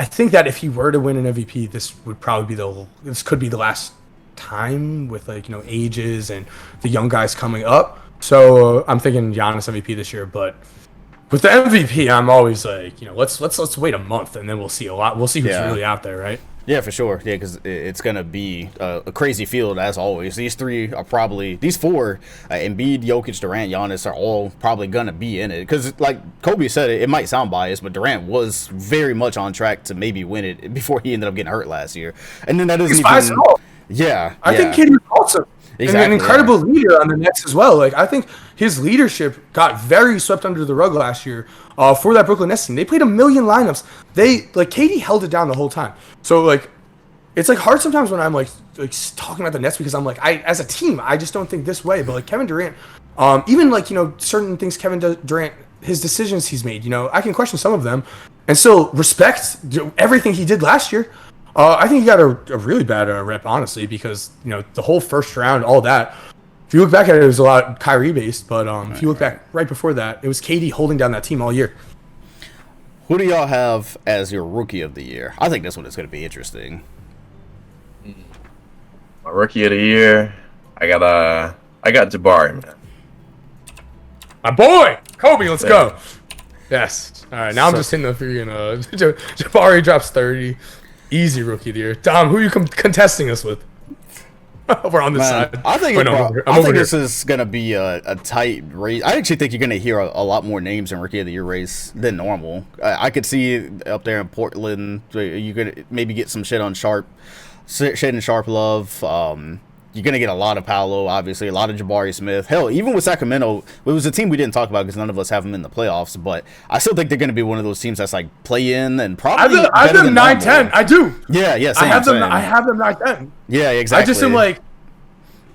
think that if he were to win an MVP, this would probably be this could be the last time with like, you know, ages and the young guys coming up. So I'm thinking Giannis MVP this year, but with the MVP, I'm always like, you know, let's wait a month and then we'll see a lot. We'll see who's really out there, right? Yeah, for sure. Yeah, because it's going to be a crazy field, as always. These four, Embiid, Jokic, Durant, Giannis, are all probably going to be in it. Because, like Kobe said, it might sound biased, but Durant was very much on track to maybe win it before he ended up getting hurt last year. And then that isn't even... Yeah. I think KD was also an incredible leader on the Nets as well. Like, I think his leadership got very swept under the rug last year for that Brooklyn Nets team. They played a million lineups. KD held it down the whole time. So, like, it's, like, hard sometimes when I'm, like talking about the Nets because I'm, like, as a team, I just don't think this way. But, like, Kevin Durant, even, like, you know, certain things Kevin Durant, his decisions he's made, you know, I can question some of them and still respect everything he did last year. I think he got a really bad rep, honestly, because, you know, the whole first round, all that. If you look back at it, it was a lot Kyrie-based, but if you look back right before that, it was KD holding down that team all year. Who do y'all have as your rookie of the year? I think this one is going to be interesting. My rookie of the year, I got Jabari, man. My boy, Kobe, let's go. Yes. All right, now I'm just hitting the freaking Jabari drops 30. Easy rookie of the year. Dom, who are you contesting us with? We're on this side. I think this is going to be a tight race. I actually think you're going to hear a lot more names in rookie of the year race than normal. I could see up there in Portland, you could maybe get some shit on Sharp love. You're going to get a lot of Paolo, obviously, a lot of Jabari Smith. Hell, even with Sacramento, it was a team we didn't talk about because none of us have them in the playoffs, but I still think they're going to be one of those teams that's like play in and probably I have them 9-10. I do. Yeah, same, I have them 9-10. Yeah, exactly. I just am like,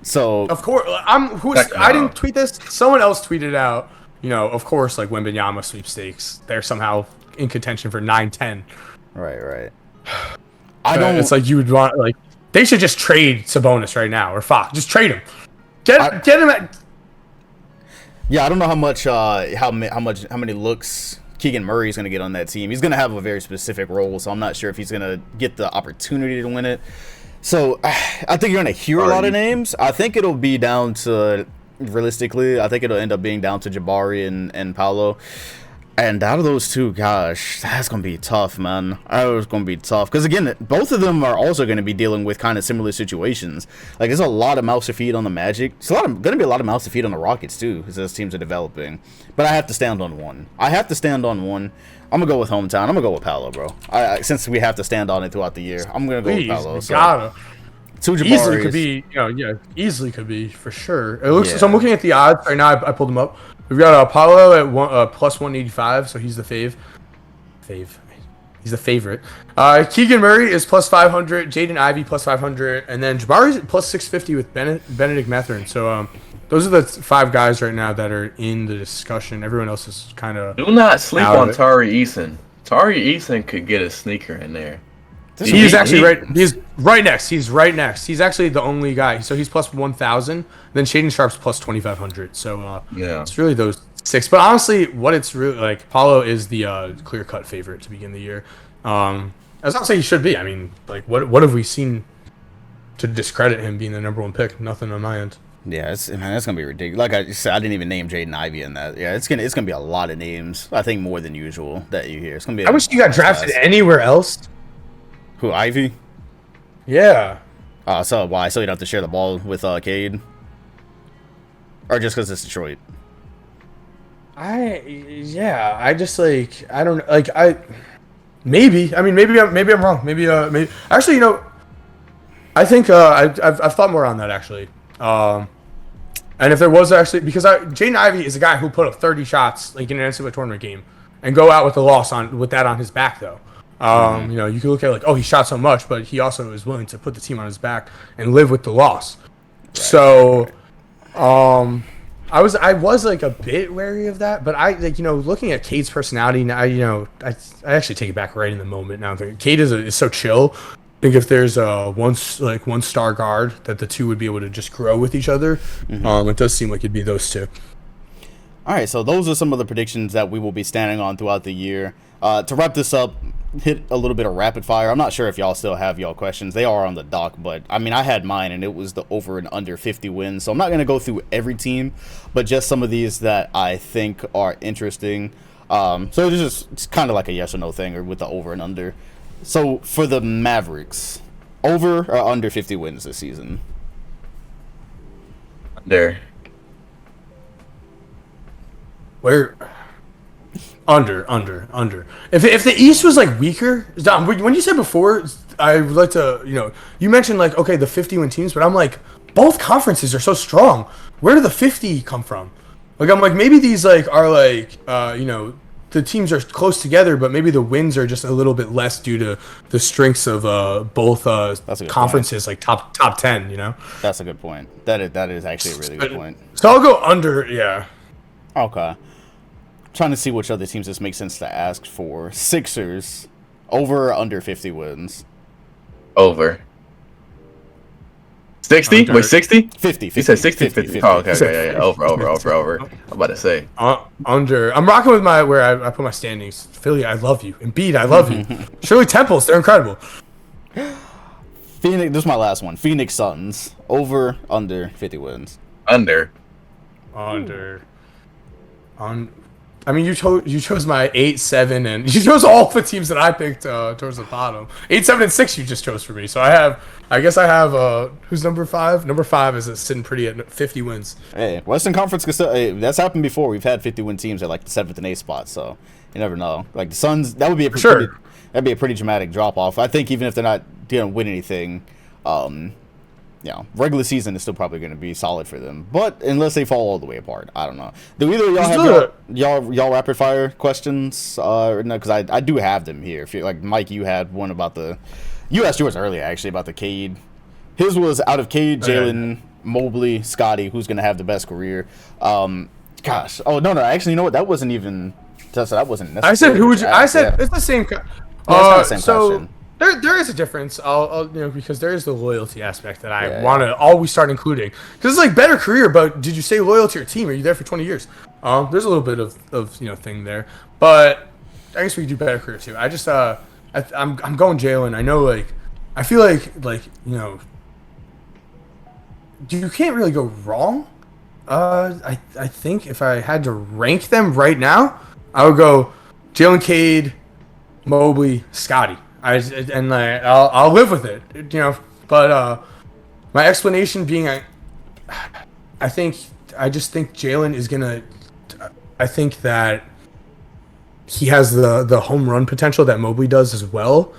so of course, I didn't tweet this. Someone else tweeted out, you know, of course, like Wenbenyama sweepstakes. They're somehow in contention for 9-10. Right. It's like you would want, like, they should just trade Sabonis right now, or Fox. Just trade him. Get him at. Yeah, I don't know how many looks Keegan Murray is going to get on that team. He's going to have a very specific role, so I'm not sure if he's going to get the opportunity to win it. So I think you're going to hear a lot of names. I think it'll be down to, realistically, I think it'll end up being down to Jabari and Paolo. And out of those two, gosh, that's going to be tough, man. It's going to be tough. Because, again, both of them are also going to be dealing with kind of similar situations. Like, there's a lot of mouths to feed on the Magic. It's going to be a lot of mouths to feed on the Rockets, too, as those teams are developing. But I have to stand on one. I'm going to go with hometown. I'm going to go with Paolo, bro. Since we have to stand on it throughout the year, I'm going to go with Paolo. Gotta. Two Jabaris. Easily could be, easily could be, for sure. It looks. So I'm looking at the odds right now. I pulled them up. We've got Paolo at plus 185, so he's the fave. He's the favorite. Keegan Murray is plus 500. Jaden Ivey plus 500, and then Jabari's at plus 650 with Benedict Mathurin. So those are the 5 guys right now that are in the discussion. Everyone else is kind of. Do not sleep on Tari Eason. Tari Eason could get a sneaker in there. He's actually right. He's right next. He's right next. He's actually the only guy. So he's plus 1,000. Then Shaden Sharp's plus 2,500. So it's really those 6. But honestly, what it's really like, Paulo is the clear-cut favorite to begin the year. That's not saying he should be. I mean, like, what have we seen to discredit him being the number 1 pick? Nothing on my end. Yeah, that's gonna be ridiculous. Like I said, I didn't even name Jaden Ivey in that. Yeah, it's gonna be a lot of names. I think more than usual that you hear. It's gonna be. I wish you got drafted anywhere else. Who, Ivy? Yeah. So why? So you don't have to share the ball with Cade? Or just because it's Detroit? I just like, I don't like, maybe I'm wrong. Maybe actually, I think I've thought more on that actually. And if there was actually, because Jaden Ivey is a guy who put up 30 shots like in an NCAA tournament game and go out with the loss with that on his back though. You can look at like, oh, he shot so much, but he also is willing to put the team on his back and live with the loss. Right. So, I was like a bit wary of that, but I like, looking at Cade's personality now, I actually take it back right in the moment now. Cade is so chill. I think if there's one star guard that the two would be able to just grow with each other, it does seem like it'd be those two. All right, so those are some of the predictions that we will be standing on throughout the year. To wrap this up, hit a little bit of rapid fire. I'm not sure if y'all still have y'all questions. They are on the dock, but I mean, I had mine, and it was the over and under 50 wins. So I'm not going to go through every team, but just some of these that I think are interesting. So it's kind of like a yes or no thing, or with the over and under. So for the Mavericks, over or under 50 wins this season? Under. Where? Under. If the East was like weaker, Dom, when you said before, I would like to, you mentioned like, okay, the 50-win teams, but I'm like, both conferences are so strong. Where did the 50 come from? Like, I'm like, maybe these like are like, the teams are close together, but maybe the wins are just a little bit less due to the strengths of both conferences, like top 10. That's a good point. That is actually a really good point. So I'll go under. Yeah. Okay. Trying to see which other teams this makes sense to ask for. Sixers, over or under 50 wins? Over. 60? Under. Wait, 60? 50. You said 60? 50. Oh, okay. Yeah. Over. I'm about to say. Under. I'm rocking with where I put my standings. Philly, I love you. Embiid, I love you. Shirley Temples, they're incredible. Phoenix, this is my last one. Phoenix Suns, over, under 50 wins? Under. I mean, you chose my 8, 7, and you chose all the teams that I picked towards the bottom. 8, 7, and 6 you just chose for me. So I guess I have who's number 5? Number 5 is sitting pretty at 50 wins. Hey, Western Conference that's happened before. We've had 50-win teams at like the 7th and 8th spot, so you never know. Like the Suns, that would be that'd be a pretty dramatic drop off. I think even if they're not didn't win anything, regular season is still probably going to be solid for them. But unless they fall all the way apart, I don't know. Do either of y'all have y'all rapid fire questions? No, because I do have them here. If you like, Mike, you had one about you asked yours earlier actually about the Cade. His was out of Cade, Jalen, Mobley, Scotty, who's going to have the best career. Gosh, oh no, actually, you know what? That wasn't even. That wasn't necessary. I said who would you? I said it's the same. It's the same question. There is a difference. I'll because there is the loyalty aspect that I want to always start including. Because it's like better career, but did you stay loyal to your team? Are you there for 20 years? There's a little bit of thing there, but I guess we could do better career too. I'm going Jalen. I know, like, I feel like you can't really go wrong. I think if I had to rank them right now, I would go Jalen, Cade, Mobley, Scotty. I'll live with it, But my explanation being, I just think Jalen is gonna. I think that he has the home run potential that Mobley does as well.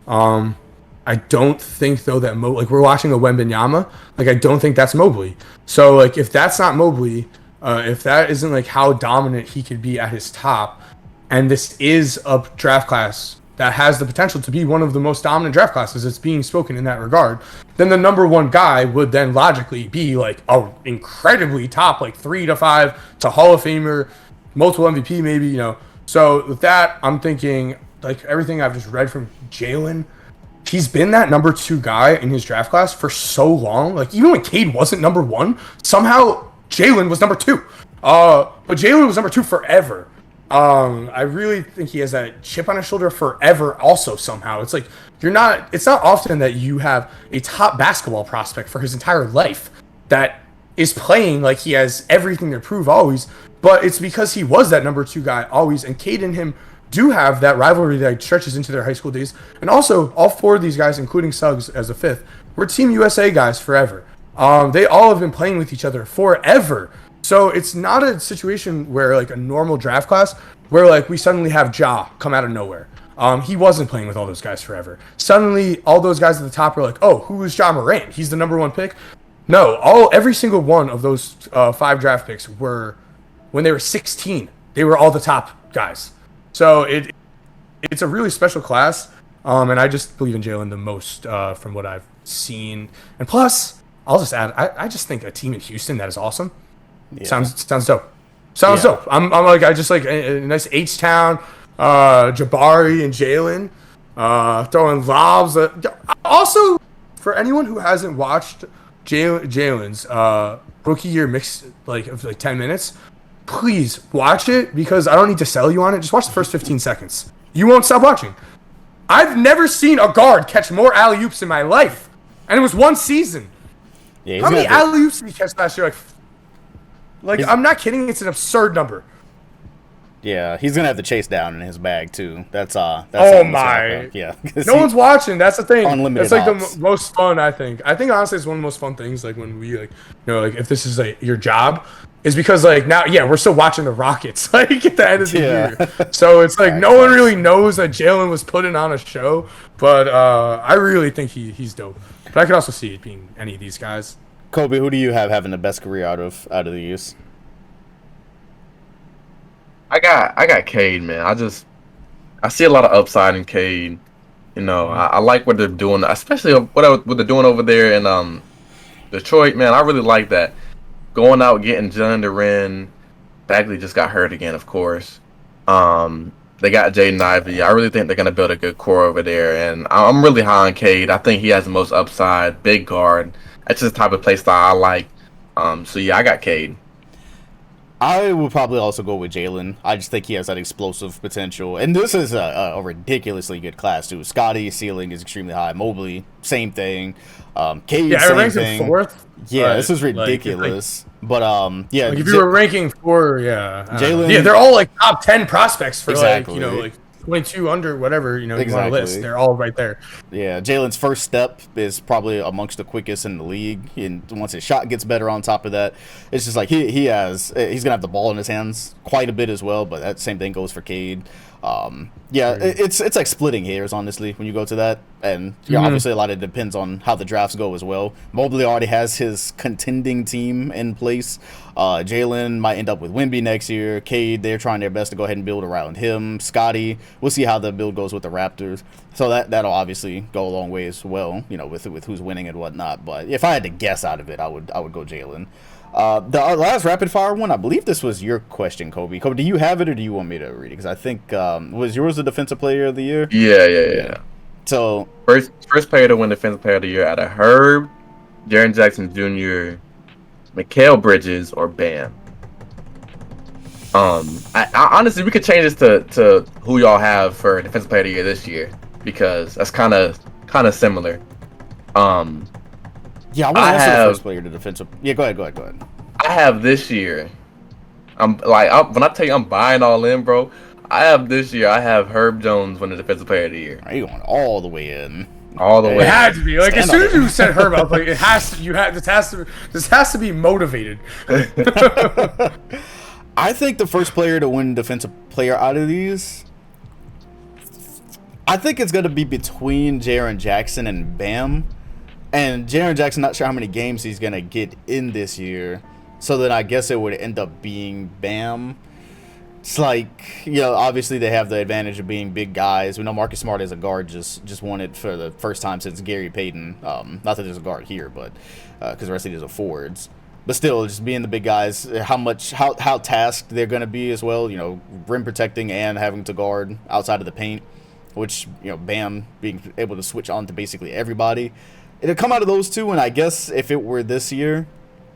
I don't think though that we're watching a Wenbenyama. Like, I don't think that's Mobley. So like, if that's not Mobley, if that isn't like how dominant he could be at his top, and this is a draft class that has the potential to be one of the most dominant draft classes that's being spoken in that regard, then the number one guy would then logically be like a incredibly top, like 3 to 5 to Hall of Famer, multiple MVP maybe, So with that, I'm thinking like everything I've just read from Jalen, he's been that number 2 guy in his draft class for so long. Like, even when Cade wasn't number 1, somehow Jalen was number 2. But Jalen was number 2 forever. I really think he has that chip on his shoulder forever also somehow. It's like, it's not often that you have a top basketball prospect for his entire life that is playing like he has everything to prove always, but it's because he was that number 2 guy always, and Cade and him do have that rivalry that stretches into their high school days. And also, all 4 of these guys, including Suggs as a 5th, were Team USA guys forever. They all have been playing with each other forever. So it's not a situation where like a normal draft class where like we suddenly have Ja come out of nowhere. He wasn't playing with all those guys forever. Suddenly, all those guys at the top are like, oh, who is Ja Morant? He's the number 1 pick. No, every single one of those 5 draft picks were when they were 16. They were all the top guys. So it's a really special class, and I just believe in Jalen the most from what I've seen. And plus, I'll just add, I just think a team in Houston that is awesome. Yeah. Sounds dope. Sounds dope. I'm like, I just like a nice H-Town, Jabari and Jalen throwing lobs. Also, for anyone who hasn't watched Jalen's rookie year mix of 10 minutes, please watch it, because I don't need to sell you on it. Just watch the first 15 seconds. You won't stop watching. I've never seen a guard catch more alley-oops in my life, and it was 1 season. Yeah, how many alley-oops did he catch last year? Like I'm not kidding. It's an absurd number. Yeah, he's gonna have to chase down in his bag too. That's oh my. Yeah. No one's watching. That's the thing. Unlimited. It's like the most fun. I think honestly, it's one of the most fun things. Like when we if this is like your job, is because like now, we're still watching the Rockets like at the end of the year. So it's like no one really knows that Jalen was putting on a show, but I really think he's dope. But I could also see it being any of these guys. Kobe, who do you have having the best career out of these? I got Cade, man. I see a lot of upside in Cade. I like what they're doing, especially what they're doing over there in Detroit, man. I really like that. Going out, getting John Duran. Bagley just got hurt again, of course. They got Jaden Ivey. I really think they're going to build a good core over there. And I'm really high on Cade. I think he has the most upside, big guard. That's just the type of play style I like. So, yeah, I got Cade. I would probably also go with Jalen. I just think he has that explosive potential. And this is a ridiculously good class, too. Scotty's ceiling is extremely high. Mobley, same thing. Cade, same thing. 4th. Yeah, this is ridiculous. But, if you were ranking 4, Jalen. Yeah, they're all like top 10 prospects for exactly. 22 under whatever, you want exactly. to list. They're all right there. Yeah, Jalen's first step is probably amongst the quickest in the league. And once his shot gets better on top of that, it's just like he's going to have the ball in his hands quite a bit as well. But that same thing goes for Cade. It's like splitting hairs, honestly, when you go to that. And obviously a lot of it depends on how the drafts go as well. Mobley already has his contending team in place. Jalen might end up with Wemby next year. Cade, they're trying their best to go ahead and build around him. Scotty, we'll see how the build goes with the Raptors. So that'll obviously go a long way as well, with who's winning and whatnot. But if I had to guess out of it, I would go Jalen. The last rapid fire one, I believe this was your question, Kobe. Kobe, do you have it or do you want me to read it? Because I think was yours the defensive player of the year? Yeah. So first player to win defensive player of the year out of Herb, Jaren Jackson Jr., Mikal Bridges, or Bam. I honestly, we could change this to who y'all have for defensive player of the year this year, because that's kind of similar. Yeah, I want to answer the first player to defensive. Yeah, go ahead. I have this year. When I tell you I'm buying all in, bro. I have Herb Jones winning defensive player of the year. Are you going all the way in? All the way. It had to be like as soon as you said Herb, I was like, this has to be motivated. I think the first player to win defensive player out of these, I think it's going to be between Jaren Jackson and Bam. And Jaren Jackson, not sure how many games he's going to get in this year. So then I guess it would end up being Bam. It's like, obviously they have the advantage of being big guys. We know Marcus Smart as a guard just won it for the first time since Gary Payton. Not that there's a guard here, but because the rest of these are forwards. But still, just being the big guys, how tasked they're going to be as well, rim protecting and having to guard outside of the paint, which, Bam being able to switch on to basically everybody. It'll come out of those two, and I guess if it were this year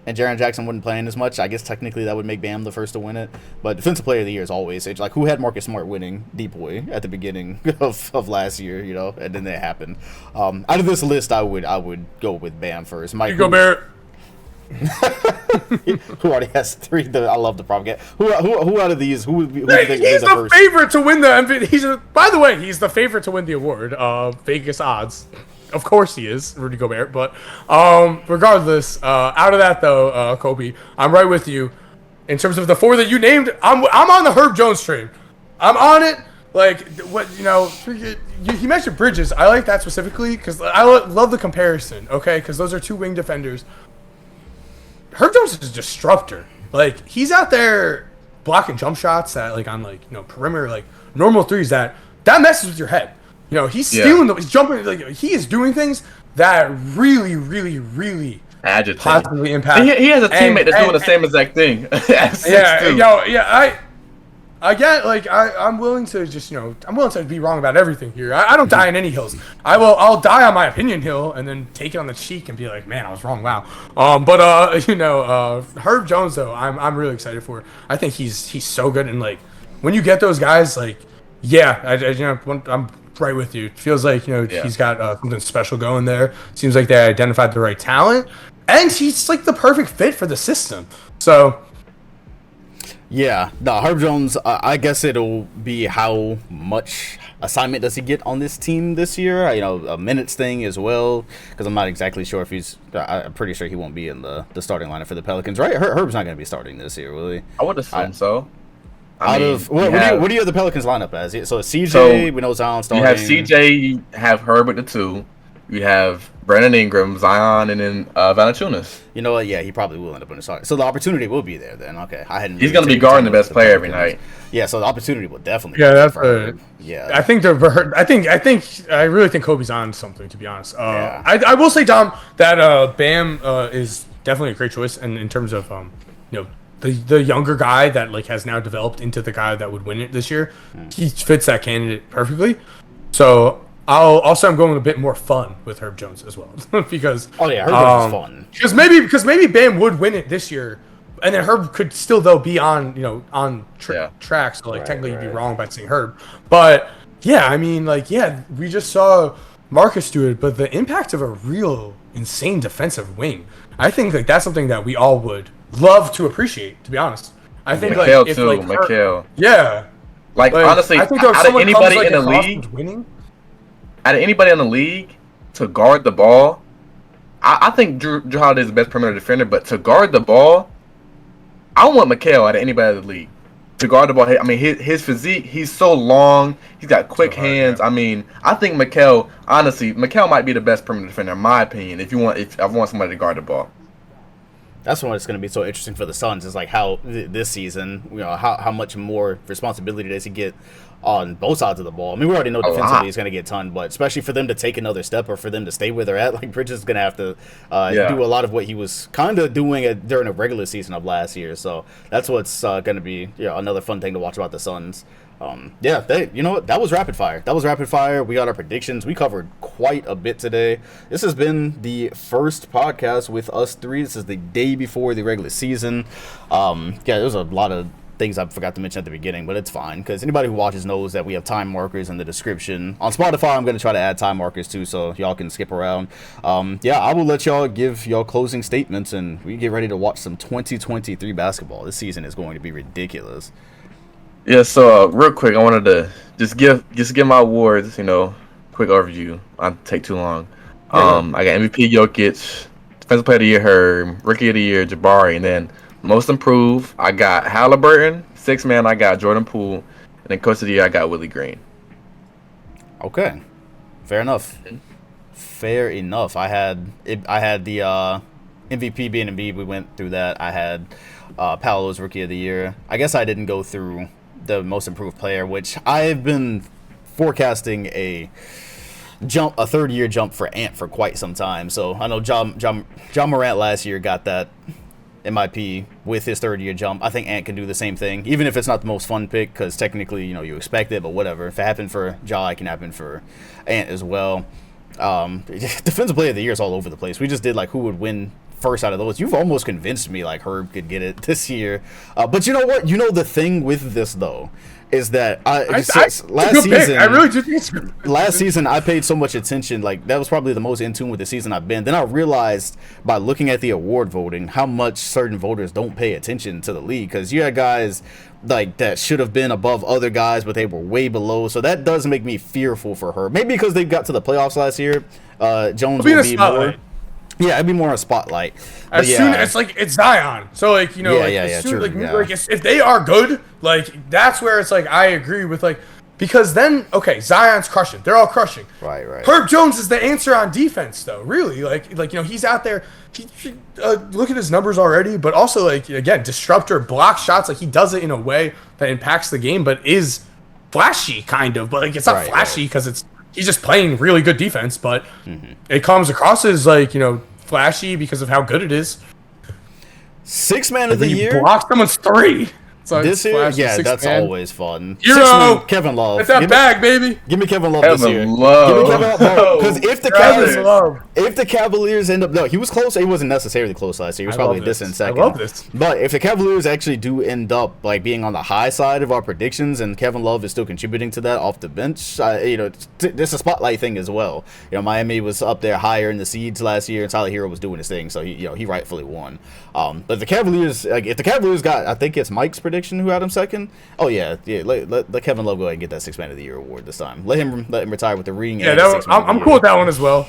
and Jaren Jackson wasn't playing as much, I guess technically that would make Bam the first to win it. But defensive player of the year is always, like, who had Marcus Smart winning D-Boy at the beginning of last year, and then that happened. Out of this list, I would go with Bam first. Mike, You go, Barrett. who already has three? I love the problem. Who out of these? Who do you think He's is the first? favorite to win the MVP. By the way, he's the favorite to win the award. Vegas odds. Of course he is, Rudy Gobert. But regardless, out of that though, Kobe, I'm right with you. In terms of the four that you named, I'm on the Herb Jones train. I'm on it. Like what he mentioned Bridges. I like that specifically because I love the comparison. Okay, because those are two wing defenders. Herb Jones is a disruptor. Like he's out there blocking jump shots that on perimeter normal threes that messes with your head. He's stealing he's jumping he is doing things that really, really, really Agitate. positively impact. He has a teammate that's doing the same exact thing. I'm willing to just I'm willing to be wrong about everything here. I don't die on any hills. I'll die on my opinion hill and then take it on the cheek and be like, man, I was wrong. Wow. Herb Jones though, I'm really excited for. I think he's so good, and when you get those guys, I'm right with you. It feels like he's got something special going there. Seems like they identified the right talent, and he's the perfect fit for the system. So. Yeah, no, Herb Jones, I guess it'll be how much assignment does he get on this team this year? A minutes thing as well, because I'm not exactly sure if I'm pretty sure he won't be in the starting lineup for the Pelicans, right? Herb's not going to be starting this year, will he? I would assume so. What do you have the Pelicans lineup as? So CJ, we know Zion starting. You have CJ, you have Herb at the 2. You have Brandon Ingram, Zion, and then Valanciunas. You know what? Yeah, he probably will end up in the starting. So the opportunity will be there then. Okay, He's going to be guarding the best player every night. Yeah, so the opportunity will definitely. Yeah, that's Herb. Yeah. I really think Kobe's on something, to be honest. I will say, Dom, that Bam is definitely a great choice, and in terms of the younger guy that has now developed into the guy that would win it this year, he fits that candidate perfectly. So. I'm going a bit more fun with Herb Jones as well because Herb Jones is fun because maybe Bam would win it this year, and then Herb could still though be on track, so technically you'd be wrong by saying Herb, but we just saw Marcus do it, but the impact of a real insane defensive wing, I think that's something that we all would love to appreciate, to be honest. I think Mikal. Yeah, honestly, I think out of anybody in the league winning. Out of anybody in the league to guard the ball, I think Drew Holiday is the best perimeter defender. But to guard the ball, I want Mikal out of anybody in the league to guard the ball. I mean, his physique, he's so long. He's got quick hands. Yeah. I mean, I think Mikal might be the best perimeter defender in my opinion. If I want somebody to guard the ball. That's why it's going to be so interesting for the Suns is how this season, how much more responsibility does he get on both sides of the ball. I mean, we already know defensively he's going to get a ton, but especially for them to take another step or for them to stay where they're at, Bridges is going to have to do a lot of what he was kind of doing during the regular season of last year. So that's what's going to be another fun thing to watch about the Suns. That was rapid fire. We got our predictions. We covered quite a bit today. This has been the first podcast with us three. This is the day before the regular season. There was a lot of things I forgot to mention at the beginning, but it's fine because anybody who watches knows that we have time markers in the description. On Spotify, I'm going to try to add time markers too, so y'all can skip around. Yeah, I will let y'all give y'all closing statements, and we get ready to watch some 2023 basketball. This season is going to be ridiculous. Yeah, so real quick, I wanted to just give my awards, quick overview. I'll take too long. I got MVP Jokic, Defensive Player of the Year Herb, Rookie of the Year Jabari, and then Most Improved I got Halliburton, Sixth Man I got Jordan Poole, and then Coach of the Year I got Willie Green. Okay, fair enough. Fair enough. I had the MVP being Embiid. We went through that. I had Paolo's Rookie of the Year. I guess I didn't go through the Most Improved Player, which I've been forecasting a third-year jump for Ant for quite some time. So I know John Morant last year got that MIP with his third-year jump. I think Ant can do the same thing, even if it's not the most fun pick, because technically, you expect it, but whatever. If it happened for Ja, it can happen for Ant as well. Defensive Player of the Year is all over the place. We just did who would win first out of those. You've almost convinced me Herb could get it this year. But you know what? The thing with this though is that last season I paid so much attention. That was probably the most in tune with the season I've been. Then I realized by looking at the award voting how much certain voters don't pay attention to the league, because you had guys that should have been above other guys, but they were way below. So that does make me fearful for her. Maybe because they got to the playoffs last year. Jones will be more. Yeah, it'd be more a spotlight. As soon as it's Zion, so if they are good, that's where it's I agree with because then Zion's crushing, they're all crushing. Right. Herb Jones is the answer on defense though, really. He's out there. Look at his numbers already, but also again, disruptor, block shots. He does it in a way that impacts the game, but is flashy kind of. But it's not flashy because he's just playing really good defense, but it comes across as flashy because of how good it is. Sixth Man of the Year. Block someone's three. This year, that's always fun. Kevin Love. It's that bag, baby. Give me Kevin Love this year. Give me Kevin Love. Because if the Cavaliers end up, no, he was close. He wasn't necessarily close last year. He was probably this in second. I love this. But if the Cavaliers actually do end up being on the high side of our predictions, and Kevin Love is still contributing to that off the bench, there's a spotlight thing as well. Miami was up there higher in the seeds last year, and Tyler Hero was doing his thing, so he rightfully won. But the Cavaliers, if the Cavaliers got, I think it's Mike's prediction who had him second. Oh yeah. Let Kevin Love go ahead and get that Sixth Man of the Year award this time. Let him retire with the ring. Yeah, I'm cool with that one as well.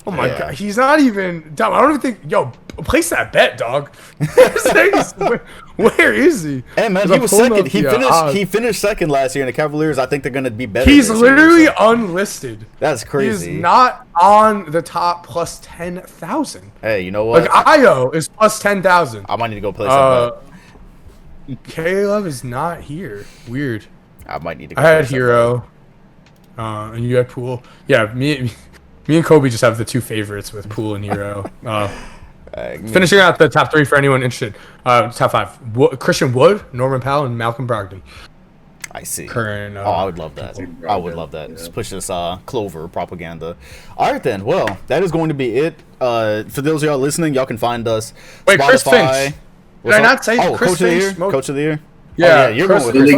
Oh my god, he's not even. Dom, I don't even think. Place that bet, dog. Where is he? Hey man, he was second. He finished second last year, and the Cavaliers, I think they're gonna be better. He's literally unlisted. That's crazy. He's not on the top plus 10,000. Hey, you know what? Io is plus 10,000. I might need to go play some bet. Caleb is not here. Weird. I might need to go I had Hero. And you had Poole. Yeah, me and Kobe just have the two favorites with Poole and Hero. Finishing out the top three for anyone interested. Top five: Christian Wood, Norman Powell, and Malcolm Brogdon. I see. Current. I would love that. I would love that. Yeah. Just push this Clover propaganda. All right then. Well, that is going to be it. For those of y'all listening, y'all can find us. Wait, Spotify. Chris Finch. Did I not say Chris Coach Finch? Of the Year? Coach of the Year. Yeah, you're going with Chris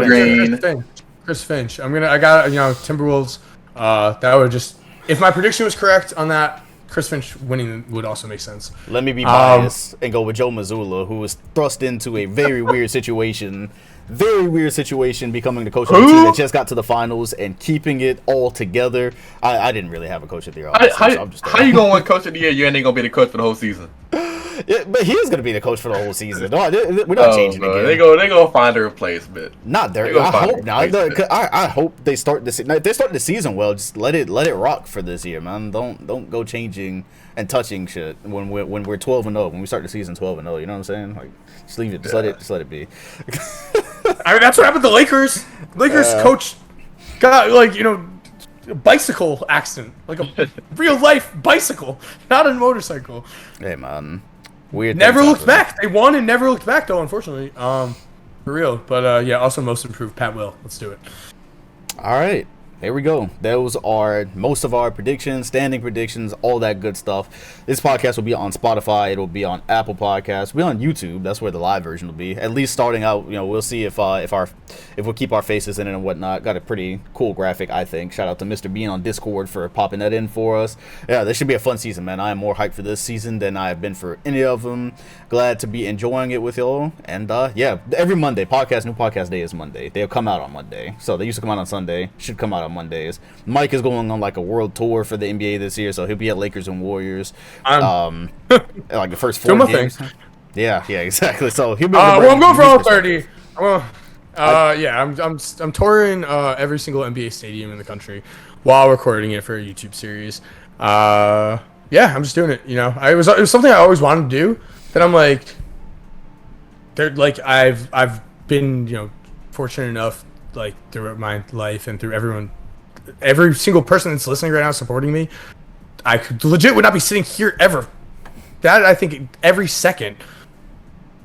Green. Chris Finch. I got Timberwolves. That would just, if my prediction was correct on that, Chris Finch winning would also make sense. Let me be biased and go with Joe Mazzulla, who was thrust into a very weird situation. Very weird situation, becoming the coach of the team that just got to the finals and keeping it all together. I didn't really have a coach of the year. How you going to win coach of the year? You ain't going to be the coach for the whole season. Yeah, but he is going to be the coach for the whole season. No, we're not changing again. They go find a replacement. Not there. I hope not. I hope they start this. If they start the season well, just let it rock for this year, man. Don't go changing and touching shit when we're 12-0. When we start the season 12-0, you know what I'm saying? Just leave it. Just let it be. That's what happened to the Lakers. Coach got a bicycle accident, like a real life bicycle, not a motorcycle. Hey man, weird. Never looked back. They won and never looked back though, unfortunately. For real. But also most improved Pat Will. Let's do it. All right. There we go. Those are most of our predictions, standing predictions, all that good stuff. This podcast will be on Spotify. It'll be on Apple Podcasts. We'll be on YouTube. That's where the live version will be. At least starting out, we'll see if we'll keep our faces in it and whatnot. Got a pretty cool graphic, I think. Shout out to Mr. Bean on Discord for popping that in for us. Yeah, this should be a fun season, man. I am more hyped for this season than I have been for any of them. Glad to be enjoying it with y'all. And yeah, every Monday, new podcast day is Monday. They'll come out on Monday. So they used to come out on Sunday. Should come out on Mondays. Mike is going on like a world tour for the NBA this year, so he'll be at Lakers and Warriors. Like the first 4 games. Yeah, exactly. So he'll be. Well, I'm going for all 30. Yeah, I'm touring every single NBA stadium in the country while recording it for a YouTube series. Yeah, I'm just doing it. It was something I always wanted to do. That I'm like, I've been fortunate enough throughout my life and through every single person that's listening right now supporting me. I would not be sitting here ever. That I think every second.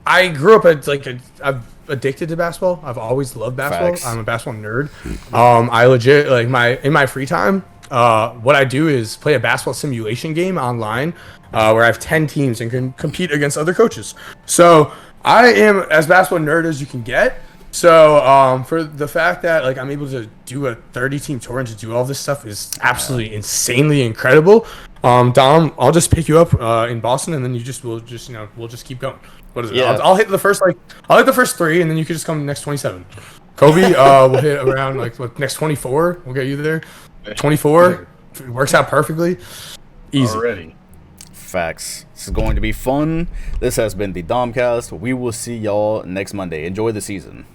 I grew up I'm addicted to basketball. I've always loved basketball. Facts. I'm a basketball nerd. I legit in my free time. What I do is play a basketball simulation game online, where I have 10 teams and can compete against other coaches. So I am as basketball nerd as you can get. So for the fact that I'm able to do a 30-team tour and to do all this stuff is absolutely insanely incredible. Dom, I'll just pick you up in Boston, and then we'll just keep going. What is it? Yeah. I'll hit the first 3, and then you can just come next 27. Kobe, we'll hit around next 24. We'll get you there. 24 it works out perfectly. Easy. Already. Facts. This is going to be fun. This has been the DomCast. We will see y'all next Monday. Enjoy the season.